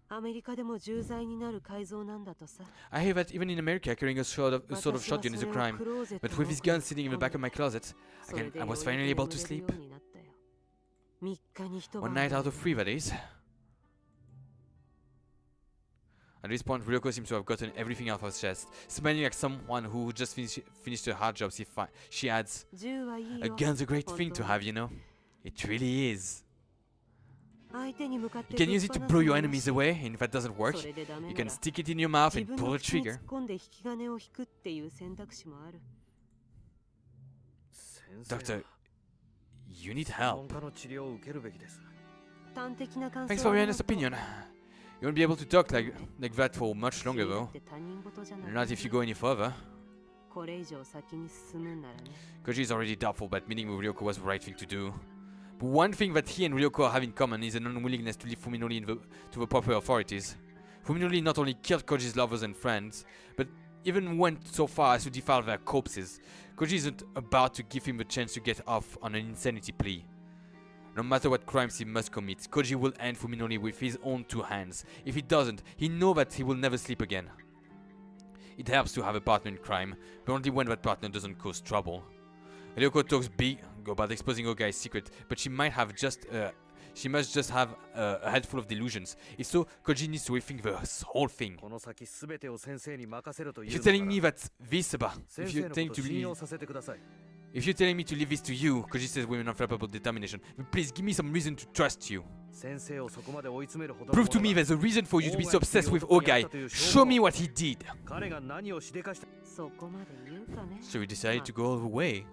アメリカでも重罪になる改造なんだとさ。 I hear that even in America, carrying a sort of shotgun is a crime. But with his gun sitting in the back of my closet, I was finally able to sleep. One night out of 3, that is. At this point, Ryoko seems to have gotten everything off her chest, smiling like someone who just finished a hard job. She adds, "A gun's a great thing to have, you know. It really is. You can use it to blow your enemies away, and if that doesn't work, you can stick it in your mouth and pull the trigger." 金を引くっていう選択肢もある。 Doctor, you need help. 専門家の治療を受けるべきです。端的な感想 Thanks for your honest opinion. You won't be able to talk like that for much longer, though. 他人事じゃない Not if you go any further. これ以上先に進むんならね。 Koji is already doubtful that meeting with Ryoko was the right thing to do. But one thing that he and Ryoko have in common is an unwillingness to leave Fuminori to the proper authorities. Fuminori not only killed Koji's lovers and friends, but even went so far as to defile their corpses. Koji isn't about to give him the chance to get off on an insanity plea. No matter what crimes he must commit, Koji will end Fuminori with his own 2 hands. If he doesn't, he knows that he will never sleep again. It helps to have a partner in crime, but only when that partner doesn't cause trouble. Ryoko talks big about exposing her guy's secret, but she must just have a head full of delusions. If so, Koji needs to rethink the whole thing. この先すべてを先生に任せるという If の you're な telling ら me that this about, 先 if 生 you're の telling こと to 信 leave, 用させてください。 if you're telling me to leave this to you, Koji says with an unflappable determination, then please give me some reason to trust you. 先生をそこまで追い詰めるほどの Prove to me ものが there's a reason for you to be so obsessed with Ogai. Show me what he did. 彼が何をしでかした。そこまで言うかね。 So we decided to go all the way.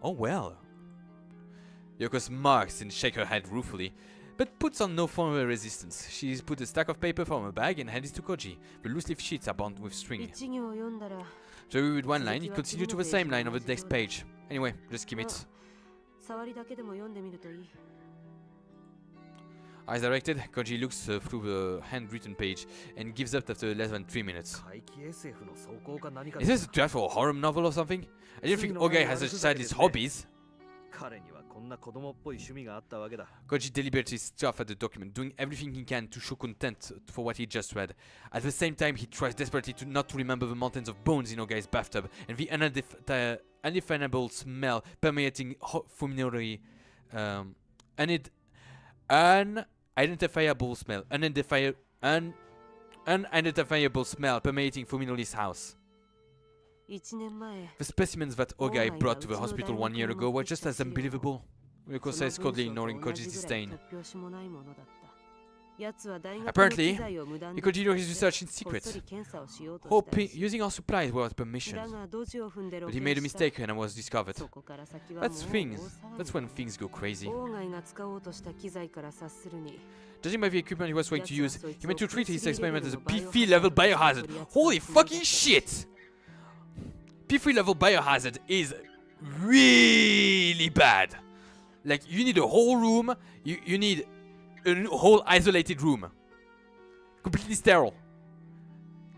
Oh well. Yoko smirks and shakes her head ruefully, but puts on no form of resistance. She's put a stack of paper from her bag and handed it to Koji. The loose leaf sheets are bound with string. 一行読んだら So we read one line, it continued to the same line on the next page. Anyway, just skim it. 触りだけでも読んでみるといい。 As directed, Koji looks through the handwritten page and gives up after less than 3 minutes. 怪奇 SF の走行か何か Is this a draft for a horror novel or something? I didn't think Ogai has such childish hobbies. 彼にはこんな子供っぽい趣味があったわけだ。 Koji deliberately stuffs at the document, doing everything he can to show contempt for what he just read. At the same time, he tries desperately not to remember the mountains of bones in Ogai's bathtub and the undefinable smell permeating Fuminori. Unidentifiable smell. Unidentifiable smell permeating Fuminori's house. 1年前 The specimens that Ogai brought to the hospital 1 year ago were just as unbelievable. Ryoko says coldly, ignoring Koji's disdain. Apparently, he continued his research in secret, using our supplies without permission. But he made a mistake and it was discovered. That's when things go crazy. Judging by the equipment he was trying to use, he meant to treat his experiment as a P3 level biohazard. Holy fucking shit! P3 level biohazard is really bad. Like, you need a whole room, you need a whole isolated room. Completely sterile.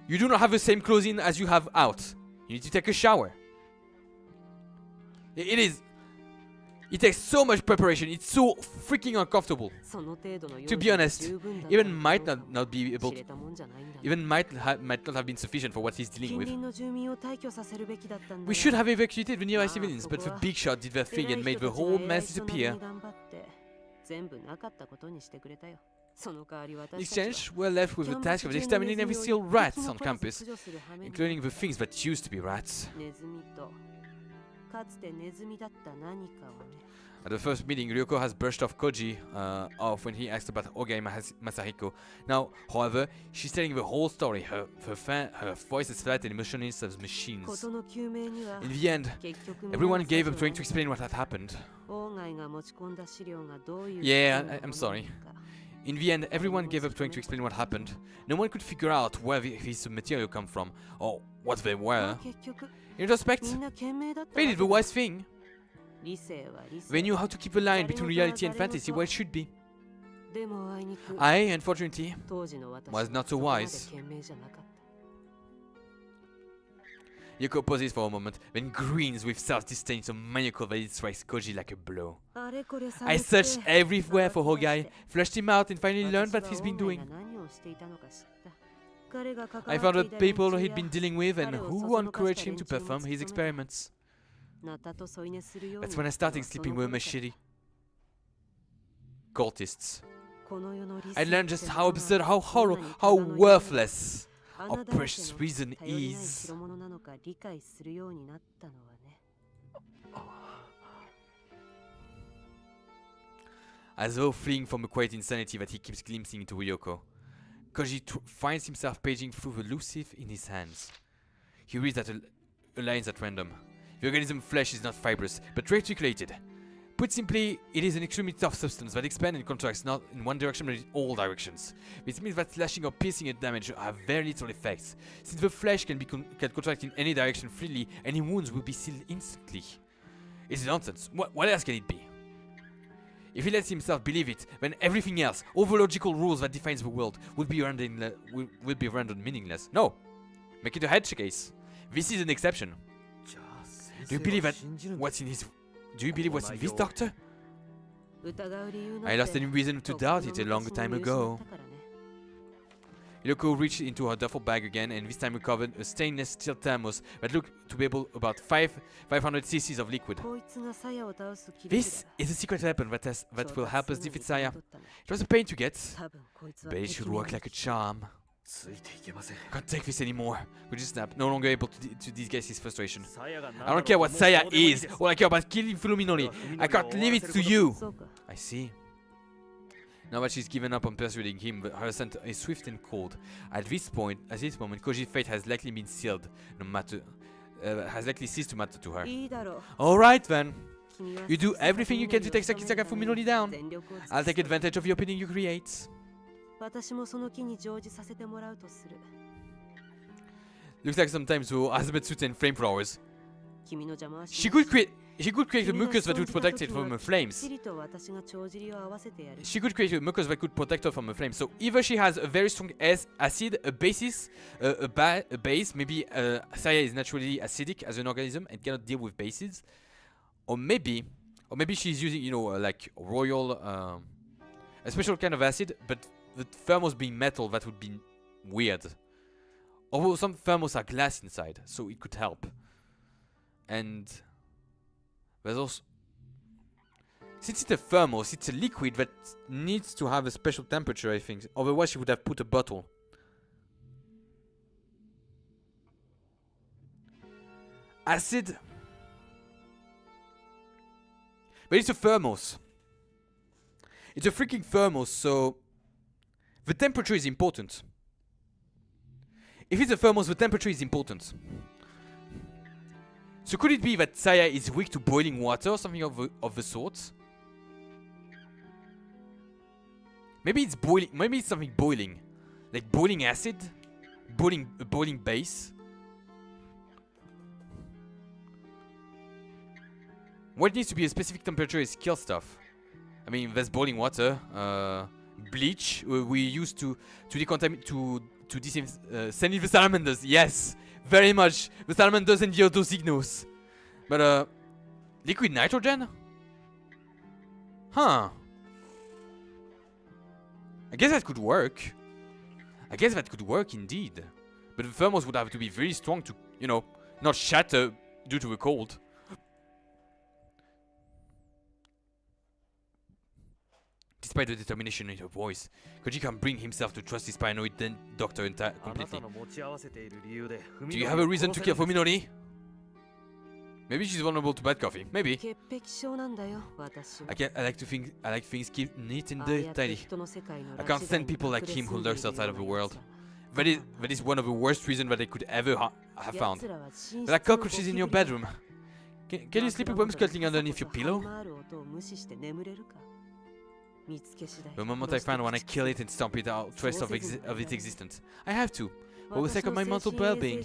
You do not have the same clothing as you have out. You need to take a shower. It takes so much preparation. It's so freaking uncomfortable. To be honest, even might not be able to, might not have been sufficient for what he's dealing with. We should have evacuated the nearby civilians, but the big shot did their thing and made the whole mess disappear. In exchange, we're left with the task of exterminating every single rat on campus, including the things that used to be rats. At the first meeting, Ryoko has brushed off Koji off when he asked about Ogai Masahiko. Now, however, she's telling the whole story. Her voice is flat and emotionless as machines. In the end, everyone gave up trying to explain what had happened. Yeah, I'm sorry. In the end, everyone gave up trying to explain what happened. No one could figure out where this material come from, or what they were. In retrospect, they did the wise thing. They knew how to keep the line between reality and fantasy where it should be. I, unfortunately, was not so wise. Yoko pauses for a moment, then grins with self-disdain so maniacal that it strikes Koji like a blow. I searched everywhere for Ogai, flushed him out, and finally learned what he's been doing. I found the people he'd been dealing with and who encouraged him to perform his experiments. That's when I started sleeping with machete cultists. I learned just how absurd, how horrible, how worthless our precious reason is. As though fleeing from the quiet insanity that he keeps glimpsing into Ryoko, Koji finds himself paging through the elusive in his hands. He reads a lines at random. The organism's flesh is not fibrous, but reticulated. Put simply, it is an extremely tough substance that expands and contracts not in one direction but in all directions. This means that slashing or piercing and damage have very little effects. Since the flesh can contract in any direction freely, any wounds will be sealed instantly. It's nonsense. What else can it be? If he lets himself believe it, then everything else, all the logical rules that defines the world, will be rendered meaningless. No! Make it a head case. This is an exception. Do you believe what's in this doctor? I lost any reason to doubt it a long time ago. Ryoko reached into her duffel bag again and this time recovered a stainless steel thermos that looked to be able about 500 cc's of liquid. This is a secret weapon that will help us defeat Saya. It was a pain to get, but it should work like a charm. Can't take this anymore. Koji snapped, no longer able to disguise his frustration. I don't care what Saya is. All I care about killing Fuminori. I can't leave it to you. I see. Now that she's given up on persuading him, her assent is swift and cold. At this moment, Koji's fate has likely been sealed. Has likely ceased to matter to her. All right then. You do everything you can to take Sakisaka Fuminori down. I'll take advantage of the opening you create. Looks like sometimes so hazmat suit and flamethrowers. She could create a mucus that would protect it from the flames. She could create a mucus that could protect her from the flames. So either she has a very strong acid, a base, maybe Saya is naturally acidic as an organism and cannot deal with bases, or maybe she's using like royal a special kind of acid, but the thermos being metal, that would be weird. Although some thermos are glass inside, so it could help. And There's also... Since it's a thermos, it's a liquid that needs to have a special temperature, I think. Otherwise, she would have put a bottle. Acid. But it's a thermos. It's a freaking thermos, so... The temperature is important. If it's a thermos, the temperature is important. So could it be that Saya is weak to boiling water or something of the sort? Maybe it's boiling. Maybe it's something boiling, like boiling acid, boiling base. What needs to be a specific temperature is kill stuff. I mean, there's boiling water, bleach. We used to decontaminate send in the salamanders. Yes, very much the salamanders and the Odosignos. But liquid nitrogen? Huh. I guess that could work. I guess that could work indeed. But the thermos would have to be very strong to, you know, not shatter due to the cold. Despite the determination in her voice, Koji can bring himself to trust his paranoid doctor completely. Do you have a reason to kill Fuminori? Maybe she's vulnerable to bad coffee. Maybe. I like things keep neat and tidy. I can't stand people like him who lurks outside of the world. That is one of the worst reasons that I could ever have found. There are cockroaches in your bedroom. Can you sleep with them scuttling underneath your pillow? The moment I find one, I kill it and stomp it out, trace of its existence. I have to, for the sake of my mental well-being.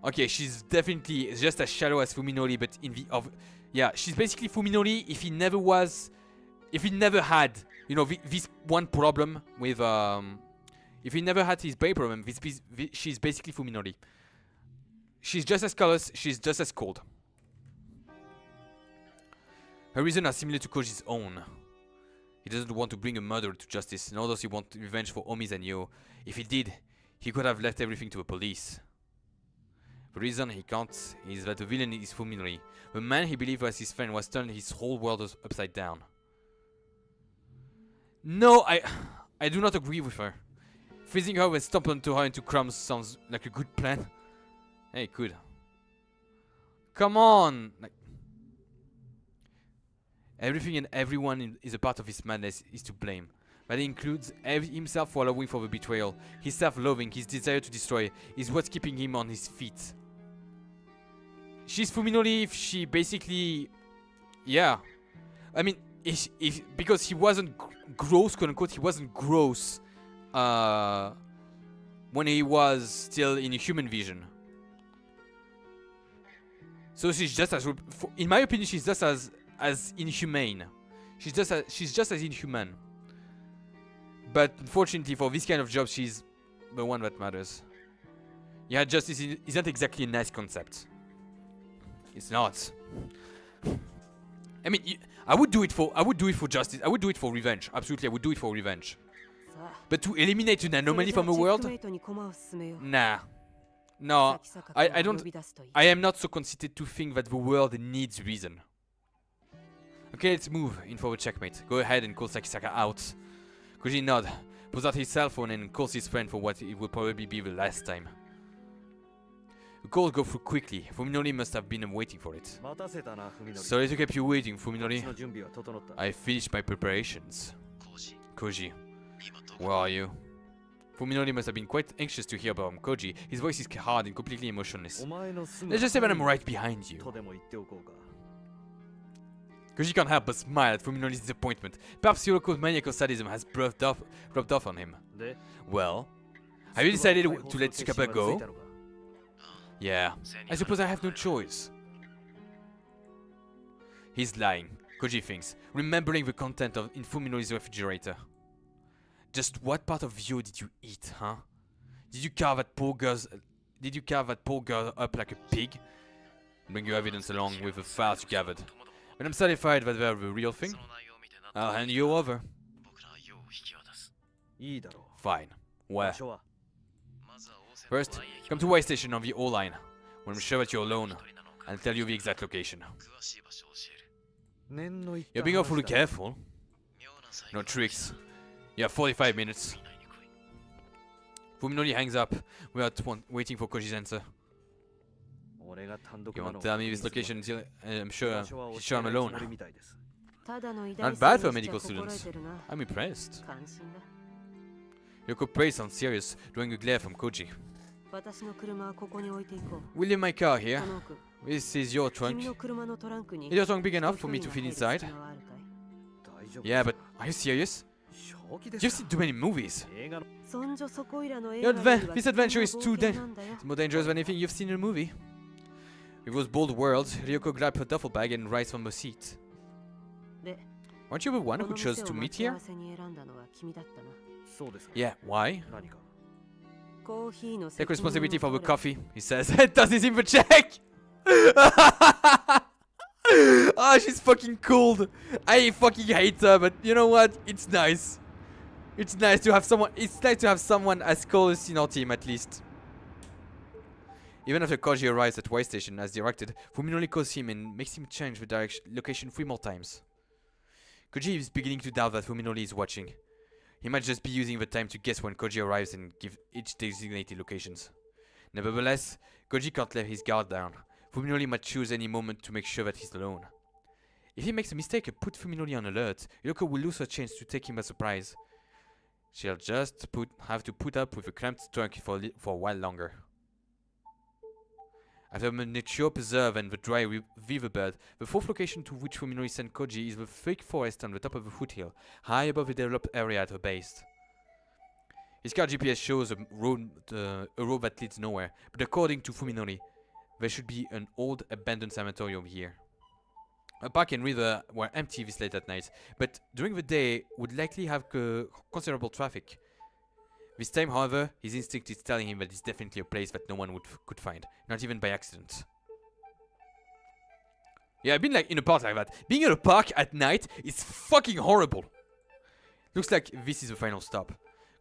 Okay, she's definitely just as shallow as Fuminori, but in the yeah, she's basically Fuminori if he never had, you know, this one problem with if he never had his brain problem. She's basically Fuminori. She's just as callous. She's just as cold. Her reasons are similar to Koji's own. He doesn't want to bring a murderer to justice, nor does he want revenge for Omis and Yo. If he did, he could have left everything to the police. The reason he can't is that the villain is Fuminori. The man he believed was his friend was turned his whole world upside down. No, I do not agree with her. Freezing her and stomping her into crumbs sounds like a good plan. Hey, it could. Come on! Like, everything and everyone is a part of his madness is to blame. But it includes himself for allowing for the betrayal. His self-loathing, his desire to destroy, is what's keeping him on his feet. She's Fuminori if she basically... Yeah. I mean, if because he wasn't gross, quote unquote, he wasn't gross when he was still in a human vision. So she's just as... In my opinion, she's just as inhumane. She's just as inhuman. But unfortunately, for this kind of job, she's the one that matters. Yeah, justice isn't exactly a nice concept. It's not. I mean, I would do it for justice. I would do it for revenge. Absolutely, I would do it for revenge. But to eliminate an anomaly from the world? Nah. No, I don't. I am not so conceited to think that the world needs reason. Okay, let's move in for a checkmate. Go ahead and call Sakisaka out. Koji nod, pulls out his cell phone and calls his friend for what it will probably be the last time. The calls go through quickly. Fuminori must have been waiting for it. Sorry to keep you waiting, Fuminori. I finished my preparations. Koji, where are you? Fuminori must have been quite anxious to hear about Koji. His voice is hard and completely emotionless. Let's just say that I'm right behind you. Koji can't help but smile at Fuminori's disappointment. Perhaps Hiroko's maniacal sadism has rubbed off on him. Well, have you decided to let Tsukapa go? Yeah, I suppose I have no choice. He's lying, Koji thinks, remembering the content in Fuminori's refrigerator. Just what part of you did you eat, huh? Did you carve that poor girl up like a pig? Bring your evidence along with the files you gathered. When I'm satisfied that they're the real thing, I'll hand you over. Fine. Where? First, come to Y Station on the O line. When I'm sure that you're alone, I'll tell you the exact location. 詳しい場所を教える You're being awfully careful. No tricks. You have 45 minutes. Fuminori hangs up without waiting for Koji's answer. You won't tell me this location until I'm sure he's sure I'm alone. ただの偉 Not 大 bad さ for a にしちゃ medical 心得 student. てるな I'm impressed. 感心だ Your praise sounds serious, drawing a glare from Koji. 私の車はここに置いていこう We'll leave my car here. この奥 This is your 君 trunk. の車のトランクに Is your trunk big enough for me to fit inside? 隙間はあるかい Yeah, but are you serious? You've seen too many movies. そんじょそこいらの映 Your 画よりは this adventure is 危 too 険な冒険なんだよ It's more dangerous than anything you've seen in a movie. With those bold words, Ryoko grabbed her duffel bag and rise from her seat. で Aren't you the one こ who の chose 店 to を meet 待ち合 here? わせに選んだのは君だったな Yeah, why? コーヒーの Take 責任を responsibility for the 取れ coffee, he says. Does he even check? Ah, she's fucking cold. I fucking hate her, but you know what? It's nice. It's nice to have someone. It's nice to have someone as cold as in our team, at least. Even after Koji arrives at Y Station as directed, Fuminori calls him and makes him change the location 3 more times. Koji is beginning to doubt that Fuminori is watching. He might just be using the time to guess when Koji arrives and give each designated locations. Nevertheless, Koji can't let his guard down. Fuminori might choose any moment to make sure that he's alone. If he makes a mistake and put Fuminori on alert, Yoko will lose her chance to take him by surprise. She'll just have to put up with a cramped trunk for a while longer. After the nature preserve and the dry riverbed, the fourth location to which Fuminori sent Koji is the thick forest on the top of a foothill, high above the developed area at her base. His car GPS shows a road that leads nowhere, but according to Fuminori, there should be an old abandoned sanatorium here. A park and river were empty this late at night, but during the day would likely have considerable traffic. This time, however, his instinct is telling him that it's definitely a place that no one could find, not even by accident. Yeah, I've been like in a park like that. Being in a park at night is fucking horrible. Looks like this is the final stop.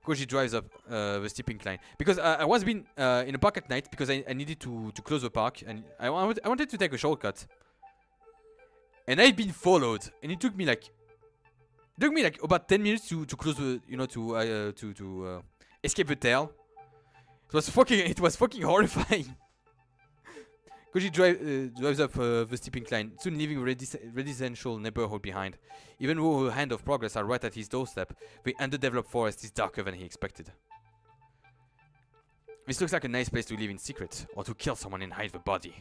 Koji drives up the steep incline. Because I was been in a park at night because I needed to close the park and I wanted to take a shortcut. And I'd been followed, and it took me like about 10 minutes to close the, to escape the tail. It was fucking horrifying. Koji drives up the steep incline, soon leaving a residential neighborhood behind. Even though her hand of progress are right at his doorstep, the underdeveloped forest is darker than he expected. This looks like a nice place to live in secret, or to kill someone and hide the body.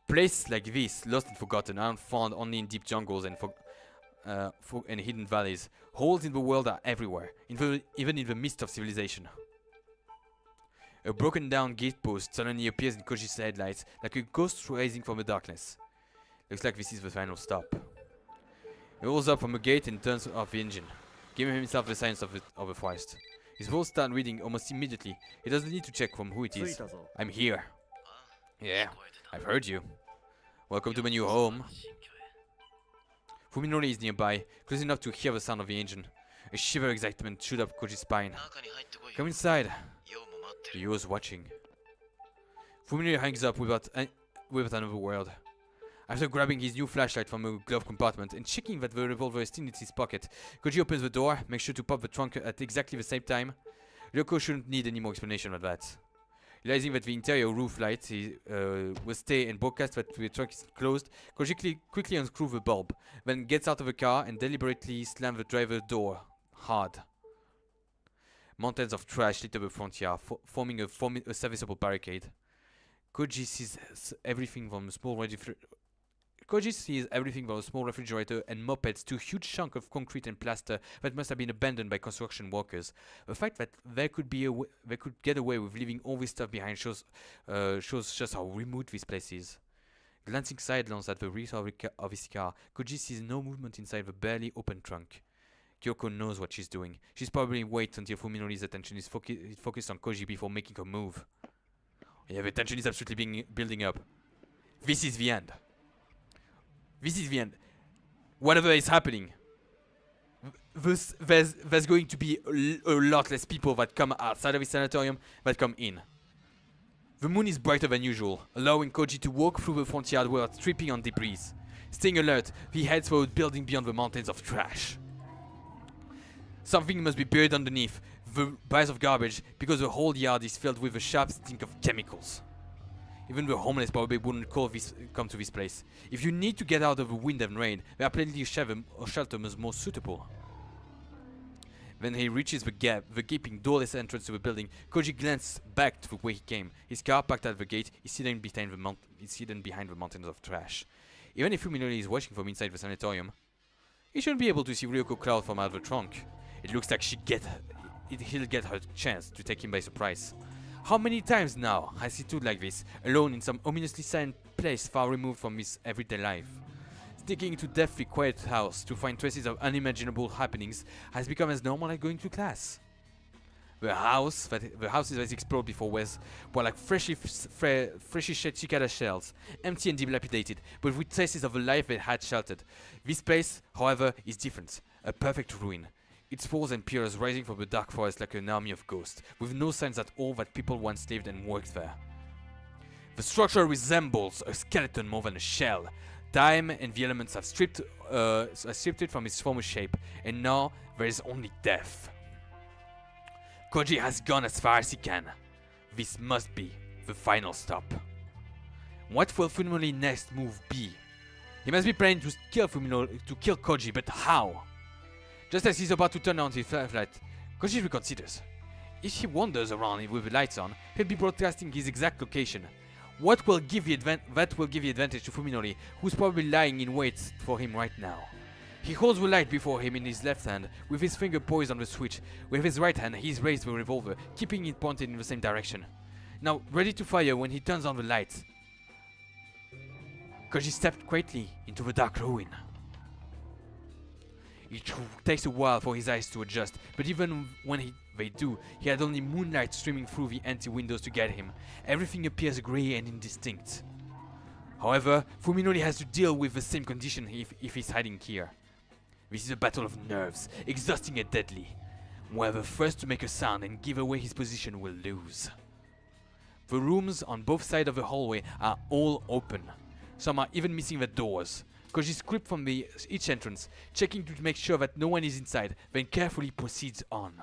Places like this, lost and forgotten, aren't found only in deep jungles and hidden valleys. Holes in the world are everywhere, even in the midst of civilization. A broken down gatepost suddenly appears in Koji's headlights, like a ghost rising from the darkness. Looks like this is the final stop. He rolls up from the gate and turns off the engine, giving himself the signs of the forest. His voice starts reading almost immediately. He doesn't need to check from who it is. I'm here. Yeah, I've heard you. Welcome to my new home. Fuminori is nearby, close enough to hear the sound of the engine. A shiver of excitement shoots up Koji's spine. Come inside. Ryo's watching. Fuminori hangs up without another word. After grabbing his new flashlight from a glove compartment and checking that the revolver is still in his pocket, Koji opens the door, makes sure to pop the trunk at exactly the same time. Ryoko shouldn't need any more explanation than that. Realizing that the interior roof light will stay and broadcast that the trunk is closed, Koji quickly unscrews the bulb, then gets out of the car and deliberately slams the driver's door hard. Mountains of trash litter the front yard, forming a serviceable barricade. Koji sees everything from a small refrigerator and mopeds to a huge chunk of concrete and plaster that must have been abandoned by construction workers. The fact that they could get away with leaving all this stuff behind shows just how remote this place is. Glancing sidelong at the rear of his car, Koji sees no movement inside the barely open trunk. Kyoko knows what she's doing. She's probably waiting until Fuminori's attention is focused on Koji before making her move. Yeah, the tension is absolutely building up. This is the end. This is the end. Whatever is happening, there's going to be a lot less people that come outside of the sanatorium that come in. The moon is brighter than usual, allowing Koji to walk through the front yard without tripping on debris. Staying alert, he heads for a building beyond the mountains of trash. Something must be buried underneath the piles of garbage because the whole yard is filled with a sharp stink of chemicals. Even the homeless probably wouldn't come to this place. If you need to get out of the wind and rain, there are plenty of shelters more suitable. When he reaches the gaping doorless entrance to the building, Koji glances back to the way he came. His car parked at the gate is hidden behind the mountains of trash. Even if Fuminori is watching from inside the sanatorium, he shouldn't be able to see Ryoko Cloud from out the trunk. It looks like he'll get her chance to take him by surprise. How many times now has he stood like this, alone in some ominously silent place far removed from his everyday life? Sneaking into deathly quiet house to find traces of unimaginable happenings has become as normal as going to class. The houses that explored before were like freshly shed cicada shells, empty and dilapidated, but with traces of the life they had sheltered. This place, however, is different, a perfect ruin. Its walls and pillars rising from the dark forest like an army of ghosts, with no signs at all that people once lived and worked there. The structure resembles a skeleton more than a shell. Time and the elements have stripped it from its former shape, and now there is only death. Koji has gone as far as he can. This must be the final stop. What will Fuminori's next move be? He must be planning to kill Koji, but how? Just as he's about to turn on his flashlight, Koji reconsiders. If he wanders around with the lights on, he'll be broadcasting his exact location. That will give the advantage to Fuminori, who's probably lying in wait for him right now. He holds the light before him in his left hand, with his finger poised on the switch. With his right hand, he's raised the revolver, keeping it pointed in the same direction. Now, ready to fire when he turns on the light. Koji stepped quietly into the dark ruin. It takes a while for his eyes to adjust, but even when they do, he had only moonlight streaming through the empty windows to guide him. Everything appears grey and indistinct. However, Fuminori has to deal with the same condition if he's hiding here. This is a battle of nerves, exhausting and deadly. Whoever first to make a sound and give away his position will lose. The rooms on both sides of the hallway are all open. Some are even missing their doors. Koji creeps from each entrance, checking to make sure that no one is inside, then carefully proceeds on.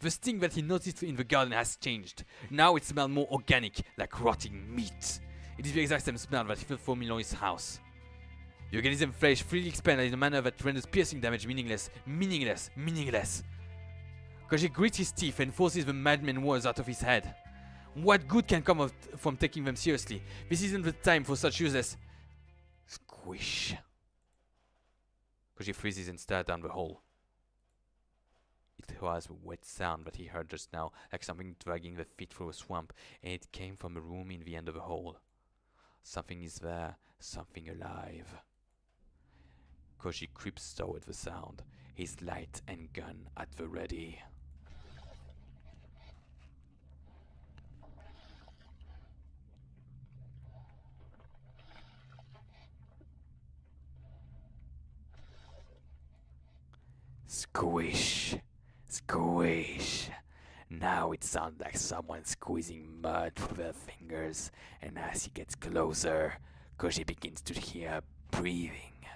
The sting that he noticed in the garden has changed. Now it smells more organic, like rotting meat. It is the exact same smell that filled Fuminori's house. The organism flesh freely expanded in a manner that renders piercing damage meaningless. Koji grits his teeth and forces the madman words out of his head. What good can come from taking them seriously? This isn't the time for such useless... Squish. Koji freezes and stares down the hole. It was a wet sound that he heard just now, like something dragging the feet through a swamp, and it came from a room in the end of the hole. Something is there, something alive. Koji creeps toward the sound, his light and gun at the ready. Squish, squish. Now it sounds like someone squeezing mud through their fingers, and as he gets closer, Koji begins to hear breathing.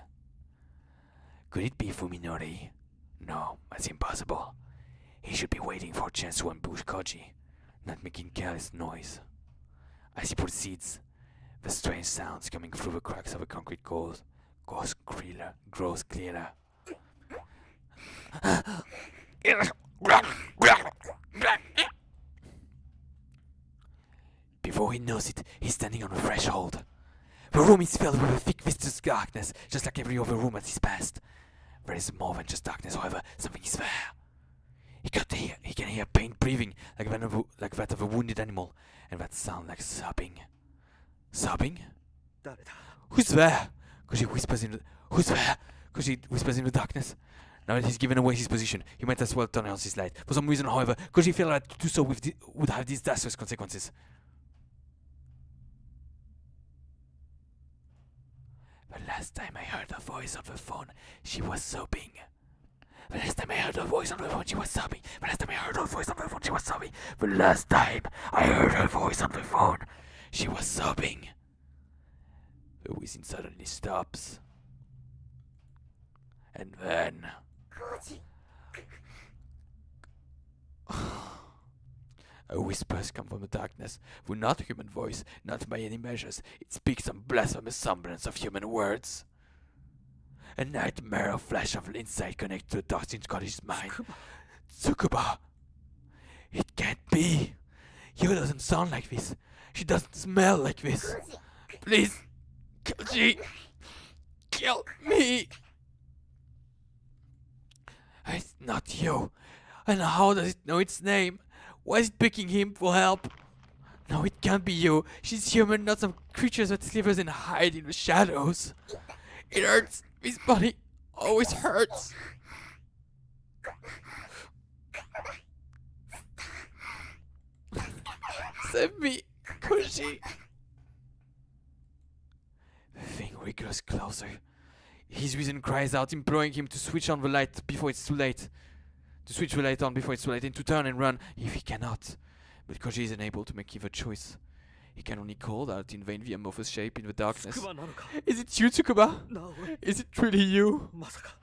Could it be Fuminori? No, that's impossible. He should be waiting for a chance to ambush Koji, not making careless noise. As he proceeds, the strange sounds coming through the cracks of the concrete grows clearer. Before he knows it, he's standing on the threshold. The room is filled with a thick, viscous darkness, just like every other room that he's passed. There is more than just darkness, however, something is there. He can hear pain breathing, like that of a wounded animal, and that sound like sobbing. Sobbing? Who's there? Koji whispers in the darkness. Now that he's given away his position, he might as well turn on his light. For some reason, however, Koji feels that to do so would have disastrous consequences. The last time I heard the voice of the phone, she was sobbing. The last time I heard her voice on the phone, she was sobbing. The last time I heard her voice on the phone, she was sobbing. The last time I heard her voice on the phone, she was sobbing. The whistling suddenly stops. And then... A whispers come from the darkness, with not a human voice, not by any measures. It speaks some blasphemous semblance of human words. A nightmare of flash of insight connected to the dark Scottish mind. Tsukuba! It can't be! You doesn't sound like this. She doesn't smell like this. Please, Koji, kill me! It's not you. And how does it know its name? Why is it picking him for help? No, it can't be you. She's human, not some creatures that slivers and hide in the shadows. It hurts. His body always hurts. Save me, Koji. The thing wriggles closer. His reason cries out, imploring him to switch on the light before it's too late. To switch the light on before it's too late, and to turn and run if he cannot. But Koji is unable to make either choice. He can only call out in vain the amorphous shape in the darkness. Is it you, Tsukuba? No. Is it really you? まさか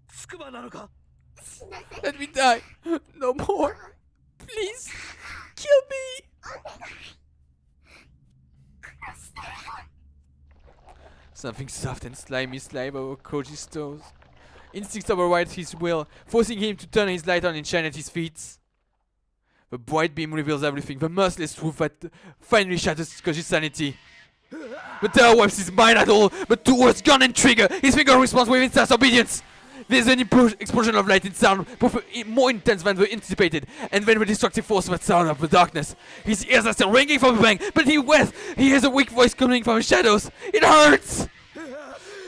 つくばなのか Let me die! No more! Please! Kill me! Something soft and slimy slime over Koji's toes. Instincts override his will, forcing him to turn his light on and shine at his feet. The bright beam reveals everything, the merciless truth that finally shatters Koji's sanity. The terror wipes his mind at all, but towards gun and trigger, his finger responds with instant obedience. There's an explosion of light and sound, both more intense than the anticipated, and then the destructive force that sound of the darkness. His ears are still ringing from the bang, but he hears a weak voice coming from the shadows. It hurts!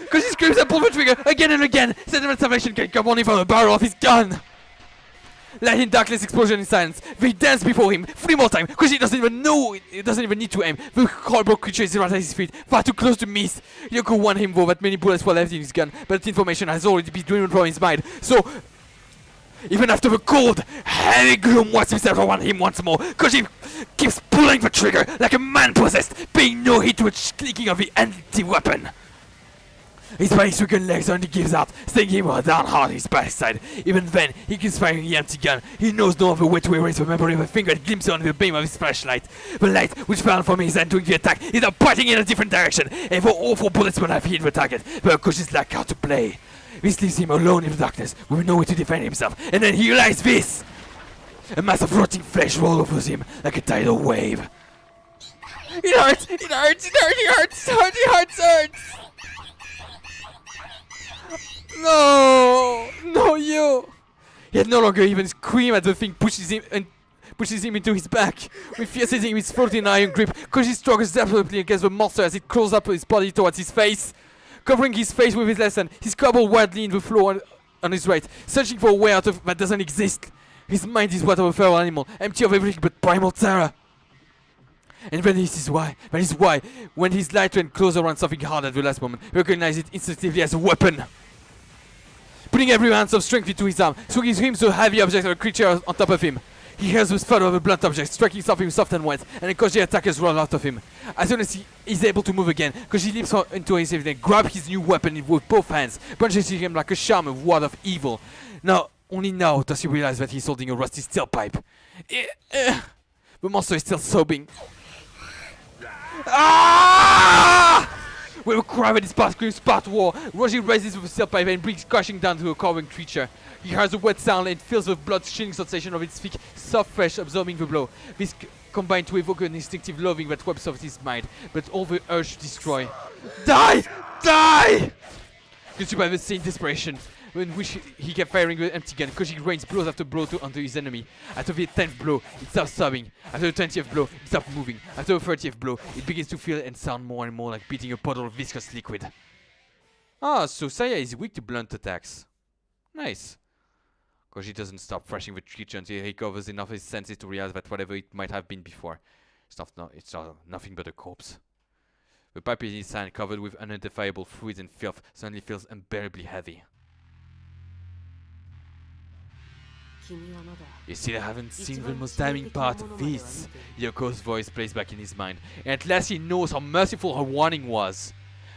Because he screams and pulls the trigger again and again, sentiment salvation can come only from the barrel of his gun. Light in darkness, explosion in silence. They dance before him 3 more times, because he doesn't even know, he doesn't even need to aim. The horrible creature is right at his feet, far too close to miss. Yoko warned him though that many bullets were left in his gun, but that information has already been driven from his mind. So, even after the cold, heavy gloom wipes himself around him once more, Koji keeps pulling the trigger like a man possessed, paying no heed to the clicking of the empty weapon. His body's stricken legs only gives out, staying him down hard his backside. Even then, he keeps firing the empty gun. He knows no other way to erase the memory of a finger that glimpses on the beam of his flashlight. The light, which fell from his hand during the attack, is now pointing in a different direction, and for all 4 bullets will have hit the target, but Koji's lack how to play. This leaves him alone in the darkness, with no way to defend himself, and then he realizes this! A mass of rotting flesh rolls over him like a tidal wave. It hurts! It hurts! It hurts! It hurts! It hurts! It hurts! It hurts! No! No, you! He had no longer even scream as the thing pushes him into his back. With fear seizing his floating iron grip, Koji struggles desperately against the monster as it crawls up his body towards his face. Covering his face with his left hand, he scrabbles wildly in the floor on his right, searching for a way out of that doesn't exist. His mind is what of a feral animal, empty of everything but primal terror. And then this is why, when his light went closer around something hard at the last moment, he recognized it instinctively as a weapon. Putting every ounce of strength into his arm, swinging him to a heavy object or a creature on top of him. He hears the thud of a blunt object striking something soft and wet, and then Koji attackers roll out of him. As soon as he is able to move again, Koji leaps into his head and grabs his new weapon with both hands, punching him like a charm of ward of evil. Now, only now does he realize that he's holding a rusty steel pipe. The monster is still sobbing. Ah! With a cry that is past screams spat war, Roshi raises with a steel pipe and brings crashing down to a cowering creature. He hears a wet sound and feels the blood-chilling sensation of its thick, soft flesh absorbing the blow. This combined to evoke an instinctive loathing that wipes off his mind, but all the urge to destroy. Die! Die! Consumed by the same desperation, in which he kept firing the empty gun, Koji rains blows after blow onto his enemy. After the 10th blow, it stops sobbing. After the 20th blow, it stops moving. After the 30th blow, it begins to feel and sound more and more like beating a puddle of viscous liquid. Ah, so Saya is weak to blunt attacks. Nice. Koji doesn't stop thrashing the creature until he recovers enough of his senses to realize that whatever it might have been before, it's nothing but a corpse. The pipe in his hand, covered with unidentifiable fluids and filth, suddenly feels unbearably heavy. You still haven't seen the most damning part of this. Yoko's voice plays back in his mind, and at last he knows how merciful her warning was.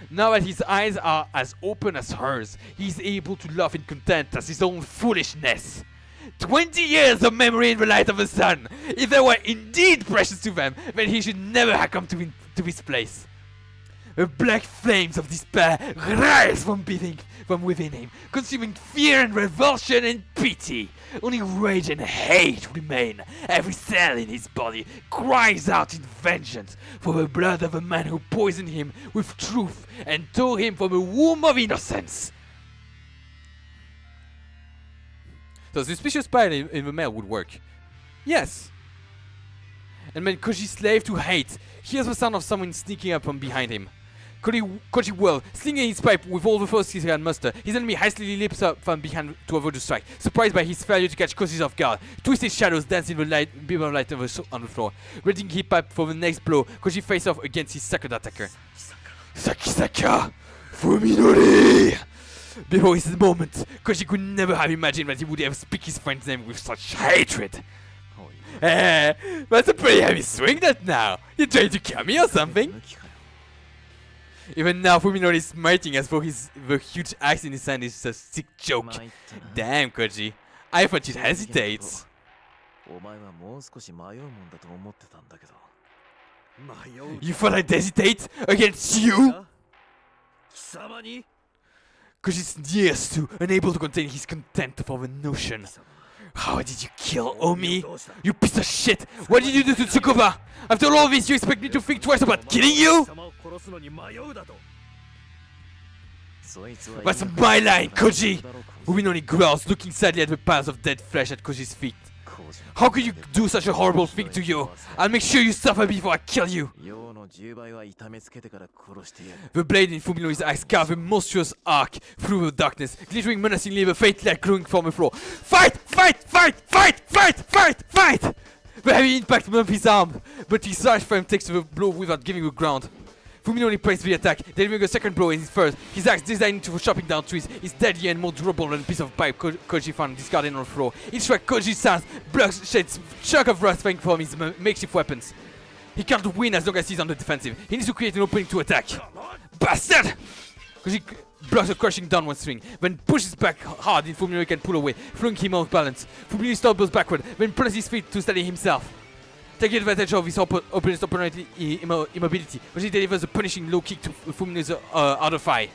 Now that his eyes are as open as hers, he is able to laugh in content at his own foolishness. 20 years of memory in the light of the sun! If they were indeed precious to them, then he should never have come to this place. The black flames of despair rise from within him, consuming fear and revulsion and pity. Only rage and hate remain. Every cell in his body cries out in vengeance for the blood of a man who poisoned him with truth and tore him from the womb of innocence. So suspicious spy in the mail would work. Yes. And when Koji, slave to hate, hears the sound of someone sneaking up from behind him. Koji whirls, slinging his pipe with all the force he can muster. His enemy hastily leaps up from behind to avoid the strike, surprised by his failure to catch Koji's off guard. Twisted shadows dance in the beam of light on the floor. Readying his pipe for the next blow, Koji faces off against his second attacker. Sakisaka Fuminori! Before his moment, Koji could never have imagined that he would ever speak his friend's name with such hatred. That's a pretty heavy swing that now. You trying to kill me or something? Even now, Fuminori is smiting as though the huge axe in his hand is a sick joke. Damn, Koji. I thought you'd hesitate. You thought I'd hesitate? Against you? Koji sneers too, unable to contain his contempt for the notion. How did you kill Omi? You piece of shit! What did you do to Tsukuba? After all this, you expect me to think twice about killing you? That's my line, Koji! Fuminori growls, looking sadly at the piles of dead flesh at Koji's feet. How could you do such a horrible thing to you? I'll make sure you suffer before I kill you! The blade in Fuminori's axe carved a monstrous arc through the darkness, glittering menacingly, the fate light glowing from the floor. Fight! Fight! Fight! Fight! Fight! Fight! Fight! The heavy impact numbed his arm, but his large frame takes the blow without giving the ground. Fuminori praised the attack, delivering a second blow in his first. His axe, designed for chopping down trees, is deadlier and more durable than a piece of pipe Koji found discarded on the floor. Each strike Koji sounds, blood sheds chunk of rust falling from his makeshift weapons. He can't win as long as he's on the defensive. He needs to create an opening to attack. Bastard! Koji blocks a crushing downward swing, then pushes back hard and Fuminori can pull away, throwing him off balance. Fuminori stumbles backward, then plants his feet to steady himself. Taking advantage of his opponent's immobility, Koji delivers a punishing low kick to Fuminori's outer thigh.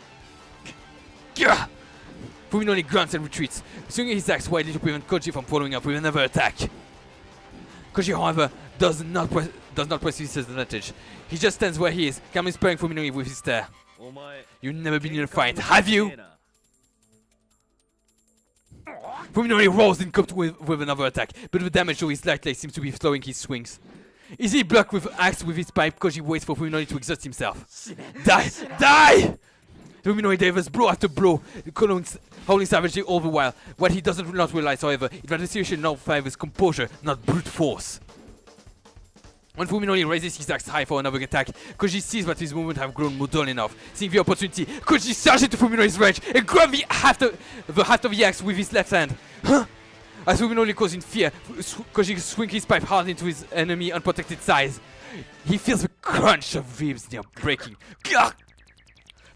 Fuminori grunts and retreats, swinging his axe widely to prevent Koji from following up with another attack. Koji, however, does not press his advantage. He just stands where he is, calmly sparing Fuminori with his stare. You've never been in a fight, have you? Fuminori rolls and comes with another attack, but the damage to his light blade seems to be slowing his swings. Easily blocked with axe with his pipe, Koji waits for Fuminori to exhaust himself. Die! Die! Fuminori delivers blow after blow, howling savagely all the while. What he doesn't not realize, however, is that the situation now favors composure, not brute force. When Fuminori raises his axe high for another attack, Koji sees that his movements have grown more dull enough. Seeing the opportunity, Koji surges into Fuminori's range and grabs the haft of the axe with his left hand. As Fuminori goes in fear, Koji swings his pipe hard into his enemy unprotected thighs. He feels the crunch of ribs near breaking.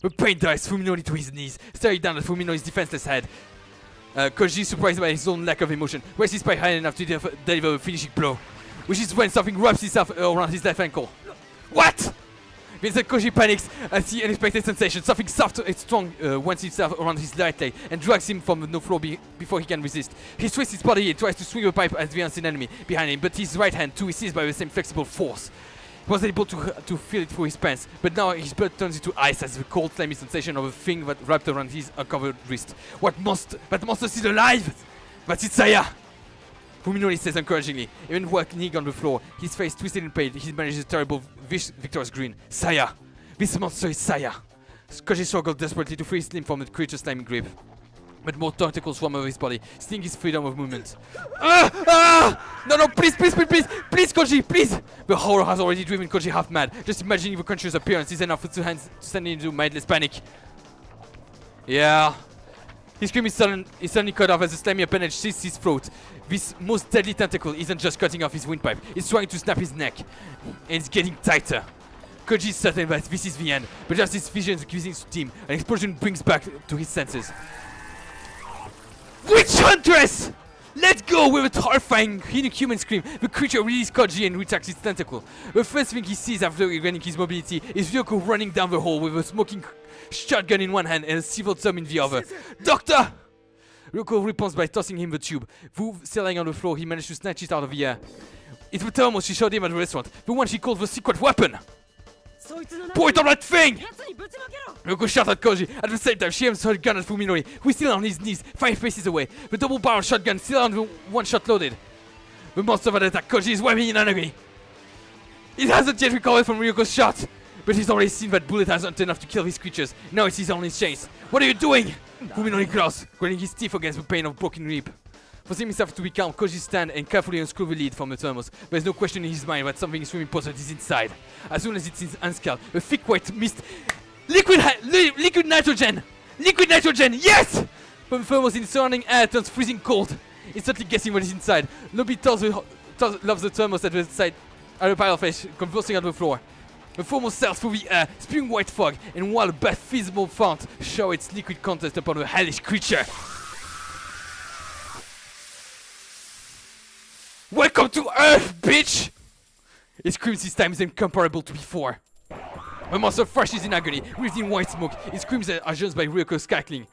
The pain drives Fuminori to his knees, staring down at Fuminori's defenseless head. Koji, surprised by his own lack of emotion, raises his pipe high enough to deliver a finishing blow, which is when something wraps itself around his left ankle. What? Vincent Koji panics at the unexpected sensation. Something soft and strong winds itself around his right leg and drags him from the floor before he can resist. He twists his body and tries to swing the pipe at the unseen enemy behind him, but his right hand too is seized by the same flexible force. He was able to feel it through his pants, but now his blood turns into ice as the cold, slimy sensation of a thing that wrapped around his uncovered wrist. What monster? That monster is alive! That's it, Saya! Fuminori says encouragingly, even while kneeling on the floor, his face twisted in pain. He manages a terrible, victorious grin. Saya! This monster is Saya! Koji struggled desperately to free his limb from the creature's slimy grip, but more tentacles swarm over his body, stinging his freedom of movement. No, please, Koji, please! The horror has already driven Koji half mad. Just imagining the creature's appearance is enough to send him into mindless panic. Yeah. His scream is suddenly cut off as the slimy appendage seizes his throat. This most deadly tentacle isn't just cutting off his windpipe, it's trying to snap his neck. And it's getting tighter. Koji is certain that this is the end, but just his vision begins to dim, an explosion brings back to his senses. Witch Huntress! Let go with a horrifying inhuman scream. The creature releases Koji and retracts its tentacle. The first thing he sees after regaining his mobility is Ryoko running down the hall with a smoking shotgun in one hand and a civil thumb in the other. Doctor! Ryoko responds by tossing him the tube. Still lying on the floor, he managed to snatch it out of the air. It's the thermos she showed him at the restaurant, the one she called the secret weapon! Point on that thing! Ryoko shot at Koji. At the same time, she aims her gun at Fuminori, who is still on his knees, 5 paces away. The double-barrel shotgun still on the one shot loaded. The monster that attacked Koji is waving in agony. It hasn't yet recovered from Ryoko's shot, but he's already seen that bullet hasn't enough to kill these creatures. Now it's his only chance. What are you doing? Fuminori growls, grinding his teeth against the pain of broken rib. Forcing himself to be calm, Koji stands and carefully unscrews the lid from the thermos. There's no question in his mind that something extremely important is inside. As soon as it's unscaled, a thick white mist... Liquid nitrogen! Liquid nitrogen! Yes! From the thermos in the surrounding air turns freezing cold. Instantly guessing what is inside. Nobody loves the thermos at the side at a pile of ash conversing on the floor. The thermos sails through the air, spewing white fog, and while a baptismal font shows its liquid contents upon the hellish creature. Welcome to Earth, bitch! It screams this time is incomparable to before. The monster thrashes in agony, wreathed in white smoke. It screams are joined by Ryoko's cackling.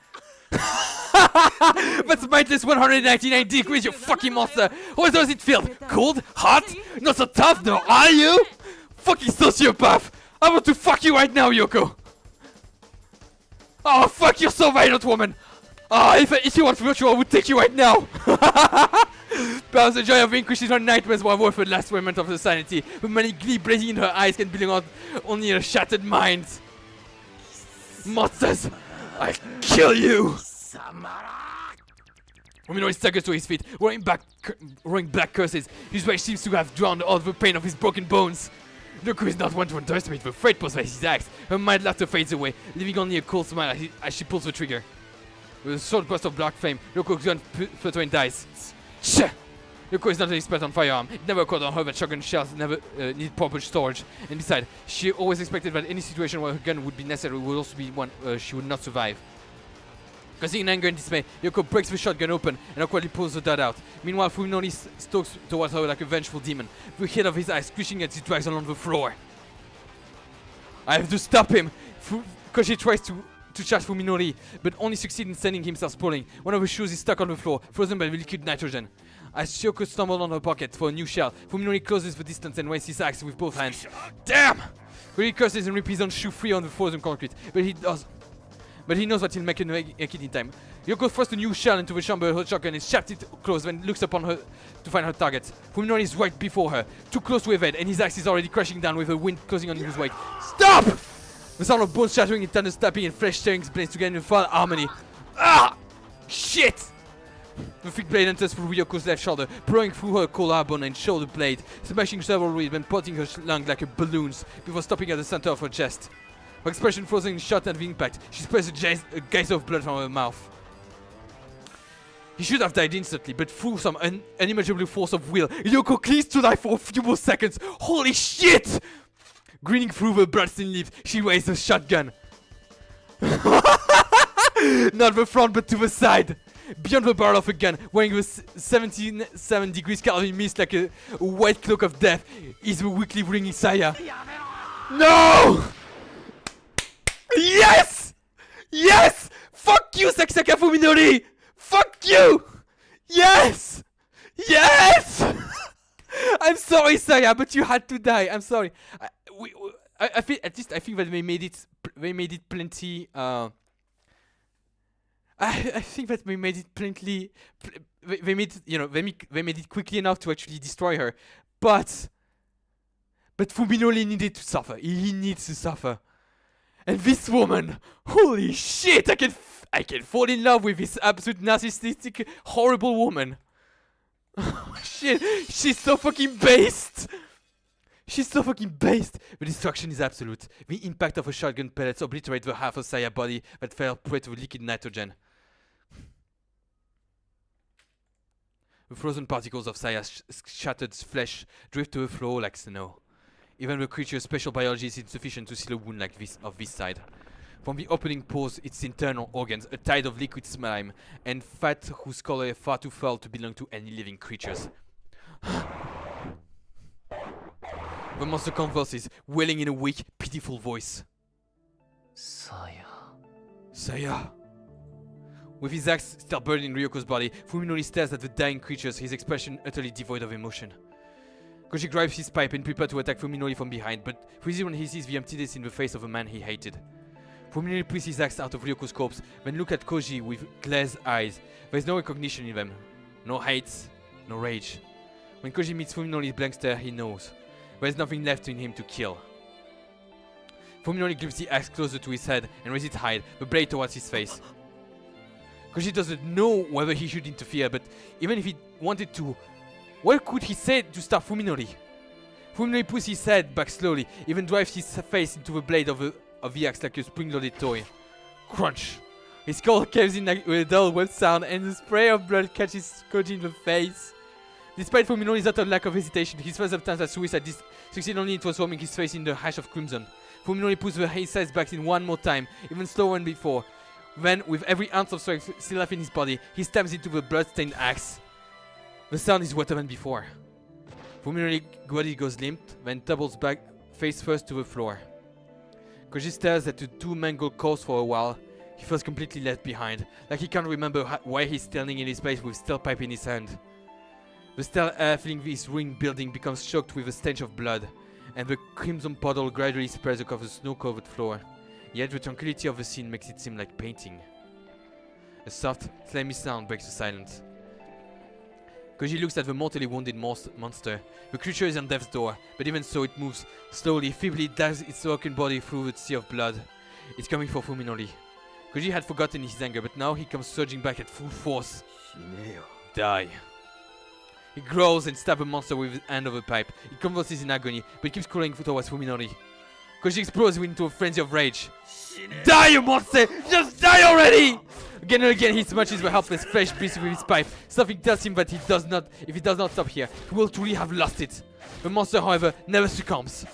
That's minus 199 degrees, you fucking monster! How does it feel? Cold? Hot? Not so tough, no, are you? Fucking sociopath! I want to fuck you right now, Yoko! Oh, fuck, you're so violent, woman! Oh, if you want virtual, I would take you right now! Perhaps the joy of increasing her nightmares were worth the last remnant of her sanity. The money glee blazing in her eyes can belong only in a shattered mind. Monsters! I'll kill you! Fuminori staggers to his feet, roaring black curses. His rage seems to have drowned all the pain of his broken bones. Ryoko is not one to underestimate the threat posed by his axe. Her mild laughter fades away, leaving only a cold smile as she pulls the trigger. With a short burst of black flame, Ryoko's gun fluttering dies. Shh! Ryoko is not an expert on firearm. It never occurred on her that shotgun shells never need proper storage. And besides, she always expected that any situation where her gun would be necessary would also be one she would not survive. Causing in anger and dismay, Ryoko breaks the shotgun open and awkwardly pulls the dart out. Meanwhile, Fuminori stalks towards her like a vengeful demon, the head of his eye squishing as he drags along the floor. I have to stop him! Koji tries to charge Fuminori, but only succeeds in sending himself sprawling. One of her shoes is stuck on the floor, frozen by the liquid nitrogen. As Ryoko stumbles on her pocket for a new shell, Fuminori closes the distance and raises his axe with both hands. Damn! Koji curses and rips his own shoe free on the frozen concrete, but he knows that he'll make it in time. Ryoko thrusts a new shell into the chamber her shotgun and shaps it close when looks upon her to find her target. Fuminori is right before her, too close to her head, and his axe is already crashing down with the wind closing on his wake. Stop! The sound of bones shattering and thunder snapping and flesh tearing blades together in full harmony. Ah! Shit! The thick blade enters through Ryoko's left shoulder, plowing through her collarbone and shoulder blade, smashing several ribs and potting her lung like a balloons before stopping at the center of her chest. Her expression frozen in shock at the impact. She sprays a geyser of blood from her mouth. He should have died instantly, but through some unimaginable force of will, Ryoko clings to life for a few more seconds. Holy shit! Grinning through the bloodstained lips, she raised the shotgun. Not the front, but to the side. Beyond the barrel of a gun, wearing the 77 degrees Kelvin mist like a white cloak of death, is the weakly ringing Saya. No! Yes! Yes! Fuck you, Sakisaka Fuminori! Fuck you! Yes! Yes! I'm sorry, Saya, but you had to die. I'm sorry. I feel at least I think that they made it plenty. I think that they made it plenty. They made it quickly enough to actually destroy her, but Fuminori needed to suffer. He needs to suffer. And this woman, holy shit! I can fall in love with this absolute narcissistic, horrible woman. Shit, she's so fucking based. She's so fucking based. The destruction is absolute. The impact of a shotgun pellets obliterate the half of Saya's body that fell prey to liquid nitrogen. The frozen particles of Saya's shattered flesh drift to the floor like snow. Even the creature's special biology is insufficient to seal a wound like this of this side. From the opening pores, its internal organs, a tide of liquid slime and fat whose color is far too foul to belong to any living creatures. The monster convulses, wailing in a weak, pitiful voice. Saya. With his axe still burning Ryoko's body, Fuminori stares at the dying creatures, his expression utterly devoid of emotion. Koji grabs his pipe and prepares to attack Fuminori from behind, but freezes when he sees the emptiness in the face of a man he hated. Fuminori pulls his axe out of Ryoko's corpse, then looks at Koji with glazed eyes. There is no recognition in them. No hate, no rage. When Koji meets Fuminori's blank stare, he knows. There is nothing left in him to kill. Fuminori grips the axe closer to his head and raises it high, the blade towards his face. Koji doesn't know whether he should interfere, but even if he wanted to, what could he say to stop Fuminori? Fuminori pulls his head back slowly, even drives his face into the blade of the axe like a spring-loaded toy. Crunch! His skull caves in with a dull web sound, and the spray of blood catches Koji in the face. Despite Fuminori's utter lack of hesitation, his first attempt at suicide succeeded only in transforming his face into a hash of crimson. Fuminori puts his size back in one more time, even slower than before. Then, with every ounce of strength still left in his body, he stabs into the blood-stained axe. The sound is wetter than before. Fuminori's body goes limp, then tumbles back face first to the floor. Koji stares at the two mangled corpses for a while. He feels completely left behind, like he can't remember why he's standing in his place with steel pipe in his hand. The stale air filling this ruined building becomes choked with a stench of blood, and the crimson puddle gradually spreads across the snow-covered floor. Yet the tranquility of the scene makes it seem like painting. A soft, slimy sound breaks the silence. Koji looks at the mortally wounded monster. The creature is on death's door, but even so it moves slowly, feebly dives its broken body through the sea of blood. It's coming for Fuminori. Koji had forgotten his anger, but now he comes surging back at full force. Die. He growls and stabs the monster with the end of a pipe. It convulses in agony, but keeps crawling towards Fuminori. Koji explodes into a frenzy of rage. Die, you monster! Just die already! Again and again he smashes the helpless flesh piece with his pipe. Something tells him that if he does not stop here, he will truly have lost it. The monster, however, never succumbs.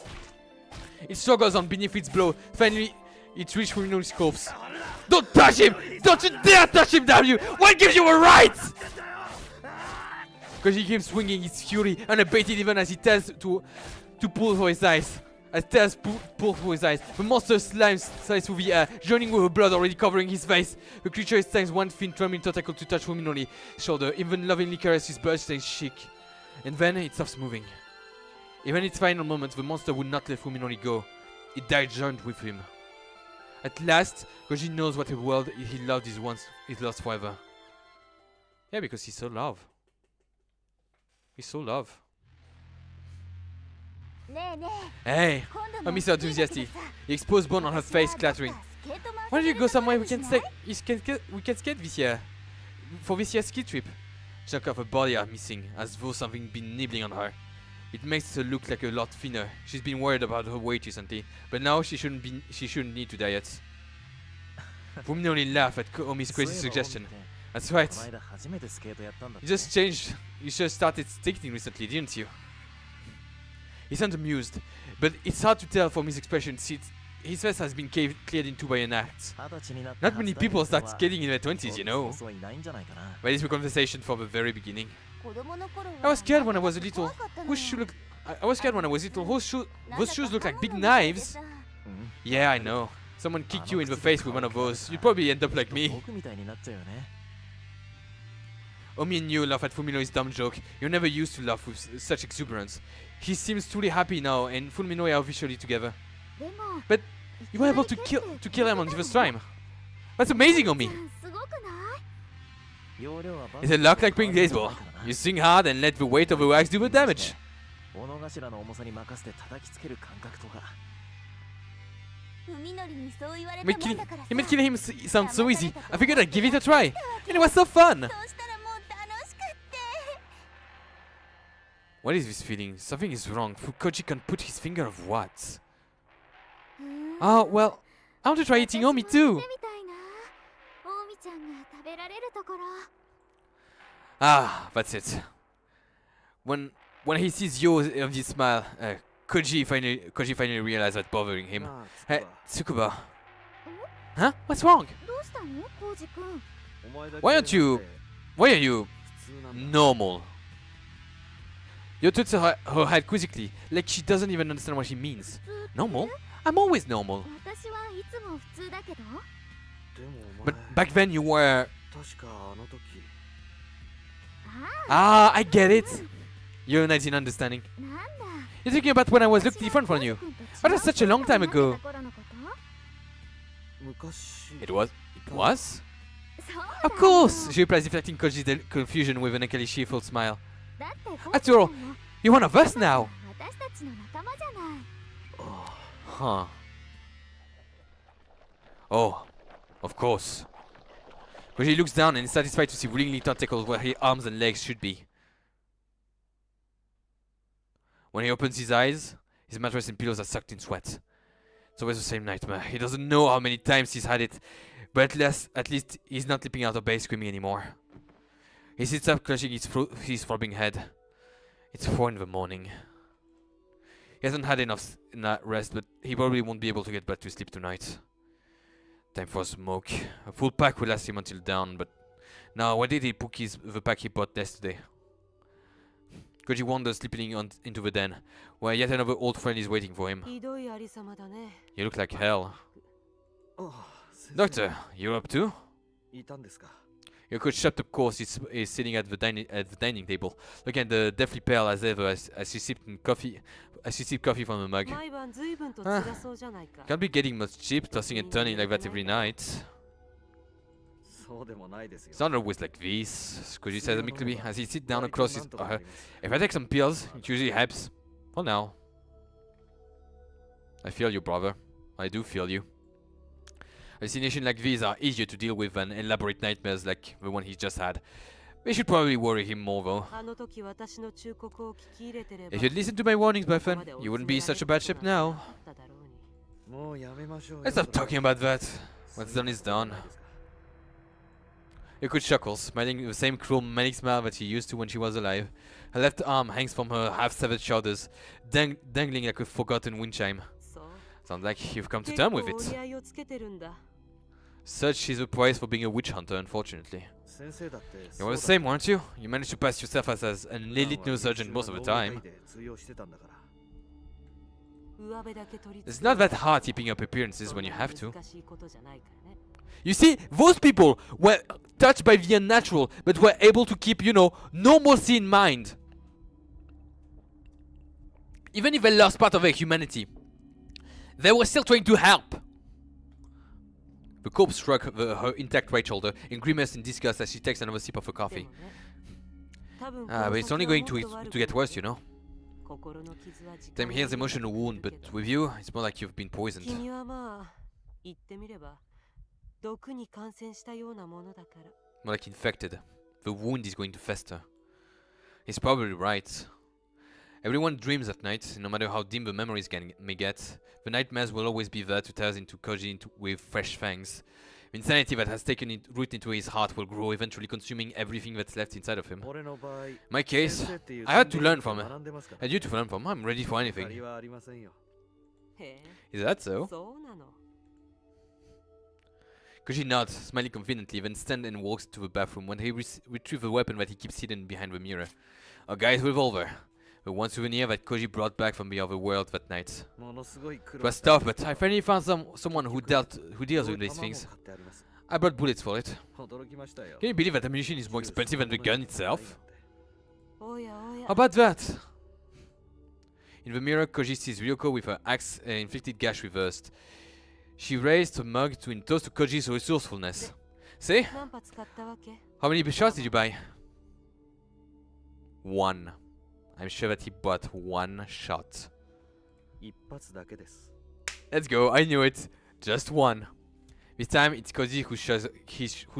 It struggles on beneath its blow. Finally, it reaches Fuminori's corpse. Don't touch him! Don't you dare touch him, damn you! What gives you a right? Koji keeps swinging his fury, unabated even as he tries to pull for his eyes. As tears pull through his eyes, the monster slides through the air, joining with the blood already covering his face. The creature extends one thin trembling tentacle to touch Fuminori's shoulder, even lovingly caresses his blood-stained cheek. And then it stops moving. Even in its final moments, the monster would not let Fuminori go. It died joined with him. At last, Koji knows what a world he loved is lost forever. Yeah, because he's so love. He's so love. Hey, Mr. Enthusiastic. The exposed bone on her face clattering. Why don't you go somewhere we can skate this year? For this year's ski trip. Chunk of her body are missing, as though something been nibbling on her. It makes her look like a lot thinner. She's been worried about her weight recently, but now she shouldn't need to diet. Fuminori laughed at Komi's crazy suggestion. That's right. You just started skating recently, didn't you? He sounds amused, but it's hard to tell from his expression since his face has been cleared into by an axe. Not many people start skating in their 20s, you know. But it's a conversation from the very beginning. I was scared when I was little. Those shoes look like big knives. Yeah, I know. Someone kicked you in the face with one of those. You'd probably end up like me. Omi and you laugh at Fuminori's dumb joke. You're never used to laugh with such exuberance. He seems truly happy now, and Fuminori are officially together. But you were able to kill him on the first time. That's amazing, Omi. It's a luck like playing baseball. You swing hard and let the weight of the axe do the damage. You made killing him sound so easy. I figured I'd give it a try. And it was so fun. What is this feeling? Something is wrong. Fukoji can't put his finger of what? Oh, well, I want to try eating Omi too. Ah, that's it. When he sees yours of this smile, Koji finally realized what's bothering him. Hey, Tsukuba. Huh? What's wrong? どうしたのコウジ君。 Why are you normal? You tilts her head quizzically, like she doesn't even understand what she means. Normal? I'm always normal. 私はいつも普通だけど。 But back then you were... 確かあの時 Ah, I get it. You're not in understanding. なんだ。 You're thinking about when I was looked different from you. That was such a long time ago. 昔 It was? そうだ Of course! She replies, deflecting Koji's confusion with an uncally smile. だってコウ After ジ君 all, も you're one of us now. 私たちの仲間じゃない。 Huh. Oh, of course. Koji looks down and is satisfied to see willingly tentacles where his arms and legs should be. When he opens his eyes, his mattress and pillows are soaked in sweat. It's always the same nightmare. He doesn't know how many times he's had it, but at least he's not leaping out of bed screaming anymore. He sits up, clutching his throbbing head. It's 4 in the morning. He hasn't had enough rest, but he probably won't be able to get back to sleep tonight. Time for a smoke. A full pack will last him until dawn, but now where did he put the pack he bought yesterday? Koji wanders sleeping into the den, where yet another old friend is waiting for him. ひどいありさまだね。 You look like hell. あ先生 Doctor, you're up too? いたんですか Your coach shut up course is sitting at the dining table, looking at the deathly pale as ever as she sipped coffee from a mug. 毎晩随分と辛そうじゃないか。 Can't be getting much cheap, tossing and turning like that every night. そうでもないですよ It's not always like this, Koji says amicably as he sits down across her. If I take some pills, it usually helps. For now. I feel you, brother. I do feel you. Hallucinations like these are easier to deal with than elaborate nightmares like the one he's just had. We should probably worry him more though. あの時私の忠告を聞き入れてれば If you'd listened to my warnings, my friend, you wouldn't be in such a bad shape now. もうやめましょうよ Let's stop talking about that. What's done is done. Yoko chuckles, smiling the same cruel manic smile that she used to when she was alive. Her left arm hangs from her half-severed shoulders, dangling like a forgotten wind chime. そう Sounds like you've come to 結 terms 構 with 折り it. 合いをつけてるんだ Such is the price for being a witch hunter, unfortunately. 先生だって You were the same, weren't you? You managed to pass yourself as an elite neurosurgeon most of the time. 通用してたんだから 上辺だけ取り It's not that hard keeping up appearances when you have to. 難しいことじゃないからね You see, those people were touched by the unnatural, but were able to keep, normalcy in mind. Even if they lost part of their humanity, they were still trying to help. The corpse struck her intact right shoulder and grimaced in disgust as she takes another sip of her で coffee. もね多分 But it's only going to get worse, you know. 心の傷は時 Time 間 heals を emotional wound, but with you, it's more like you've been poisoned. 君はまあ言ってみれば毒に感染したようなものだから More like infected. The wound is going to fester. He's probably right. Everyone dreams at night, no matter how dim the memories may get. The nightmares will always be there to tear into Koji with fresh fangs. The insanity that has taken root into his heart will grow, eventually consuming everything that's left inside of him. 俺の場合 In my case, 先生っていう I had to learn 先 from 生 her. 学んでますから And you to learn from. I'm ready for 借 anything. りはありませんよへ Is that え so? そうなの Koji nods, smiling confidently, then stands and walks to the bathroom when he retrieves the weapon that he keeps hidden behind the mirror. A guy's revolver. The one souvenir that Koji brought back from the other world that night. ものすごい苦 It 労 was tough, but I finally found someone who deals with these 弾も things. 買ってあります I brought bullets for it. 驚きましたよ Can you believe that ammunition is more expensive than the gun itself? おやおや How about that? In the mirror, Koji sees Ryoko with her axe and inflicted gash reversed. She raised her mug to toast to Koji's resourcefulness. See? 何発買ったわけ How many shots did you buy? One. I'm sure that he bought one shot. 一発だけです Let's go, I knew it. Just one. This time, it's Koji who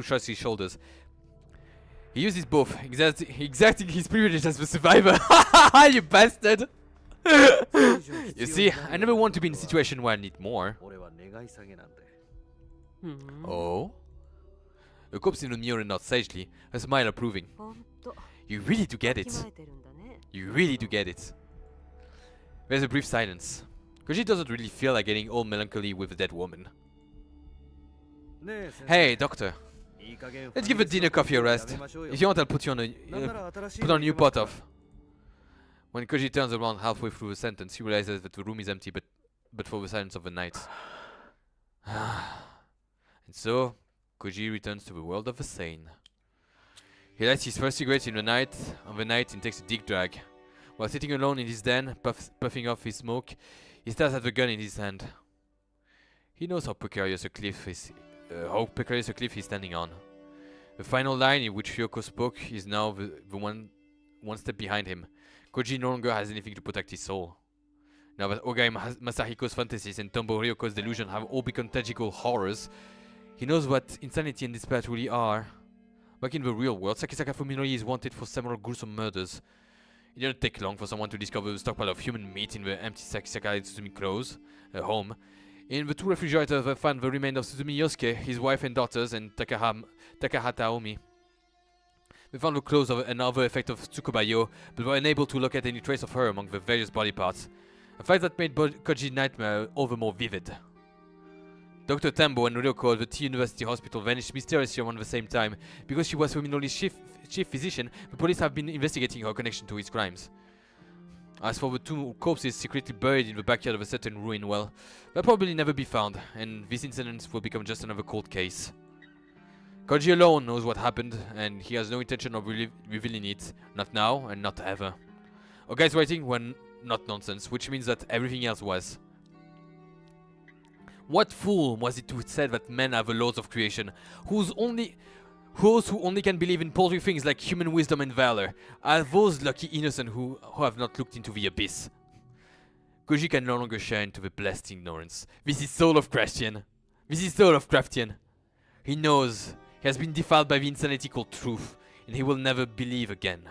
shrugs his shoulders. He uses both, exacting his privilege as the survivor. You bastard! You see, I never want to be in a situation where I need more. 俺は願い下げなんで うん Oh? The corpse in the mirror nods sagely, a smile approving. ほんと You really do get わ it. きまえてるんだね You really do get it. There's a brief silence. Koji doesn't really feel like getting all melancholy with a dead woman. Hey, doctor. Let's give a dinner coffee a rest. If you want, I'll put you on put on a new pot of. When Koji turns around halfway through the sentence, he realizes that the room is empty, but for the silence of the night. And so, Koji returns to the world of the sane. He lights his first cigarette on the night, and takes a deep drag. While sitting alone in his den, puffing off his smoke, he stares at the gun in his hand. He knows how precarious a cliff he's standing on. The final line in which Ryoko spoke is now the one step behind him. Koji no longer has anything to protect his soul. Now that Ogai Masahiko's fantasies and Tombo Ryoko's delusion have all become tragical horrors, he knows what insanity and despair truly are. Back in the real world, Sakisaka Fuminori is wanted for several gruesome murders. It didn't take long for someone to discover the stockpile of human meat in the empty Sakisaka Tsuzumi close, home. In the two refrigerators, they found the remains of Suzumi Yosuke, his wife and daughters, and Takahata Omi. They found the clothes of another effect of Tsukubayo, but were unable to locate any trace of her among the various body parts. A fact that made Koji's nightmare all the more vivid. Dr. Tembo and Ryoko at the T University Hospital vanished mysteriously around the same time. Because she was Fuminori's chief physician, the police have been investigating her connection to his crimes. As for the two corpses secretly buried in the backyard of a certain ruin, well, they'll probably never be found, and this incident will become just another cold case. Koji alone knows what happened, and he has no intention of revealing it, not now and not ever. Ogai's writing were not nonsense, which means that everything else was. What fool was it who said that men are the lords of creation, those who only can believe in paltry things like human wisdom and valor, are those lucky innocent who have not looked into the abyss. Koji can no longer share into the blessed ignorance. This is soul of Christian. This is soul of Craftian. He knows he has been defiled by the insanity called truth, and he will never believe again.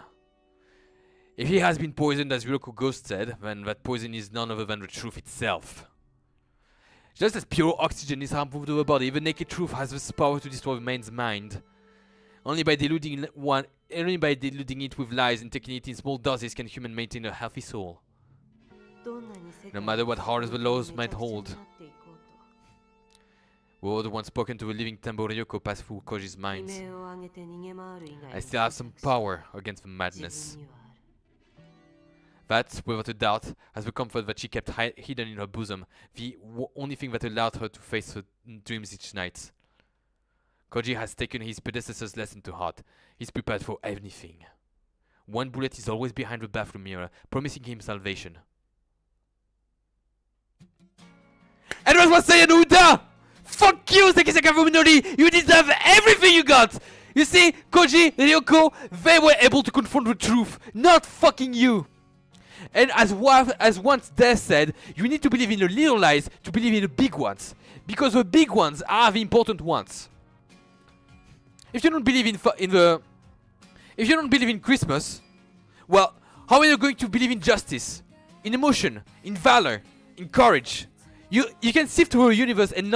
If he has been poisoned as Ryoko Ghost said, then that poison is none other than the truth itself. Just as pure oxygen is harmful to the body, the naked truth has the power to destroy man's mind. Only by deluding it with lies and taking it in small doses can human maintain a healthy soul. No matter what horrors the laws might hold. Word once spoken to a living Tembo Ryoko passed through Koji's mind. I still have some power against the madness. That, without a doubt, has the comfort that she kept hidden in her bosom, the only thing that allowed her to face her dreams each night. Koji has taken his predecessor's lesson to heart. He's prepared for anything. One bullet is always behind the bathroom mirror, promising him salvation. And what was saying, Uda? Fuck you, Sakisaka Fuminori! You deserve everything you got! You see, Koji, Ryoko, they were able to confront the truth, not fucking you! And as once there said, you need to believe in the little lies to believe in the big ones. Because the big ones are the important ones. If you don't believe if you don't believe in Christmas, well, how are you going to believe in justice? In emotion, in valor, in courage? You can sift through a universe and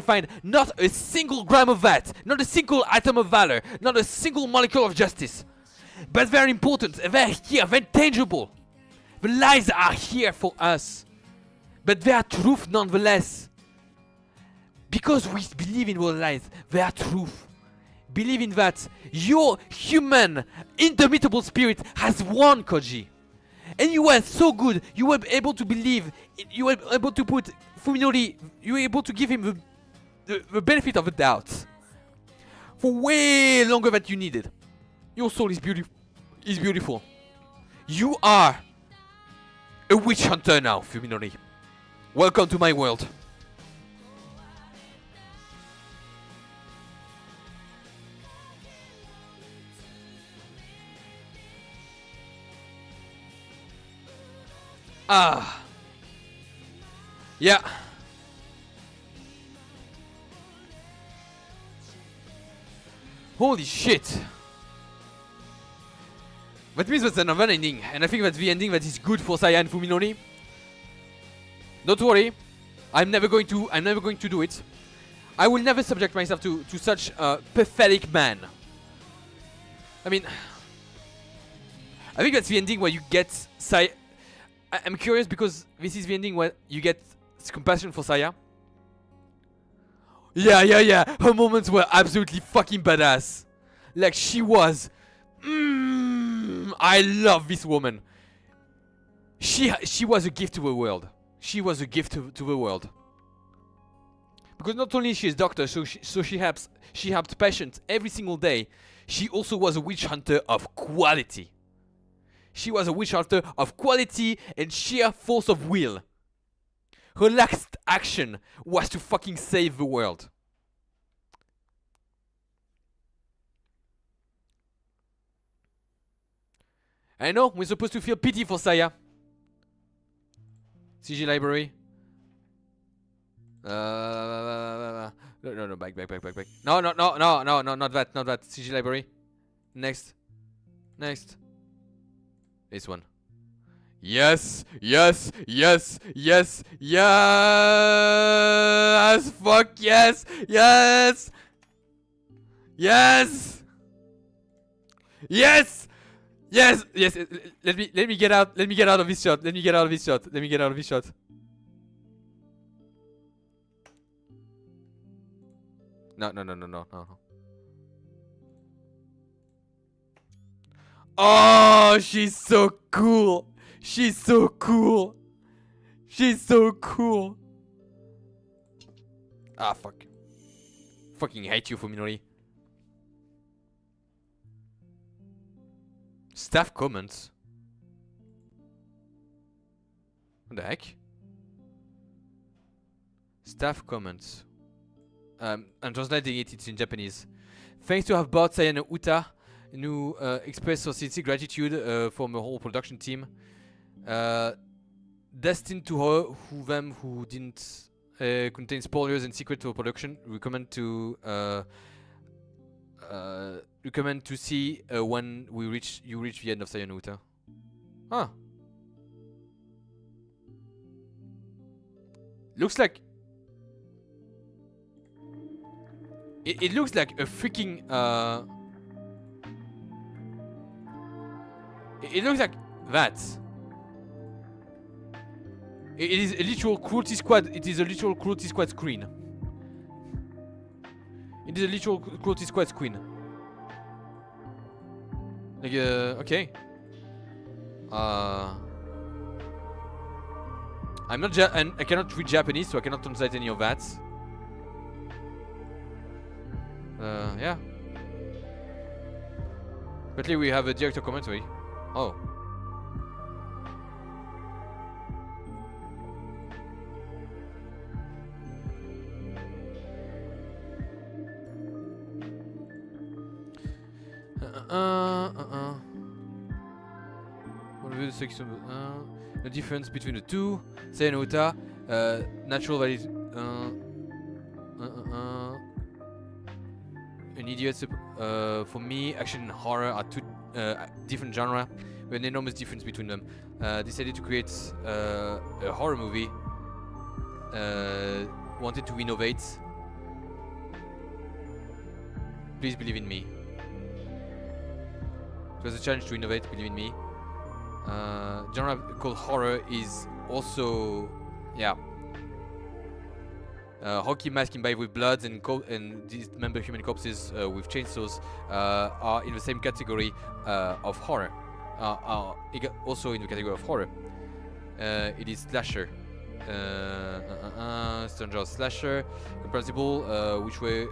find not a single gram of that, not a single atom of valor, not a single molecule of justice. But they're important, they're here, they're tangible. The lies are here for us. But they are truth nonetheless. Because we believe in those lies, they are truth. Believe in that. Your human, indomitable spirit has won, Koji. And you were so good, you were able to believe, you were able to put Fuminori, you were able to give him the benefit of the doubt. For way longer than you needed. Your soul is beautiful. You are a witch hunter now, Fuminori. Welcome to my world. Ah. Yeah. Holy shit. That means that's another ending, and I think that's the ending that is good for Saya and Fuminori. Don't worry, I'm never going to do it. I will never subject myself to such a pathetic man. I mean, I think that's the ending where you get Saya. I'm curious because this is the ending where you get compassion for Saya. Yeah. Her moments were absolutely fucking badass. Like she was. I love this woman. She was a gift to the world. She was a gift to the world. Because not only she is doctor, so she helped patients every single day. She also was a witch hunter of quality. She was a witch hunter of quality and sheer force of will. Her last action was to fucking save the world. I know, we're supposed to feel pity for Saya. CG library. No, back. No, not that. CG library. Next. This one. Yes. Fuck yes. Let me get out of this shot. No. Oh, she's so cool. Ah, fuck. Fucking hate you, Fuminori. Staff comments. What the heck? Staff comments. I'm translating it, it's in Japanese. Thanks to have bought Saya and Uta, who express our sincere gratitude from the whole production team. Destined to her who didn't contain spoilers and secret to production. Recommend to see when you reach the end of Saya and Uta. Ah. Looks like. It looks like a freaking it looks like that. It is a literal cruelty squad. It is a literal cruelty squad screen. It is a literal cruelty squad screen. Like okay. I'm not and I cannot read Japanese, so I cannot translate any of that. Yeah. But here we have a director commentary. Oh. What is the section? The difference between the two. Saya and Uta. Natural value. An idiot. For me, action and horror are two different genres with an enormous difference between them. Decided to create a horror movie. Wanted to innovate. Please believe in me. It was a challenge to innovate. Believe in me. Genre called horror is also, yeah. Hockey mask imbibed with blood and dismembered human corpses with chainsaws are in the same category of horror. Are also in the category of horror. It is slasher. Stranger slasher. Comprehensible, which way,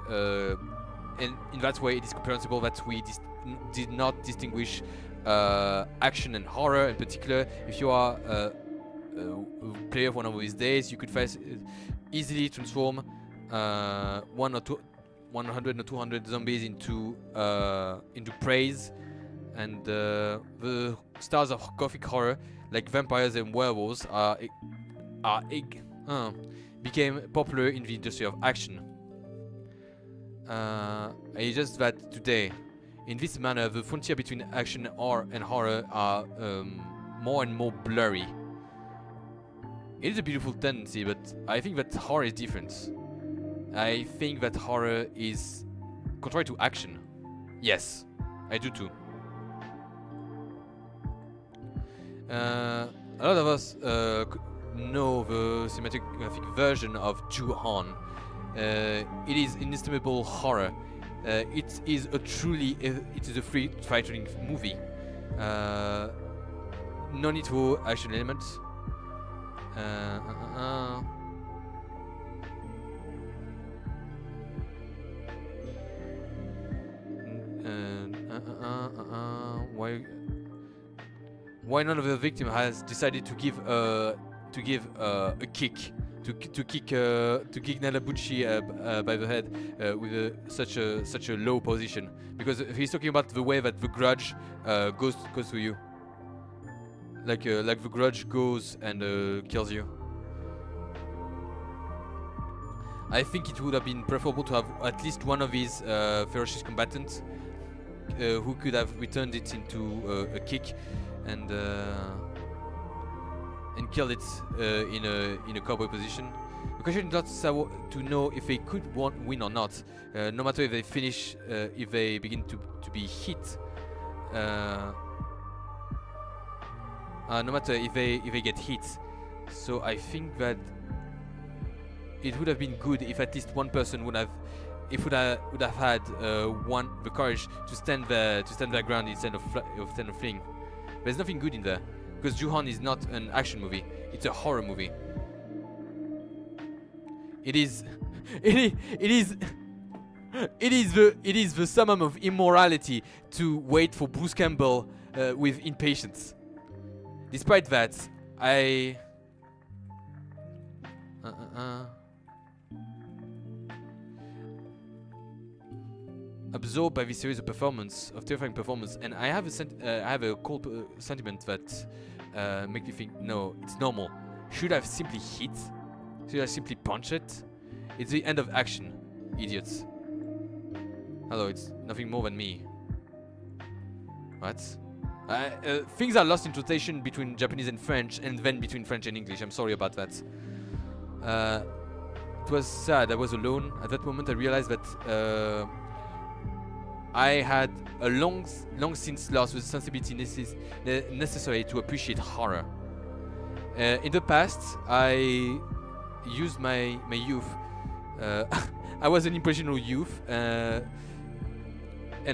and in that way it is comprehensible that we did not distinguish action and horror. In particular, if you are a player of one of these days, you could easily transform 100 or 200 zombies into praise, and the stars of gothic horror like vampires and werewolves became popular in the industry of action. It's just that today, in this manner, the frontier between action and horror are more and more blurry. It is a beautiful tendency, but I think that horror is different. I think that horror is contrary to action. Yes, I do too. A lot of us know the cinematographic version of Ju-Han. It is inestimable horror. It is a free fighting movie. No need for action elements. Why none of the victim has decided to give a kick to kick Narabuchi by the head with such a low position, because he's talking about the way that the grudge goes to you, like the grudge goes and kills you. I think it would have been preferable to have at least one of his ferocious combatants who could have returned it into a kick and killed it in a cowboy position. The question is not to know if they could win or not, no matter if they finish, if they begin to be hit, no matter if they get hit. So I think that it would have been good if at least one person would have had the courage to stand their ground instead of fleeing. There's nothing good in there, because Ju-Han is not an action movie; it's a horror movie. It is the summum of immorality to wait for Bruce Campbell with impatience. Despite that, absorbed by this series of terrifying performance, and I have a cold sentiment that makes me think, no, it's normal. Should I have simply hit? Should I simply punch it? It's the end of action, idiots. Hello, it's nothing more than me. What? Things are lost in translation between Japanese and French, and then between French and English. I'm sorry about that. It was sad. I was alone. At that moment, I realized that I had a long since lost the sensibility necessary to appreciate horror. In the past, I used my youth. I was an impressionable youth, and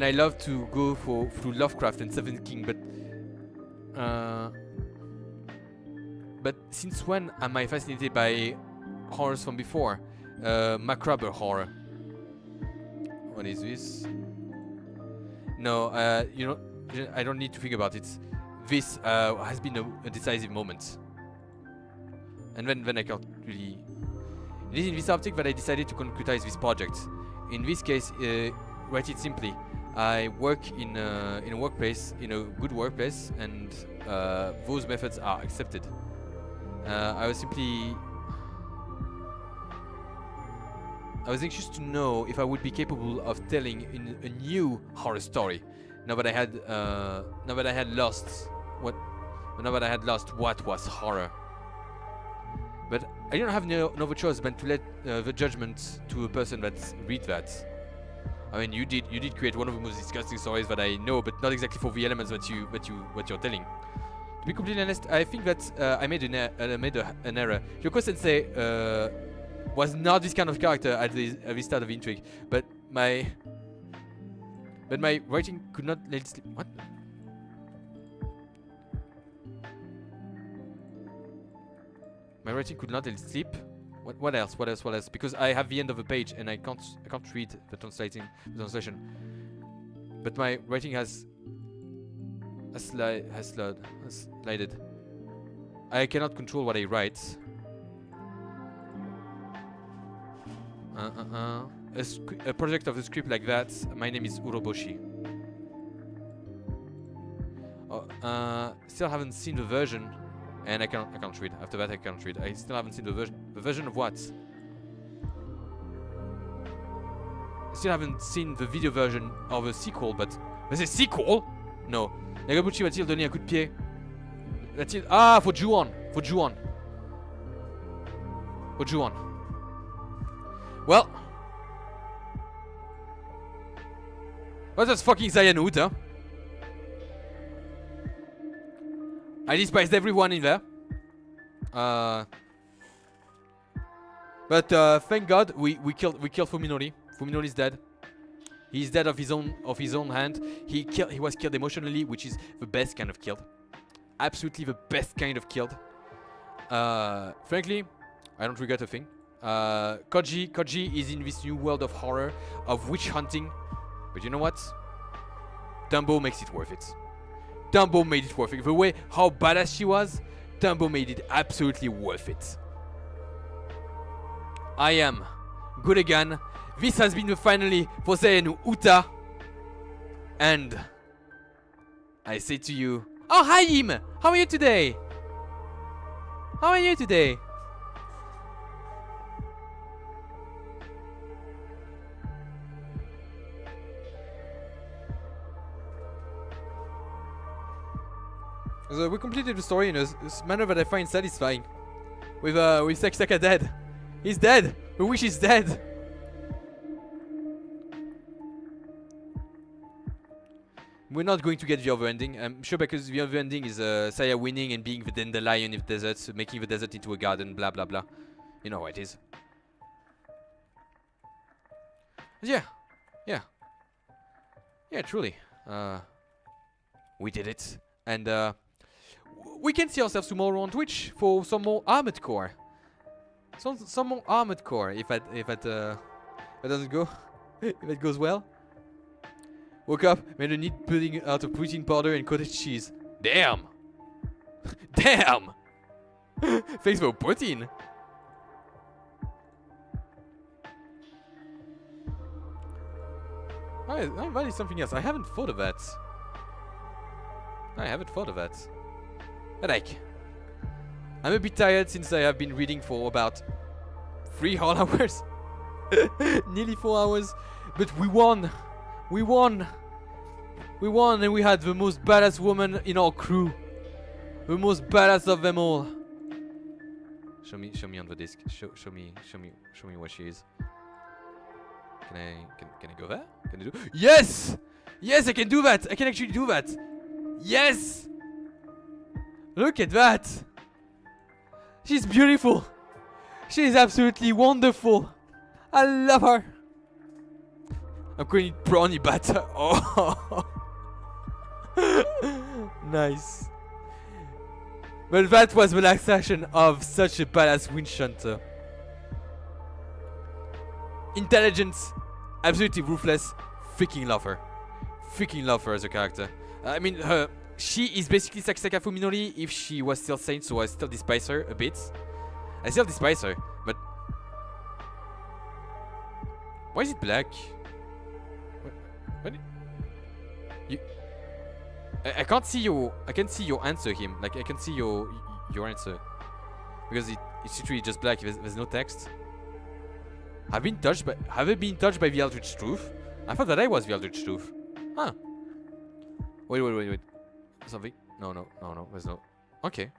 I loved to go through Lovecraft and Stephen King. But since when am I fascinated by horrors from before? Macabre horror. What is this? No, I don't need to think about it. This has been a decisive moment. And then I can't really... It is in this optic that I decided to concretize this project. In this case, write it simply. I work in a workplace, in a good workplace, and those methods are accepted. I was anxious to know if I would be capable of telling a new horror story. Now that I had lost what was horror. But I don't have no other choice than to let the judgment to a person that read that. I mean, you did create one of the most disgusting stories that I know, but not exactly for the elements that you're telling. To be completely honest, I think that I made an error. Yoko Sensei was not this kind of character at the start of the intrigue, but my writing could not let it sleep. What? My writing could not let it sleep. What else? Because I have the end of the page and I can't read the translation. But my writing has slided. I cannot control what I write. A project of a script like that. My name is Uroboshi. Still haven't seen the version, and I can't read. After that, I can't read. I still haven't seen the version. The version of what? I still haven't seen the video version of the sequel, but there's a sequel? No. Nagabuchi va-t-il donner un coup de pied? Ah, for Ju-Han. Well, What does fucking Zayan Uta? I despised everyone in there. But thank God we killed Fuminori. Fuminori is dead. He's dead of his own hand. He was killed emotionally, which is the best kind of killed. Absolutely the best kind of killed. Frankly, I don't regret a thing. Koji is in this new world of horror, of witch hunting. But you know what? Dumbo makes it worth it. Dumbo made it worth it. The way how badass she was, Dumbo made it absolutely worth it. I am Guregan. This has been the finale for Zayan Uta. And I say to you, oh hi Im! How are you today? How are you today? So we completed the story in a manner that I find satisfying. With Sakisaka dead. He's dead! The wish is dead! We're not going to get the other ending. I'm sure because the other ending is Saya winning and being the dandelion in the desert, making the desert into a garden, blah blah blah. You know how it is. Yeah. Yeah. Yeah, truly. We did it. And we can see ourselves tomorrow on Twitch for some more Armored Core. Some more Armored Core if that doesn't go if it goes well. Woke up, made a neat pudding out of protein powder and cottage cheese. Damn! Damn! Thanks for protein. That is something else. I haven't thought of that. But like, I'm a bit tired since I have been reading for about 3 whole hours. Nearly 4 hours. But we won! We won! We won and we had the most badass woman in our crew. The most badass of them all. Show me on the disc. Show me where she is. Can I go there? Can I do? Yes! Yes, I can do that! I can actually do that! Yes! Look at that! She's beautiful! She's absolutely wonderful! I love her! I'm going to eat brownie batter. Oh! Nice. But that was the last session of such a badass witch hunter. Intelligence, absolutely ruthless. Freaking love her. Freaking love her as a character. I mean, she is basically Sakisaka Fuminori if she was still sane, so I still despise her a bit. I still despise her, but... Why is it black? What? You... I can't see your... I can see your answer, him. Like, I can see your answer. Because it's literally just black, there's no text. Have I been touched by the Eldritch Truth? I thought that I was the Eldritch Truth. Huh. Wait. Something? No, there's no... Okay.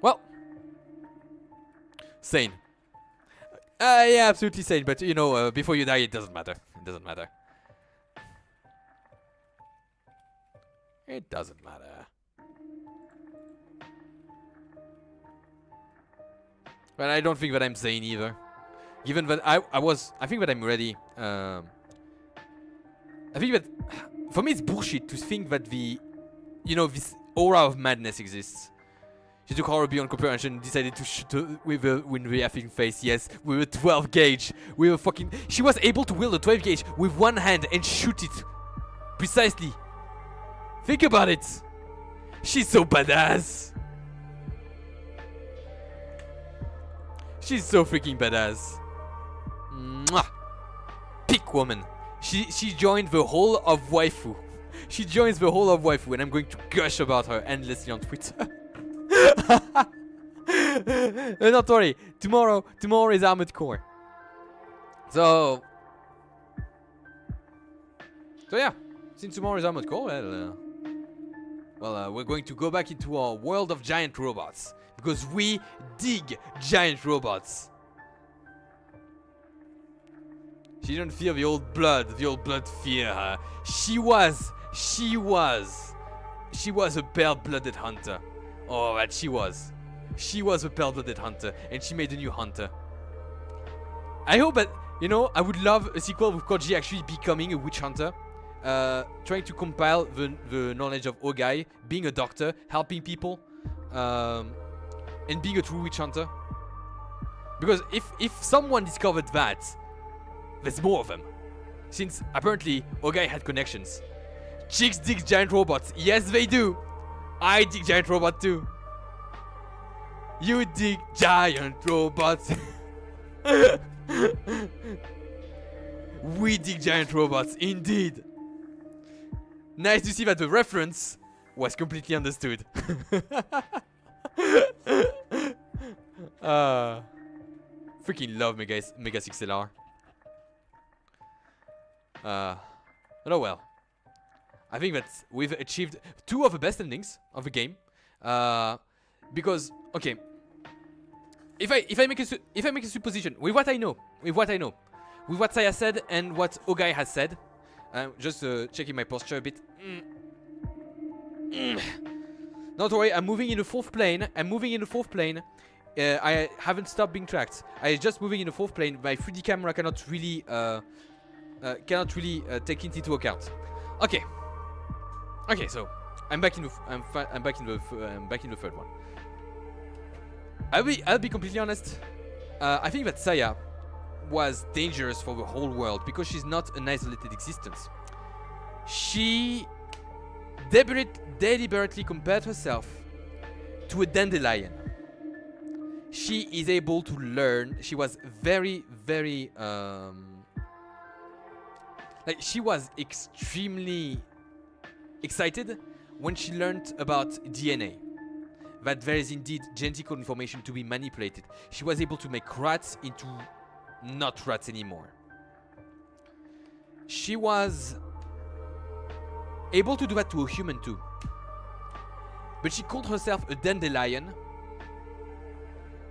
Well. Sane. Yeah, absolutely sane, but you know, before you die, it doesn't matter. It doesn't matter. But I don't think that I'm sane either. Given that I think that I'm ready. I think that for me it's bullshit to think that this aura of madness exists. She took horror beyond comprehension and decided to shoot with a laughing face. Yes, with a 12 gauge. She was able to wield a 12 gauge with one hand and shoot it precisely. Think about it. She's so badass. She's so freaking badass. Mwah. Peak woman. She joined the whole of waifu. She joins the whole of waifu, and I'm going to gush about her endlessly on Twitter. Don't worry. Tomorrow is Armored Core. So yeah. Since tomorrow is Armored Core, we're going to go back into our world of giant robots. Because we dig giant robots. She didn't fear the old blood fear her. She was a pale-blooded hunter. Oh, that she was. She was a pale-blooded hunter, and she made a new hunter. I hope that, you know, I would love a sequel with Koji actually becoming a witch hunter. Trying to compile the knowledge of Ogai, being a doctor, helping people, and being a true witch hunter. Because if someone discovered that, there's more of them. Since apparently Ogai had connections. Chicks dig giant robots. Yes, they do. I dig giant robots too. You dig giant robots. We dig giant robots, indeed. Nice to see that the reference was completely understood. Freaking love Mega 6LR. Oh well. I think that we've achieved 2 of the best endings of the game. Because okay, if I make a supposition with what I know, with what Saya said and what Ogai has said, just checking my posture a bit. Don't worry, I'm moving in the 4th plane. I haven't stopped being tracked. I'm just moving in the 4th plane. My 3D camera cannot really take it into account. Okay. Okay, so I'm back in the 3rd one. I'll be completely honest. I think that Saya was dangerous for the whole world because she's not an isolated existence. She deliberately compared herself to a dandelion. She is able to learn. She was very like she was extremely excited when she learned about DNA. That there is indeed genetic information to be manipulated. She was able to make rats into not rats anymore. She was able to do that to a human too. But she called herself a dandelion.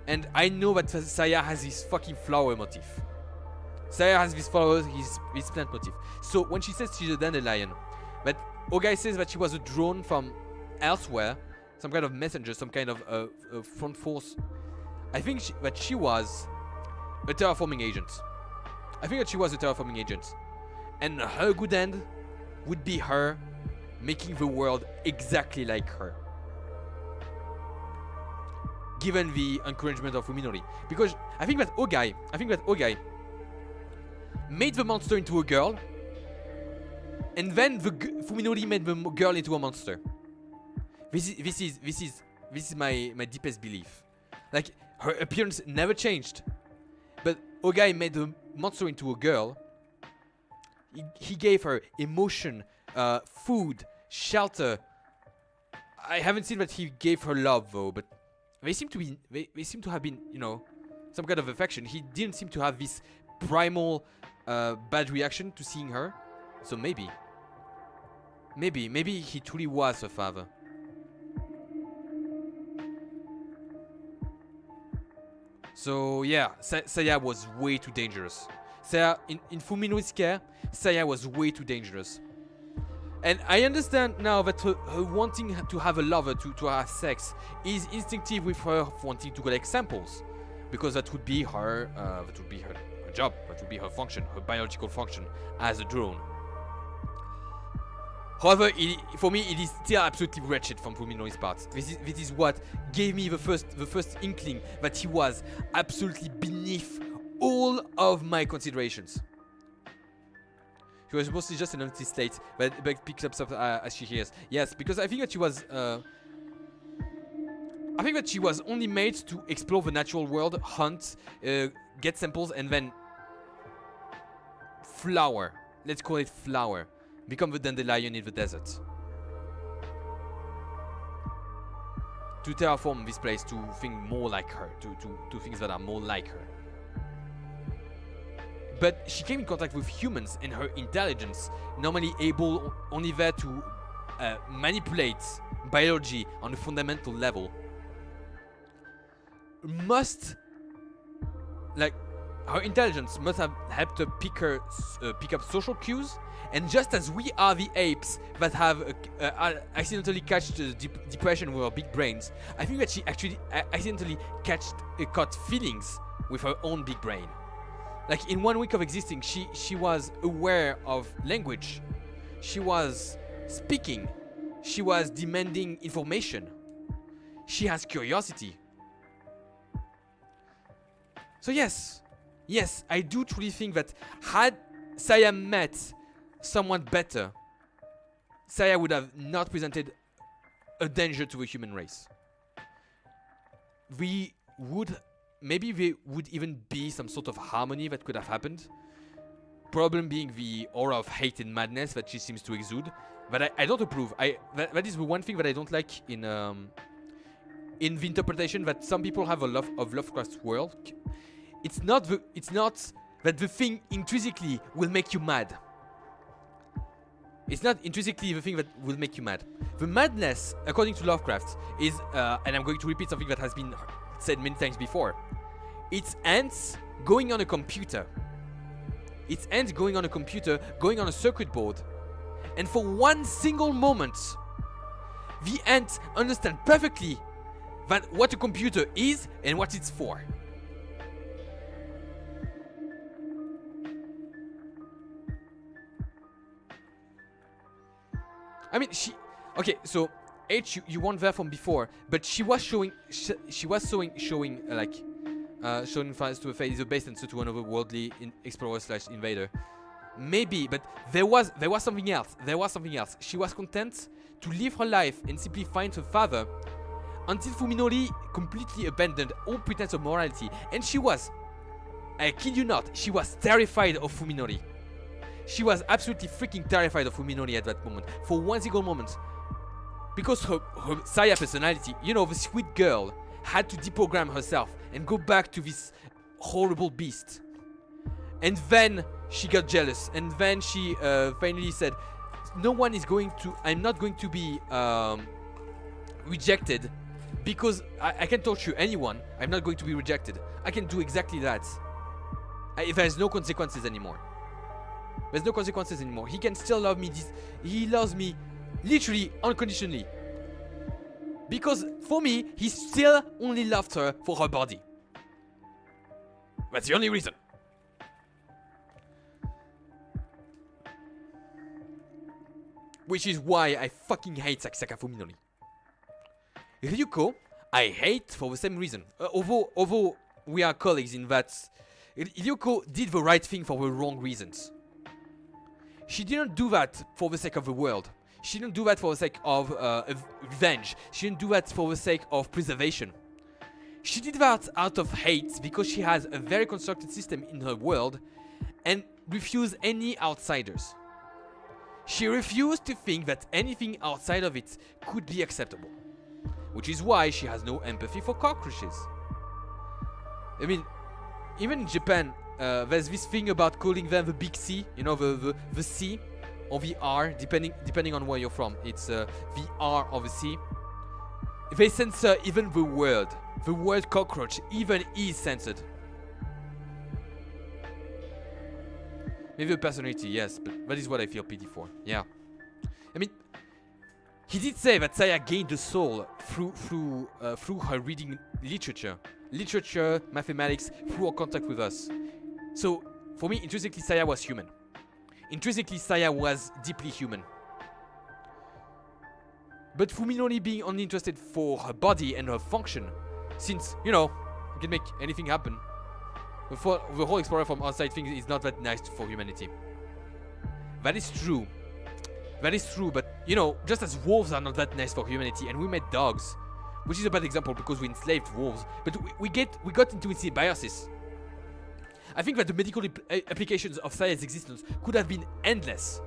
And I know that Saya has this fucking flower motif. Saya has this flower, his plant motif. So when she says she's a dandelion, but Ogai says that she was a drone from elsewhere, some kind of messenger, some kind of front force. I think that she was a terraforming agent. And her good end would be her making the world exactly like her. Given the encouragement of Fuminori. Because I think that Ogai made the monster into a girl, and then Fuminori made the girl into a monster. This is my deepest belief. Like, her appearance never changed, but Ogai made the monster into a girl. He gave her emotion, food, shelter. I haven't seen that he gave her love though, but they seem to have been, you know, some kind of affection. He didn't seem to have this primal bad reaction to seeing her. So maybe he truly was her father. So yeah, Saya was way too dangerous. Saya, in Fuminori's care, Saya was way too dangerous. And I understand now that her wanting to have a lover, to have sex, is instinctive with her wanting to collect samples, because that would be her job, that would be her function, her biological function as a drone. However, for me, it is still absolutely wretched from Fuminori's part. This is what gave me the first inkling that he was absolutely beneath all of my considerations. She was mostly just an empty slate, but picks up stuff as she hears. Yes, because I think that she was. I think that she was only made to explore the natural world, hunt, get samples, and then flower. Let's call it flower. Become the dandelion in the desert. To terraform this place to think more like her, to things that are more like her. But she came in contact with humans, and her intelligence, normally able only there to manipulate biology on a fundamental level, must, like, her intelligence must have helped her pick up social cues, and just as we are the apes that have accidentally catched depression with our big brains, I think that she actually accidentally caught feelings with her own big brain. Like in 1 week of existing, she was aware of language, she was speaking, she was demanding information, she has curiosity. So yes, I do truly think that had Saya met someone better, Saya would have not presented a danger to the human race. Maybe there would even be some sort of harmony that could have happened. Problem being the aura of hate and madness that she seems to exude, that I don't approve. That is the one thing that I don't like in the interpretation that some people have of Lovecraft's world. It's not that the thing intrinsically will make you mad. It's not intrinsically the thing that will make you mad. The madness, according to Lovecraft, is, and I'm going to repeat something that has been said many times before. It's ants going on a computer. It's ants going on a computer, going on a circuit board. And for one single moment, the ants understand perfectly that what a computer is and what it's for. I mean, okay, so H, you weren't there from before, but she was showing files to a phase of base and so to another worldly explorer / invader. Maybe, but there was something else. She was content to live her life and simply find her father until Fuminori completely abandoned all pretense of morality. And she was, I kid you not, she was terrified of Fuminori. She was absolutely freaking terrified of Fuminori at that moment, for one single moment. Because her Saya personality, the sweet girl, had to deprogram herself and go back to this horrible beast. And then she got jealous, and then she finally said, I'm not going to be rejected, because I can torture anyone. I'm not going to be rejected. I can do exactly that. There's no consequences anymore. There's no consequences anymore. He can still love me. He loves me literally unconditionally. Because for me, he still only loved her for her body. That's the only reason. Which is why I fucking hate Sakisaka Fuminori. Ryuko, I hate for the same reason. Although we are colleagues in that Ryuko did the right thing for the wrong reasons. She didn't do that for the sake of the world. She didn't do that for the sake of revenge. She didn't do that for the sake of preservation. She did that out of hate because she has a very constructed system in her world and refused any outsiders. She refused to think that anything outside of it could be acceptable. Which is why she has no empathy for cockroaches. I mean, even in Japan, there's this thing about calling them the big C, the C or the R, depending on where you're from. It's the R of the C. They censor even the word. The word cockroach even is censored. Maybe a personality, yes, but that is what I feel pity for. Yeah. I mean, he did say that Saya gained a soul through her reading literature, mathematics, through her contact with us. So, for me, intrinsically, Saya was human. Intrinsically, Saya was deeply human. But Fuminori being only interested for her body and her function, since, you can make anything happen. The whole explorer from outside thing is not that nice for humanity. That is true. But, just as wolves are not that nice for humanity, and we met dogs, which is a bad example because we enslaved wolves, but we got into its symbiosis. I think that the medical applications of Saya's existence could have been endless.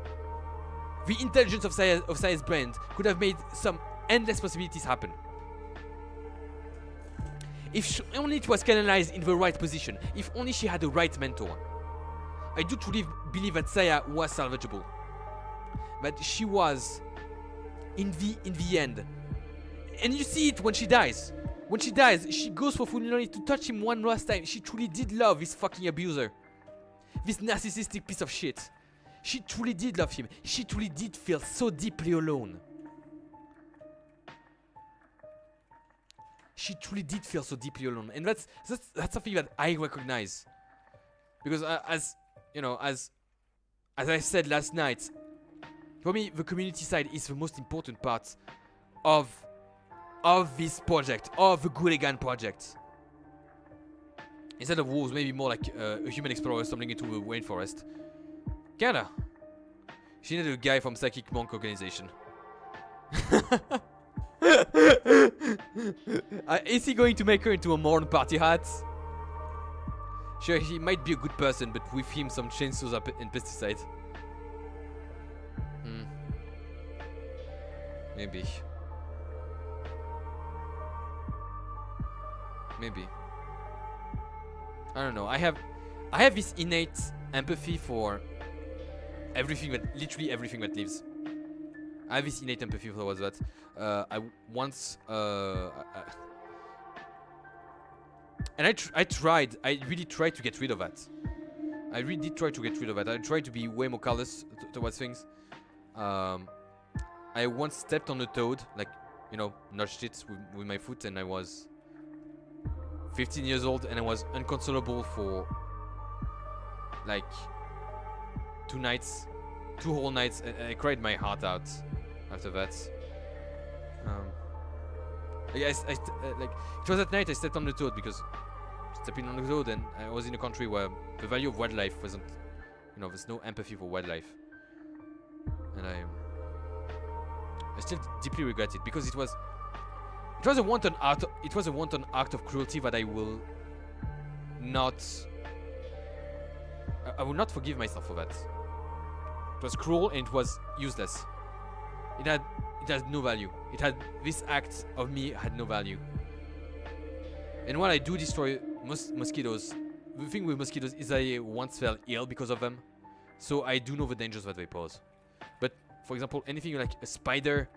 The intelligence of Saya's brain could have made some endless possibilities happen. If only it was canalized in the right position, if only she had the right mentor. I do truly believe that Saya was salvageable. That she was, in the end. And you see it when she dies. When she dies, she goes for Fuminori to touch him one last time. She truly did love this fucking abuser. This narcissistic piece of shit. She truly did love him. She truly did feel so deeply alone. She truly did feel so deeply alone. And that's something that I recognize. Because as you know, as I said last night, for me the community side is the most important part of this project, of the Guregan project. Instead of wolves, maybe more like a human explorer stumbling into the rainforest. Kinda. She needed a guy from Psychic Monk organization. Is he going to make her into a Morn party hat? Sure, he might be a good person, but with him some chainsaws and pesticides. Maybe. Maybe. I don't know. I have this innate empathy for everything that, literally everything that lives. I have this innate empathy for that. I really tried to get rid of that. I really did try to get rid of that. I tried to be way more callous towards things. I once stepped on a toad, like, you know, nudged it with my foot, and I was 15 years old, and I was inconsolable for like 2 whole nights. I cried my heart out after that. Like it was at night I stepped on the toad, because stepping on the toad, and I was in a country where the value of wildlife wasn't, you know, there's no empathy for wildlife, and I still deeply regret it, because it was a wanton act. It was a wanton act of cruelty that I will not forgive myself for that. It was cruel and it was useless. It had no value. This act of me had no value. And when I do destroy mosquitoes, the thing with mosquitoes is I once fell ill because of them, so I do know the dangers that they pose. But for example, anything like a spider,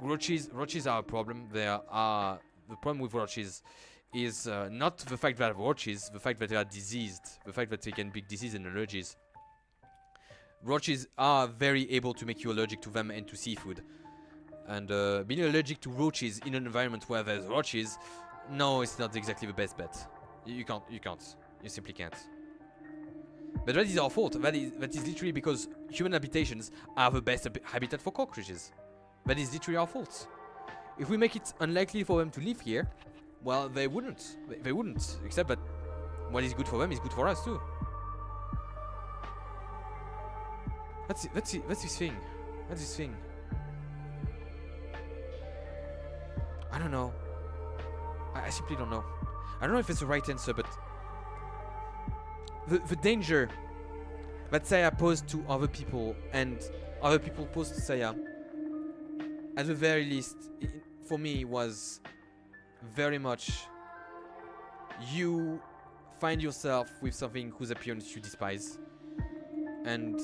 roaches are a problem. The problem with roaches is not the fact that roaches, the fact that they are diseased, the fact that they can bring disease and allergies. Roaches are very able to make you allergic to them and to seafood. And being allergic to roaches in an environment where there's roaches, no, it's not exactly the best bet. You can't. You simply can't. But that is our fault. That is literally because human habitations are the best habitat for cockroaches. That is literally our fault. If we make it unlikely for them to live here, well, they wouldn't. They wouldn't. Except that what is good for them is good for us too. That's his thing. That's his thing. I don't know. I simply don't know. I don't know if it's the right answer, but the danger that Saya posed to other people and other people posed to Saya, at the very least, for me, was very much you find yourself with something whose appearance you despise. And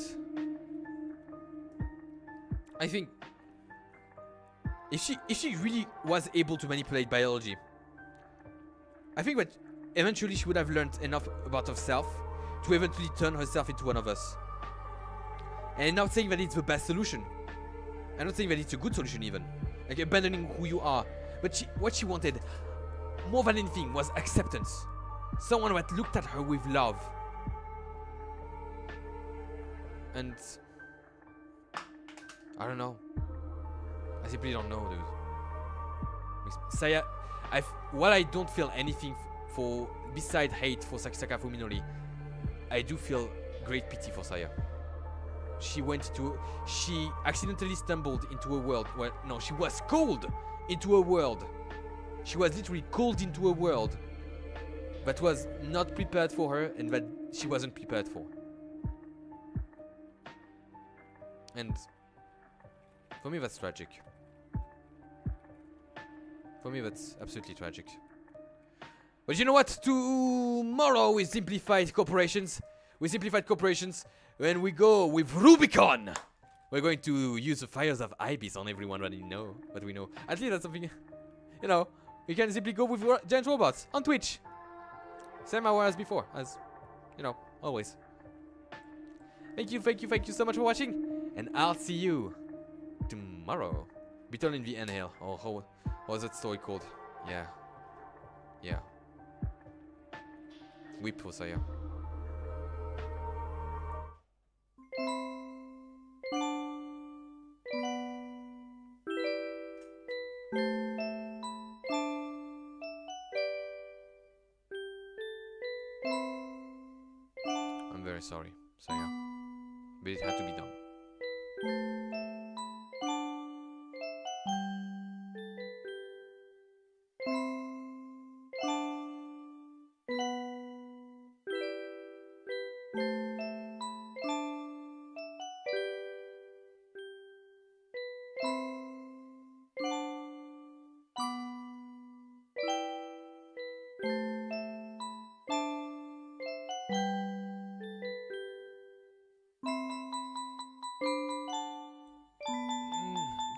I think if she really was able to manipulate biology, I think that eventually she would have learned enough about herself to eventually turn herself into one of us. And I'm not saying that it's the best solution. I'm not saying that it's a good solution even. Like abandoning who you are. But what she wanted more than anything was acceptance. Someone that looked at her with love. And I don't know. I simply don't know, dude. Saya, while I don't feel anything for beside hate for Sakisaka Fuminori, I do feel great pity for Saya. She accidentally stumbled into a world where, no, she was called into a world. She was literally called into a world that was not prepared for her and that she wasn't prepared for. And for me, that's tragic. For me, that's absolutely tragic. But you know what? Tomorrow we simplified corporations. When we go with Rubicon, we're going to use the fires of Ibis on everyone that we know. At least that's something, you know, You can simply go with giant robots on Twitch. Same hour as before, as you know, always. Thank you so much for watching, and I'll see you tomorrow. Beetle in the Inhale. Oh, how was that story called? Yeah. Whip Hosaya. I'm very sorry, Saya, but it had to be done.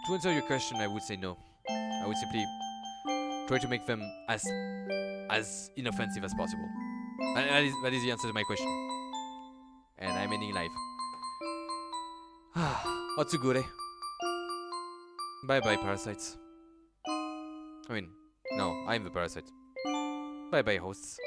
To answer your question, I would say no. I would simply try to make them as inoffensive as possible. And that is the answer to my question. And I'm ending live. Otsugure. Bye bye, parasites. I mean, no, I'm the parasite. Bye bye, hosts.